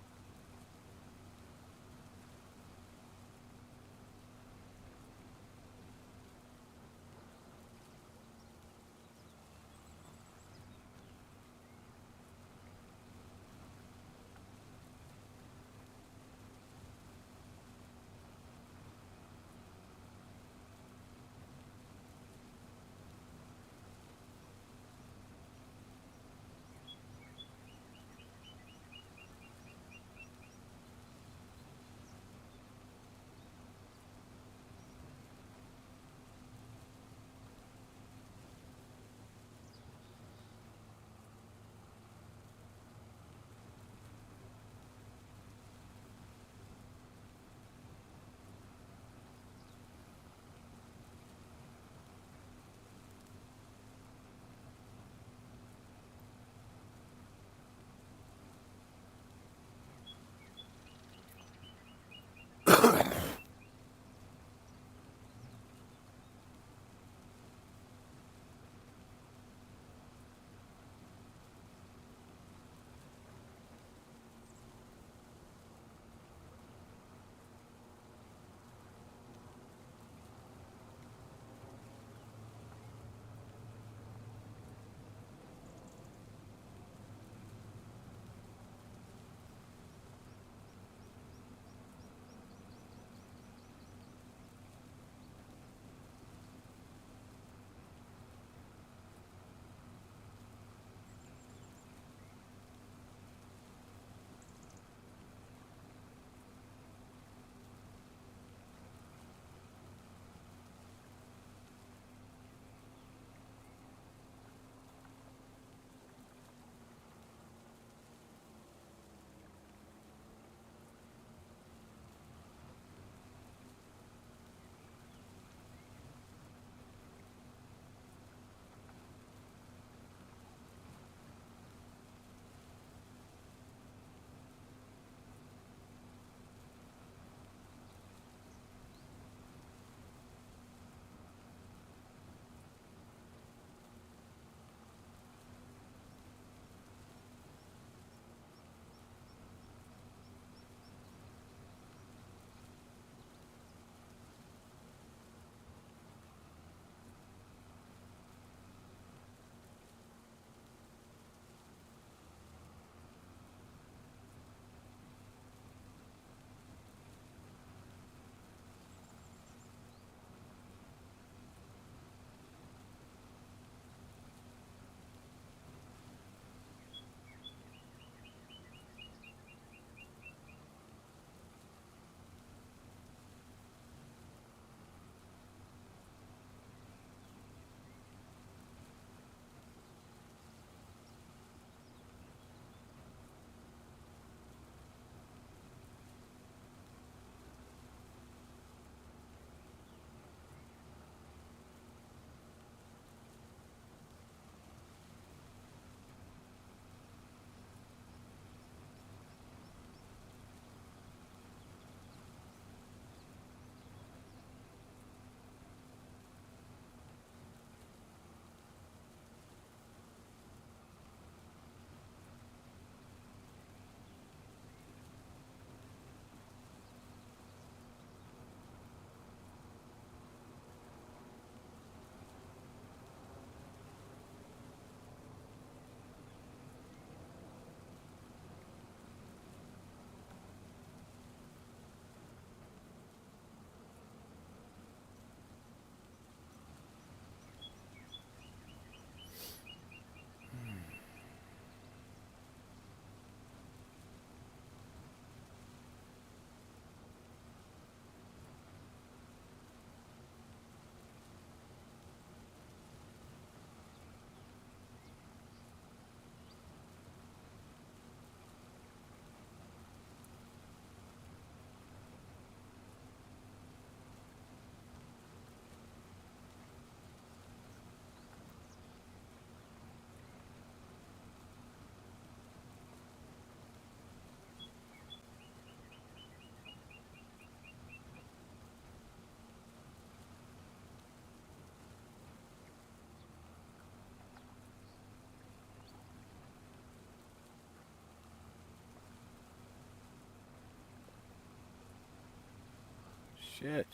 Shit.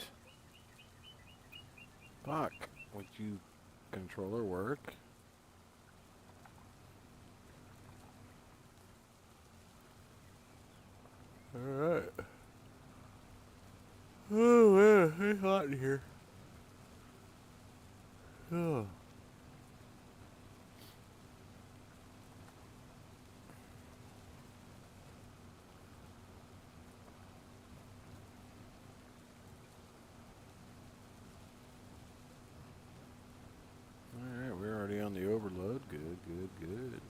Fuck. Would you controller work? Alright. Oh man, it's hot in here. Oh. Alright, we're already on the overload. Good, good, good.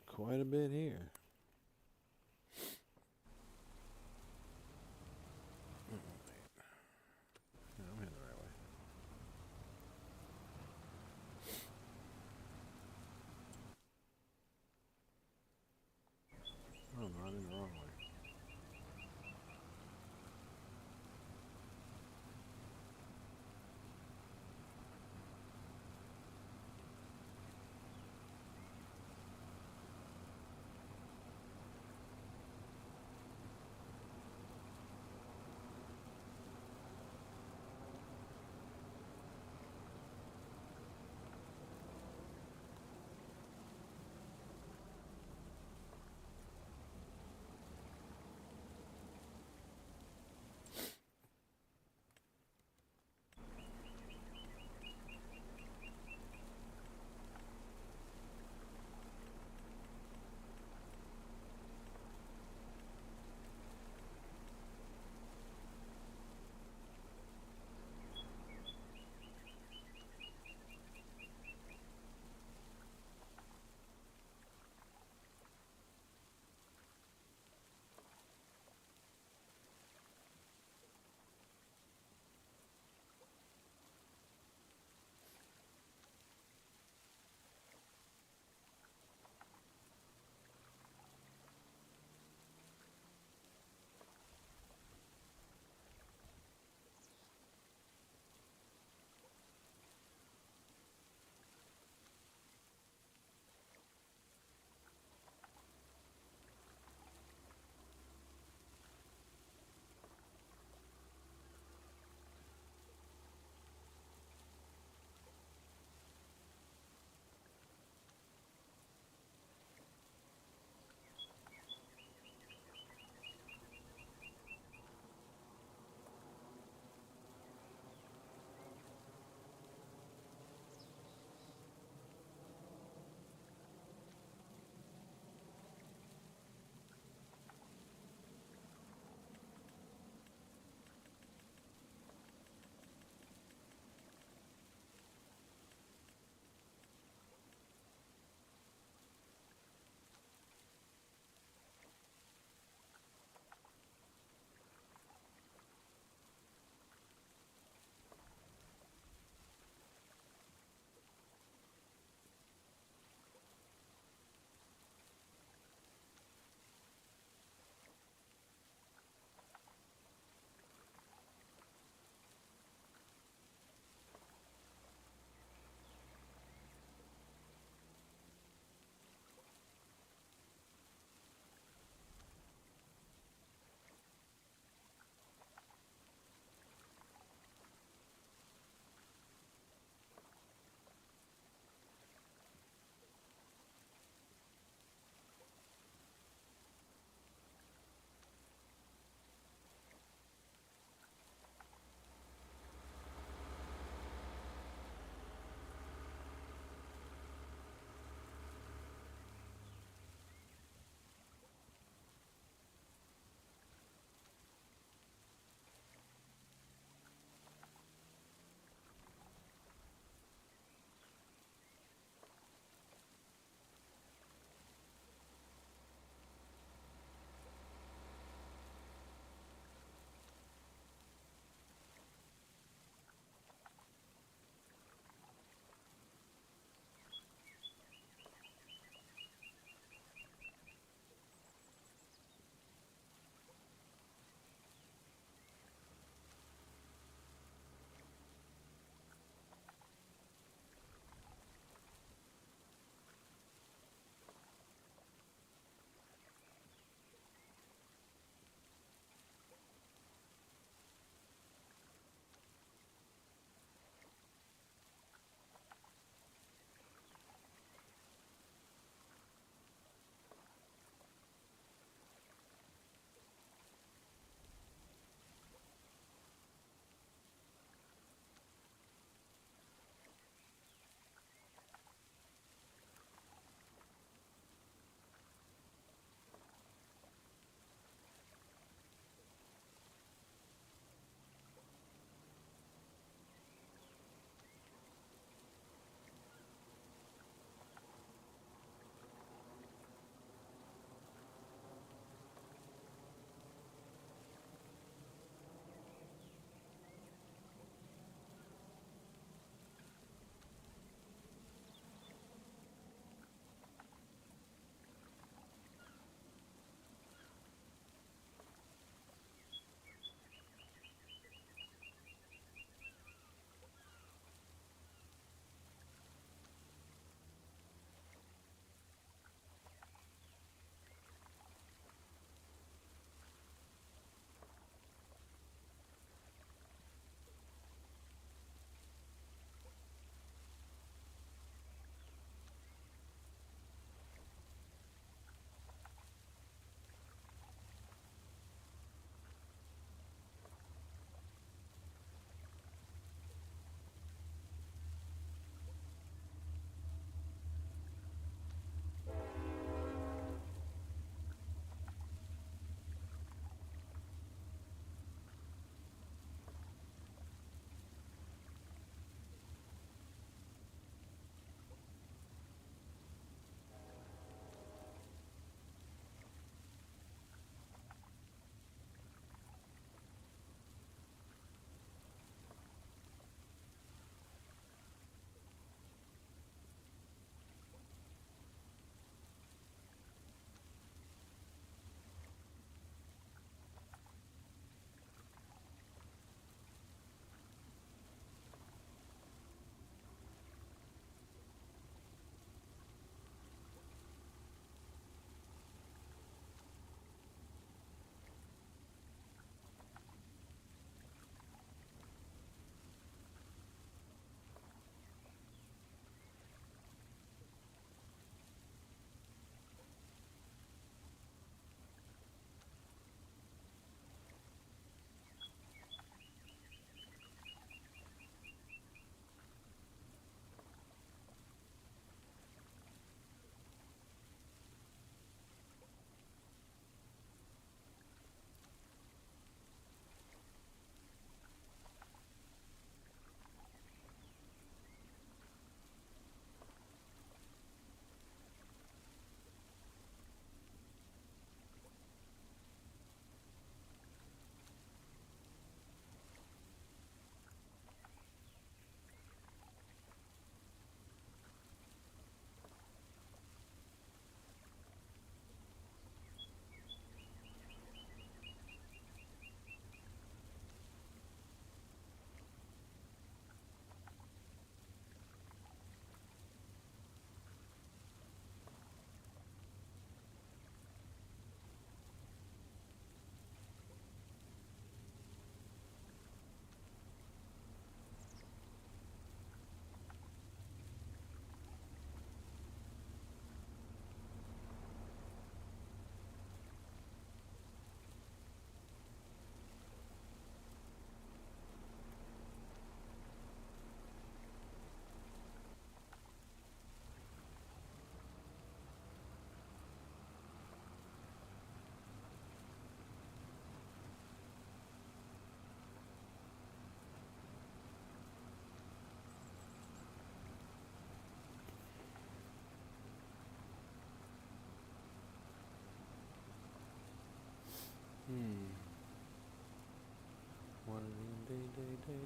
Quite a bit here. Yeah, I'm heading the right way. Oh no, I'm in the wrong way.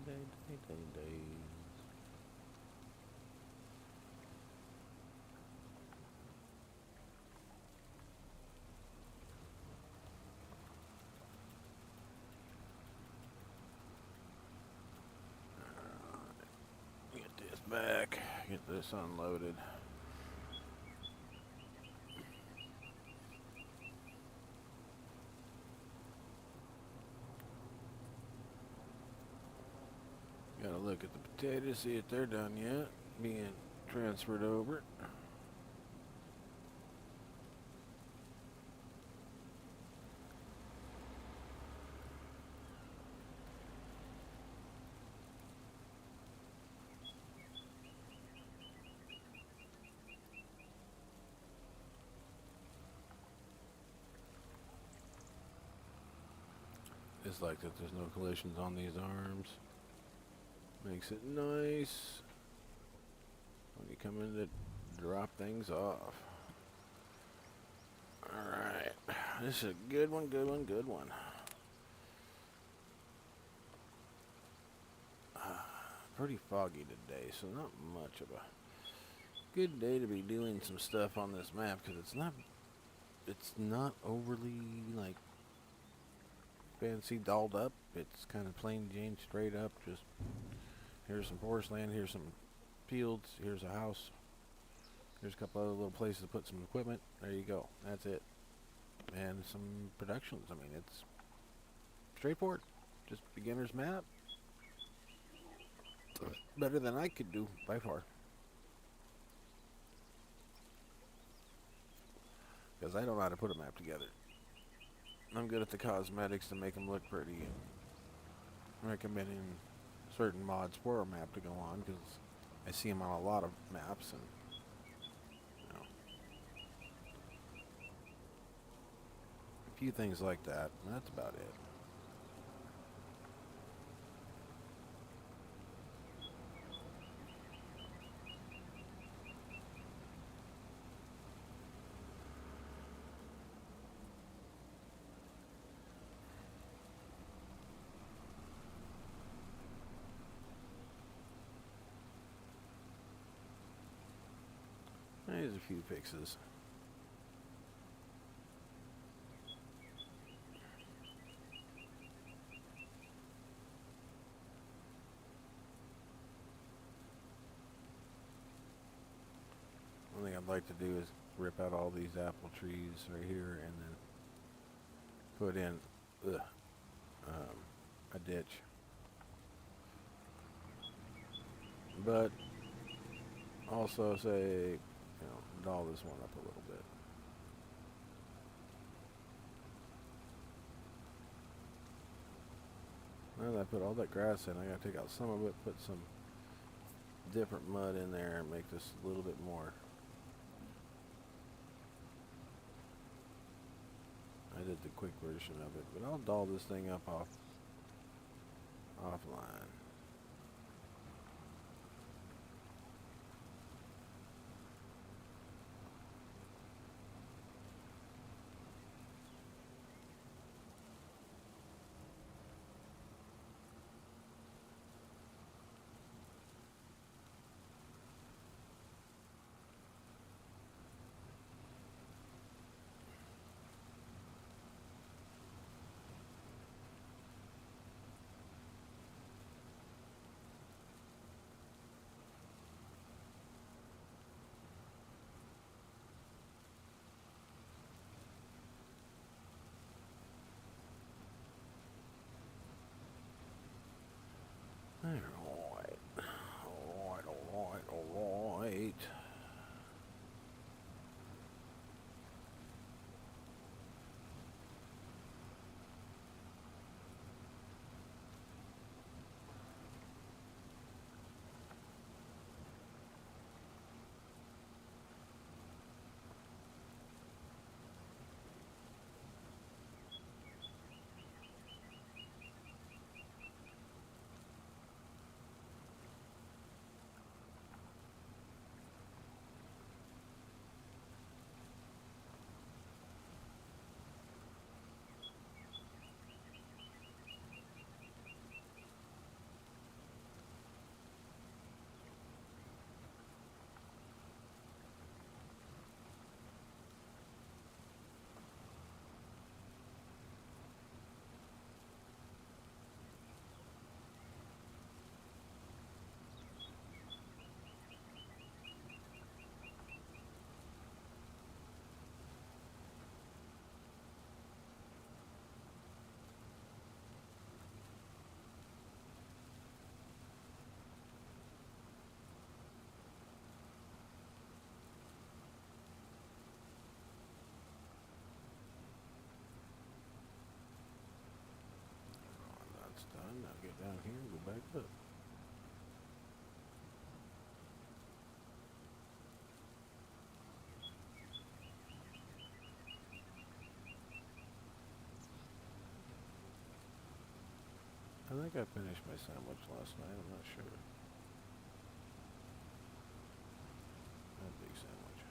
Get this back. Get this unloaded. Gotta look at the potatoes, see if they're done yet, being transferred over. It's like that there's no collisions on these arms. Makes it nice when you come in to drop things off. Alright, this is a good one, good one, good one. Pretty foggy today, so not much of a good day to be doing some stuff on this map, because it's not overly like fancy dolled up. It's kind of plain Jane, straight up. Just here's some forest land, here's some fields, here's a house, here's a couple other little places to put some equipment. There you go. That's it. And some productions. I mean, it's straightforward. Just beginner's map. Better than I could do by far. Because I don't know how to put a map together. I'm good at the cosmetics to make them look pretty, and recommending certain mods for a map to go on, because I see them on a lot of maps, and you know, a few things like that, and that's about it. There's a few fixes. One thing I'd like to do is rip out all these apple trees right here and then put in a ditch. But also say, doll this one up a little bit. Now that I put all that grass in, I gotta take out some of it, put some different mud in there, and make this a little bit more. I did the quick version of it, but I'll doll this thing up offline. down here and go back up. I think I finished my sandwich last night. I'm not sure. That big sandwich.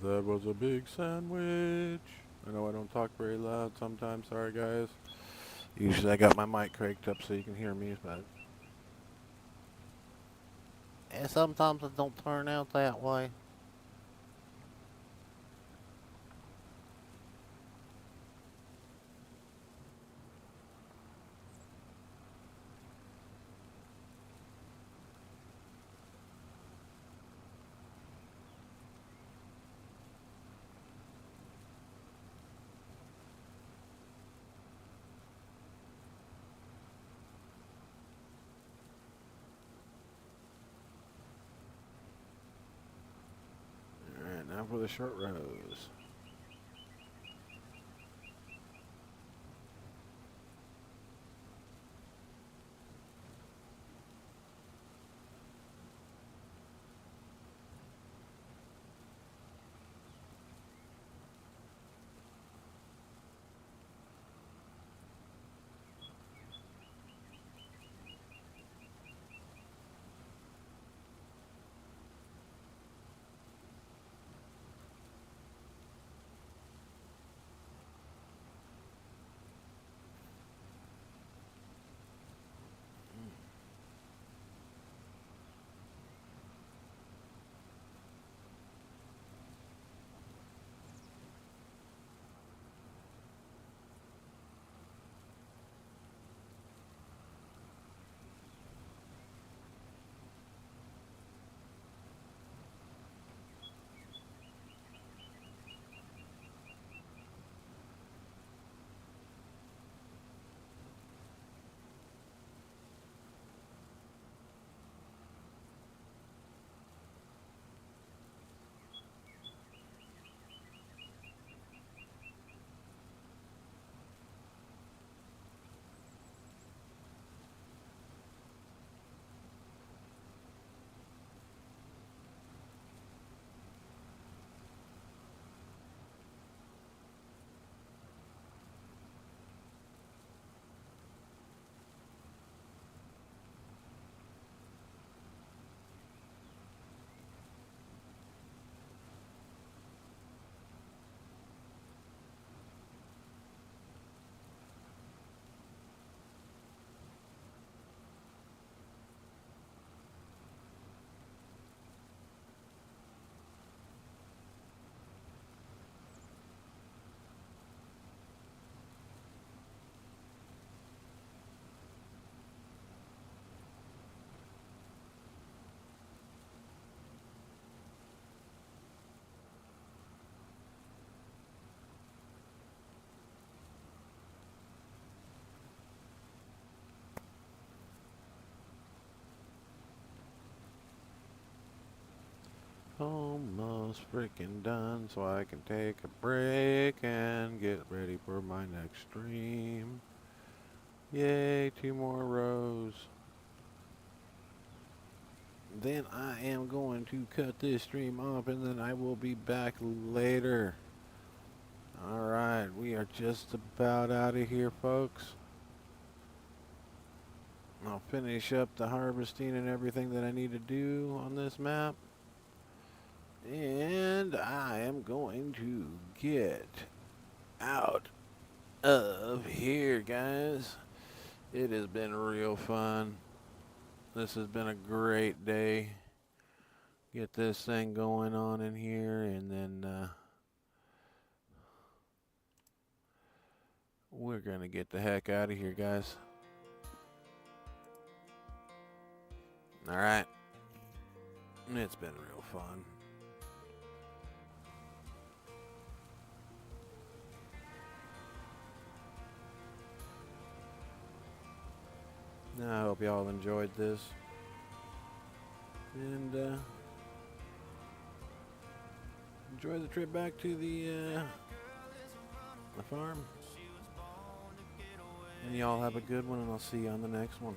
That was a big sandwich. I know I don't talk very loud sometimes. Sorry, guys. Usually I got my mic cranked up so you can hear me, but And sometimes it don't turn out that way. alright, now for the short rows. Almost freaking done, so I can take a break and get ready for my next stream. Yay, 2 more rows. Then I am going to cut this stream off and then I will be back later. Alright, we are just about out of here, folks. I'll finish up the harvesting and everything that I need to do on this map. And I am going to get out of here, guys. It has been real fun. This has been a great day. Get this thing going on in here, and then we're gonna get the heck out of here, guys. Alright. It's been real fun. I hope y'all enjoyed this. And enjoy the trip back to the farm. And y'all have a good one, and I'll see you on the next one.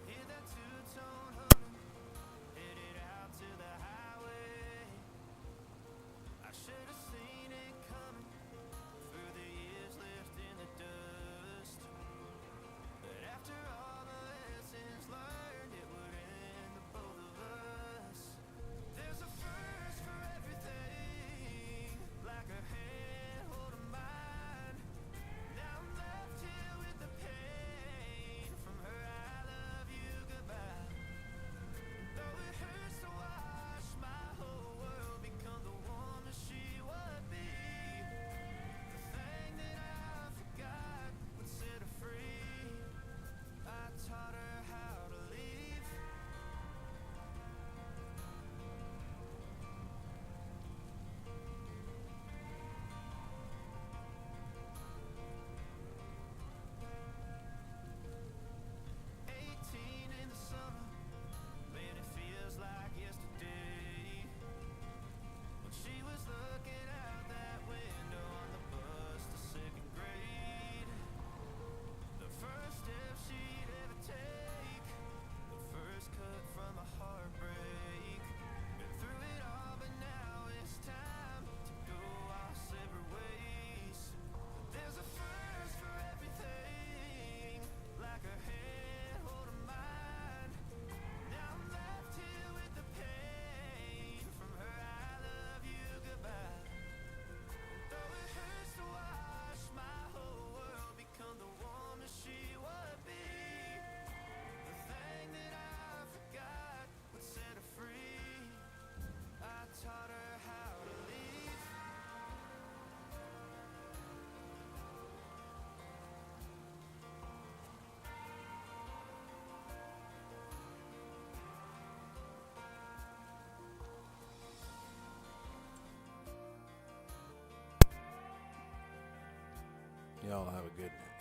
Y'all have a good night.